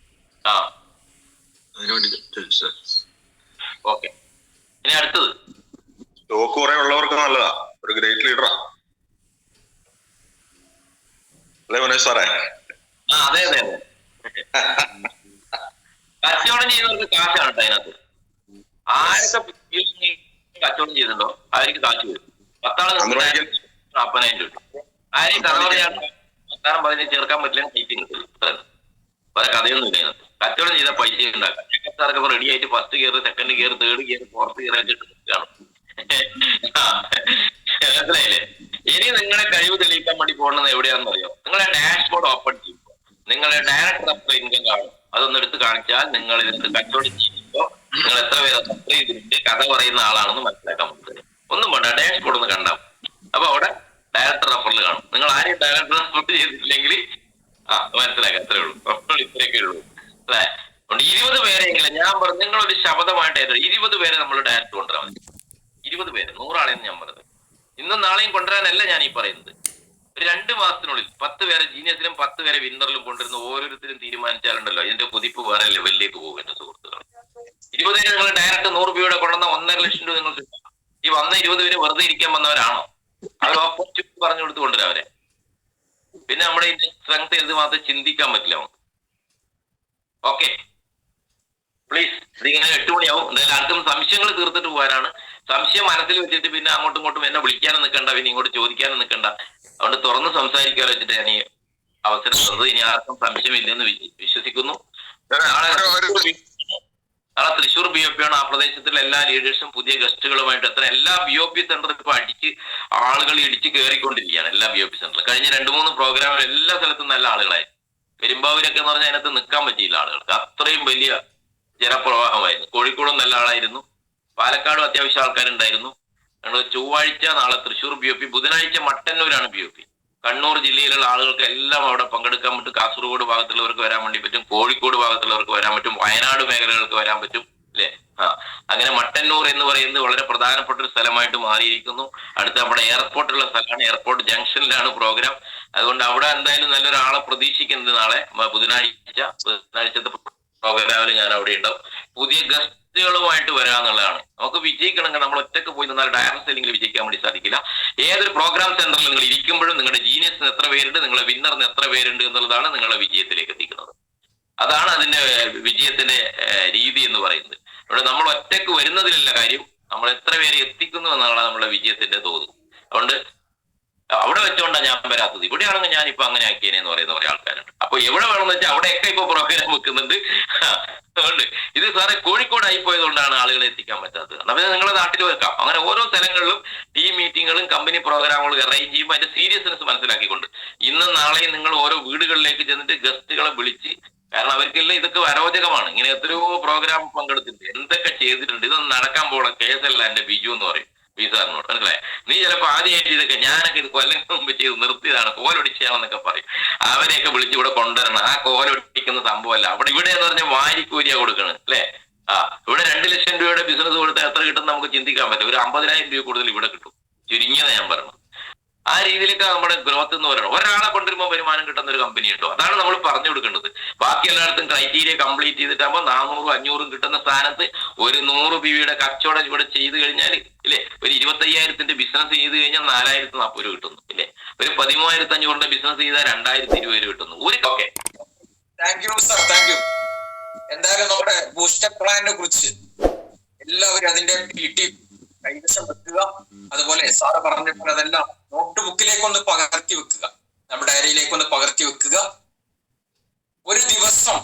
അതിനുവേണ്ടി ചോദിച്ചു. ഓക്കെ, ഇനി അടുത്തത് സ്റ്റോക്ക് കുറെ ഉള്ളവർക്ക് നല്ലതാ, ഒരു ഗ്രേറ്റ് ലീഡറാ അല്ലേ മനേഷ് സാറേ? അതെ അതെ അതെ. കച്ചവടം ചെയ്യുന്നവർക്ക് കാശാണ് കേട്ടോ അതിനകത്ത്. ആരൊക്കെ കച്ചവടം ചെയ്യുന്നുണ്ടോ അവർക്ക് കാശ് വരും. 10 ആള് 40,000 രൂപ. ആരെയും കഥ പറയാൻ 10 പറഞ്ഞ് ചേർക്കാൻ പറ്റില്ല, ടൈപ്പിംഗ് കിട്ടില്ല. പല കഥയൊന്നും ഇല്ല അതിനകത്ത്. കച്ചവടം ചെയ്ത പൈസ ഉണ്ടാക്കാം. ചെക്കത്താർക്ക് റെഡി ആയിട്ട് first gear, second gear, third gear, fourth gear ആയിട്ട് എടുക്കുകയാണ്. മനസ്സിലായില്ലേ? ഇനി നിങ്ങളെ കഴിവ് തെളിയിക്കാൻ വേണ്ടി പോകുന്നത് എവിടെയാണെന്ന് അറിയോ? നിങ്ങളെ ഡാഷ്ബോർഡ് ഓപ്പൺ ചെയ്യുമ്പോൾ നിങ്ങളുടെ ഡയറക്ടർ ഓഫ് ഇൻകം കാണും. അതൊന്ന് എടുത്ത് കാണിച്ചാൽ നിങ്ങൾ ഇതിനകത്ത് കച്ചവടം ചെയ്യുമ്പോൾ നിങ്ങൾ എത്ര പേരെ സബ്സ്ക്രൈബ് ചെയ്തിട്ട് കഥ പറയുന്ന ആളാണെന്ന് മനസ്സിലാക്കാൻ പറ്റുന്നത്. ഒന്നും വേണ്ട, ഡാഷ്ബോർഡ് ഒന്ന് കണ്ടാൽ. അപ്പൊ അവിടെ ഡയറക്ടർ റഫറിൽ കാണും. നിങ്ങൾ ആരെയും ഡയറക്ടർ റഫർ ചെയ്തിട്ടില്ലെങ്കിൽ മനസ്സിലാക്കാം. അത്രേ ഉള്ളൂ. ഇത്രയൊക്കെ ഉള്ളൂ അല്ലേ? 20 പേരെങ്കിലും ഞാൻ പറഞ്ഞു, നിങ്ങളൊരു ശബ്ദമായിട്ട് 20 പേരെ നമ്മൾ ഡയറക്ടർ കൊണ്ടുവരാൻ മതി. 20 പേര്, 100 ആളെന്ന് ഞാൻ പറഞ്ഞത്. ഇന്നും നാളെയും കൊണ്ടുവരാനല്ല ഞാൻ ഈ പറയുന്നത്. ഒരു 2 മാസത്തിനുള്ളിൽ 10 പേരെ ജീനിയസിലും 10 പേരെ വിന്നറിലും കൊണ്ടുവരുന്ന ഓരോരുത്തരും തീരുമാനിച്ചാലുണ്ടല്ലോ ഇതിന്റെ കുതിപ്പ് വേറെ ലെവലിലേക്ക് പോകും എന്റെ സുഹൃത്തുക്കൾ. 20 പേര് നിങ്ങൾ ഡയറക്റ്റ് 100 രൂപയുടെ കൊണ്ടുവന്ന 1,50,000 രൂപ നിങ്ങൾക്ക് കിട്ടും. ഈ വന്ന 20 പേര് വെറുതെ ഇരിക്കാൻ വന്നവരാണോ? അവർ ഓപ്പോർച്യൂണിറ്റി പറഞ്ഞു കൊടുത്ത് കൊണ്ടുവരാം അവരെ. പിന്നെ നമ്മുടെ ഇതിന്റെ സ്ട്രെങ്ത് എന്ത് മാത്രം ചിന്തിക്കാൻ പറ്റില്ല. Okay, please. ഇതിങ്ങനെ 8 മണിയാവും. എന്തായാലും ആർക്കും സംശയങ്ങൾ തീർത്തിട്ട് പോകാനാണ്. സംശയം മനസ്സിൽ വെച്ചിട്ട് പിന്നെ അങ്ങോട്ടും ഇങ്ങോട്ടും എന്നെ വിളിക്കാനും നിൽക്കണ്ട, പിന്നെ ഇങ്ങോട്ട് ചോദിക്കാനും നിൽക്കണ്ട. അതുകൊണ്ട് തുറന്ന് സംസാരിക്കാൻ വെച്ചിട്ട് ഞാൻ ഈ അവസരം തന്നത്. ഇനി ആർക്കും സംശയമില്ലെന്ന് വിശ്വസിക്കുന്നു. നാളെ തൃശ്ശൂർ BOP ആണ്. ആ പ്രദേശത്തിലെ എല്ലാ ലീഡേഴ്സും പുതിയ ഗസ്റ്റുകളുമായിട്ട് എത്ര എല്ലാ BOP സെന്ററിൽ ഇപ്പൊ ആളുകൾ ഇടിച്ച് കയറിക്കൊണ്ടിരിക്കുകയാണ്. എല്ലാ BOP സെന്ററിൽ കഴിഞ്ഞ 2-3 പ്രോഗ്രാമിൽ എല്ലാ സ്ഥലത്തും നല്ല ആളുകളായി. പെരുമ്പാവൂരൊക്കെ എന്ന് പറഞ്ഞാൽ അതിനകത്ത് നിൽക്കാൻ പറ്റിയില്ല ആളുകൾക്ക്. അത്രയും വലിയ ജനപ്രവാഹമായിരുന്നു. കോഴിക്കോടും നല്ല ആളായിരുന്നു. പാലക്കാടും അത്യാവശ്യം ആൾക്കാരുണ്ടായിരുന്നു. ഞങ്ങൾ ചൊവ്വാഴ്ച നാളെ തൃശ്ശൂർ BOP, ബുധനാഴ്ച മട്ടന്നൂരാണ് BOP. കണ്ണൂർ ജില്ലയിലുള്ള ആളുകൾക്ക് എല്ലാം അവിടെ പങ്കെടുക്കാൻ പറ്റും. കാസർഗോഡ് ഭാഗത്തുള്ളവർക്ക് വരാൻ വേണ്ടി പറ്റും, കോഴിക്കോട് ഭാഗത്തുള്ളവർക്ക് വരാൻ പറ്റും, വയനാട് മേഖലകൾക്ക് വരാൻ പറ്റും, അല്ലേ? അങ്ങനെ മട്ടന്നൂർ എന്ന് പറയുന്നത് വളരെ പ്രധാനപ്പെട്ട ഒരു സ്ഥലമായിട്ട് മാറിയിരിക്കുന്നു. അടുത്ത നമ്മുടെ എയർപോർട്ടുള്ള സ്ഥലമാണ്, എയർപോർട്ട് ജംഗ്ഷനിലാണ് പ്രോഗ്രാം. അതുകൊണ്ട് അവിടെ എന്തായാലും നല്ലൊരാളെ പ്രതീക്ഷിക്കുന്നത് നാളെ ബുധനാഴ്ചത്തെ പ്രോഗ്രാമിൽ ഞാൻ അവിടെ ഉണ്ടാവും. പുതിയ ഗസ്റ്റുകളുമായിട്ട് വരാന്നുള്ളതാണ്. നമുക്ക് വിജയിക്കണമെങ്കിൽ നമ്മൾ ഒറ്റക്ക് പോയി നിന്നാൽ ഡയറക്റ്റ് സെല്ലിംഗിൽ വിജയിക്കാൻ വേണ്ടി സാധിക്കില്ല. ഏതൊരു പ്രോഗ്രാം സെന്ററിൽ നിങ്ങൾ ഇരിക്കുമ്പോഴും നിങ്ങളുടെ ജീനിയസിന് എത്ര പേരുണ്ട്, നിങ്ങളുടെ വിന്നറിന് എത്ര പേരുണ്ട് എന്നുള്ളതാണ് നിങ്ങളുടെ വിജയത്തിലേക്ക് എത്തിക്കുന്നത്. അതാണ് അതിന്റെ വിജയത്തിന്റെ രീതി എന്ന് പറയുന്നത്. ഇവിടെ നമ്മൾ ഒറ്റക്ക് വരുന്നതിലല്ല കാര്യം, നമ്മൾ എത്ര പേരെ എത്തിക്കുന്നു എന്നാണ് നമ്മുടെ വിജയത്തിന്റെ തോത്. അതുകൊണ്ട് അവിടെ വെച്ചോണ്ടാണ് ഞാൻ വരാത്തത്. ഇവിടെയാണെങ്കിൽ ഞാനിപ്പോ അങ്ങനെ ആക്കിയേനെ എന്ന് പറയുന്ന കുറെ ആൾക്കാരുണ്ട്. അപ്പൊ എവിടെ വേണമെന്ന് വെച്ചാൽ അവിടെയൊക്കെ ഇപ്പൊ പ്രോഗ്രാം വെക്കുന്നുണ്ട്. അതുകൊണ്ട് ഇത് സാറേ കോഴിക്കോടായി പോയതുകൊണ്ടാണ് ആളുകളെ എത്തിക്കാൻ പറ്റാത്തത്. അപ്പൊ നിങ്ങളുടെ നാട്ടിൽ വെക്കാം. അങ്ങനെ ഓരോ സ്ഥലങ്ങളിലും ടീം മീറ്റിങ്ങുകളും കമ്പനി പ്രോഗ്രാമുകളും അറേഞ്ച് ചെയ്യുമ്പോൾ അതിന്റെ സീരിയസ്നെസ് മനസ്സിലാക്കിക്കൊണ്ട് ഇന്നും നാളെയും നിങ്ങൾ ഓരോ വീടുകളിലേക്ക് ചെന്നിട്ട് ഗസ്റ്റുകളെ വിളിച്ച്, കാരണം അവർക്കെല്ലാം ഇതൊക്കെ അരോചകമാണ്. ഇങ്ങനെ എത്രയോ പ്രോഗ്രാം പങ്കെടുത്തിട്ടുണ്ട്, എന്തൊക്കെ ചെയ്തിട്ടുണ്ട്. ഇതൊന്നും നടക്കാൻ പോകണം കേസല്ല എന്റെ ബിജു എന്ന് പറയും സാറിനോട്. മനസ്സിലായി? നീ ചിലപ്പോ ആദ്യമായിട്ട് ഇതൊക്കെ ഞാനൊക്കെ ഇത് കൊല്ലങ്ങൾക്ക് മുമ്പ് ചെയ്ത് നിർത്തിയതാണ്, കോലൊടിച്ചാണെന്നൊക്കെ പറയും. അവരെയൊക്കെ വിളിച്ച് ഇവിടെ കൊണ്ടുവരണം. ആ കോലൊടിക്കുന്ന സംഭവമല്ല. ഇവിടെ എന്ന് പറഞ്ഞാൽ വാരിക്കൂരിയാ കൊടുക്കണത് അല്ലേ? ഇവിടെ 2 ലക്ഷം രൂപയുടെ ബിസിനസ് കൊടുത്താൽ എത്ര കിട്ടും നമുക്ക് ചിന്തിക്കാൻ പറ്റും. ഒരു 50,000 രൂപ കൂടുതൽ ഇവിടെ കിട്ടും. ചുരുങ്ങിയതാണ് ഞാൻ പറഞ്ഞത്. ആ രീതിയിലേക്ക് നമ്മുടെ ഗ്രോത്ത് എന്ന് പറയണം. ഒരാളെ കൊണ്ടുവരുമ്പോൾ വരുമാനം കിട്ടുന്ന ഒരു കമ്പനി ഉണ്ടോ? അതാണ് നമ്മൾ പറഞ്ഞു കൊടുക്കേണ്ടത്. ബാക്കി എല്ലായിടത്തും ക്രൈറ്റീരിയ കംപ്ലീറ്റ് ചെയ്തിട്ടാകുമ്പോൾ 400, 500 കിട്ടുന്ന സ്ഥാനത്ത് ഒരു 100 ബിയുടെ കച്ചവടം ഇവിടെ ചെയ്ത് കഴിഞ്ഞാൽ ഇല്ലേ, ഒരു 25,000 ബിസിനസ് ചെയ്ത് കഴിഞ്ഞാൽ 4,040 രൂപ കിട്ടുന്നു ഇല്ലേ. ഒരു 13,500 ബിസിനസ് ചെയ്താൽ 2,020 രൂപ കിട്ടുന്നു. Okay, thank you sir, thank you. എന്തായാലും നമ്മുടെ ബൂസ്റ്റർ പ്ലാനിനെ കുറിച്ച് എല്ലാവരും അതിന്റെ PT കൈവശം വെക്കുക. അതുപോലെ സാറ് പറഞ്ഞപ്പോൾ അതെല്ലാം നോട്ട് ബുക്കിലേക്കൊന്ന് പകർത്തി വെക്കുക, നമ്മുടെ ഡയറിയിലേക്കൊന്ന് പകർത്തി വെക്കുക. ഒരു ദിവസം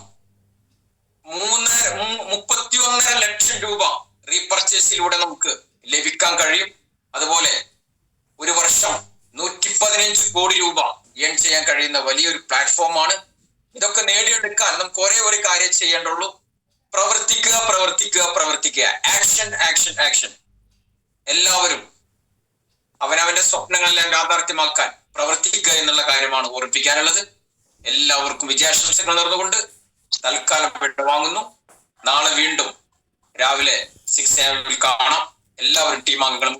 31.5 ലക്ഷം രൂപ റീപർച്ചേസിലൂടെ നമുക്ക് ലഭിക്കാൻ കഴിയും. അതുപോലെ ഒരു വർഷം 115 കോടി രൂപ ഏൺ ചെയ്യാൻ കഴിയുന്ന വലിയൊരു പ്ലാറ്റ്ഫോമാണ്. ഇതൊക്കെ നേടിയെടുക്കാൻ നമുക്ക് ഒരേ ഒരു കാര്യം ചെയ്യേണ്ടുള്ളൂ: പ്രവർത്തിക്കുക, പ്രവർത്തിക്കുക, പ്രവർത്തിക്കുക. Action, action, action. എല്ലാവരും അവനവന്റെ സ്വപ്നങ്ങളെല്ലാം യാഥാർത്ഥ്യമാക്കാൻ പ്രവർത്തിക്കുക എന്നുള്ള കാര്യമാണ് ഓർമ്മിപ്പിക്കാനുള്ളത്. എല്ലാവർക്കും വിജയാശംസകൾ നേർന്നുകൊണ്ട് തൽക്കാലം വിട്ടുവാങ്ങുന്നു. നാളെ വീണ്ടും രാവിലെ 6 AM കാണാം. എല്ലാവരും ടീം അംഗങ്ങളും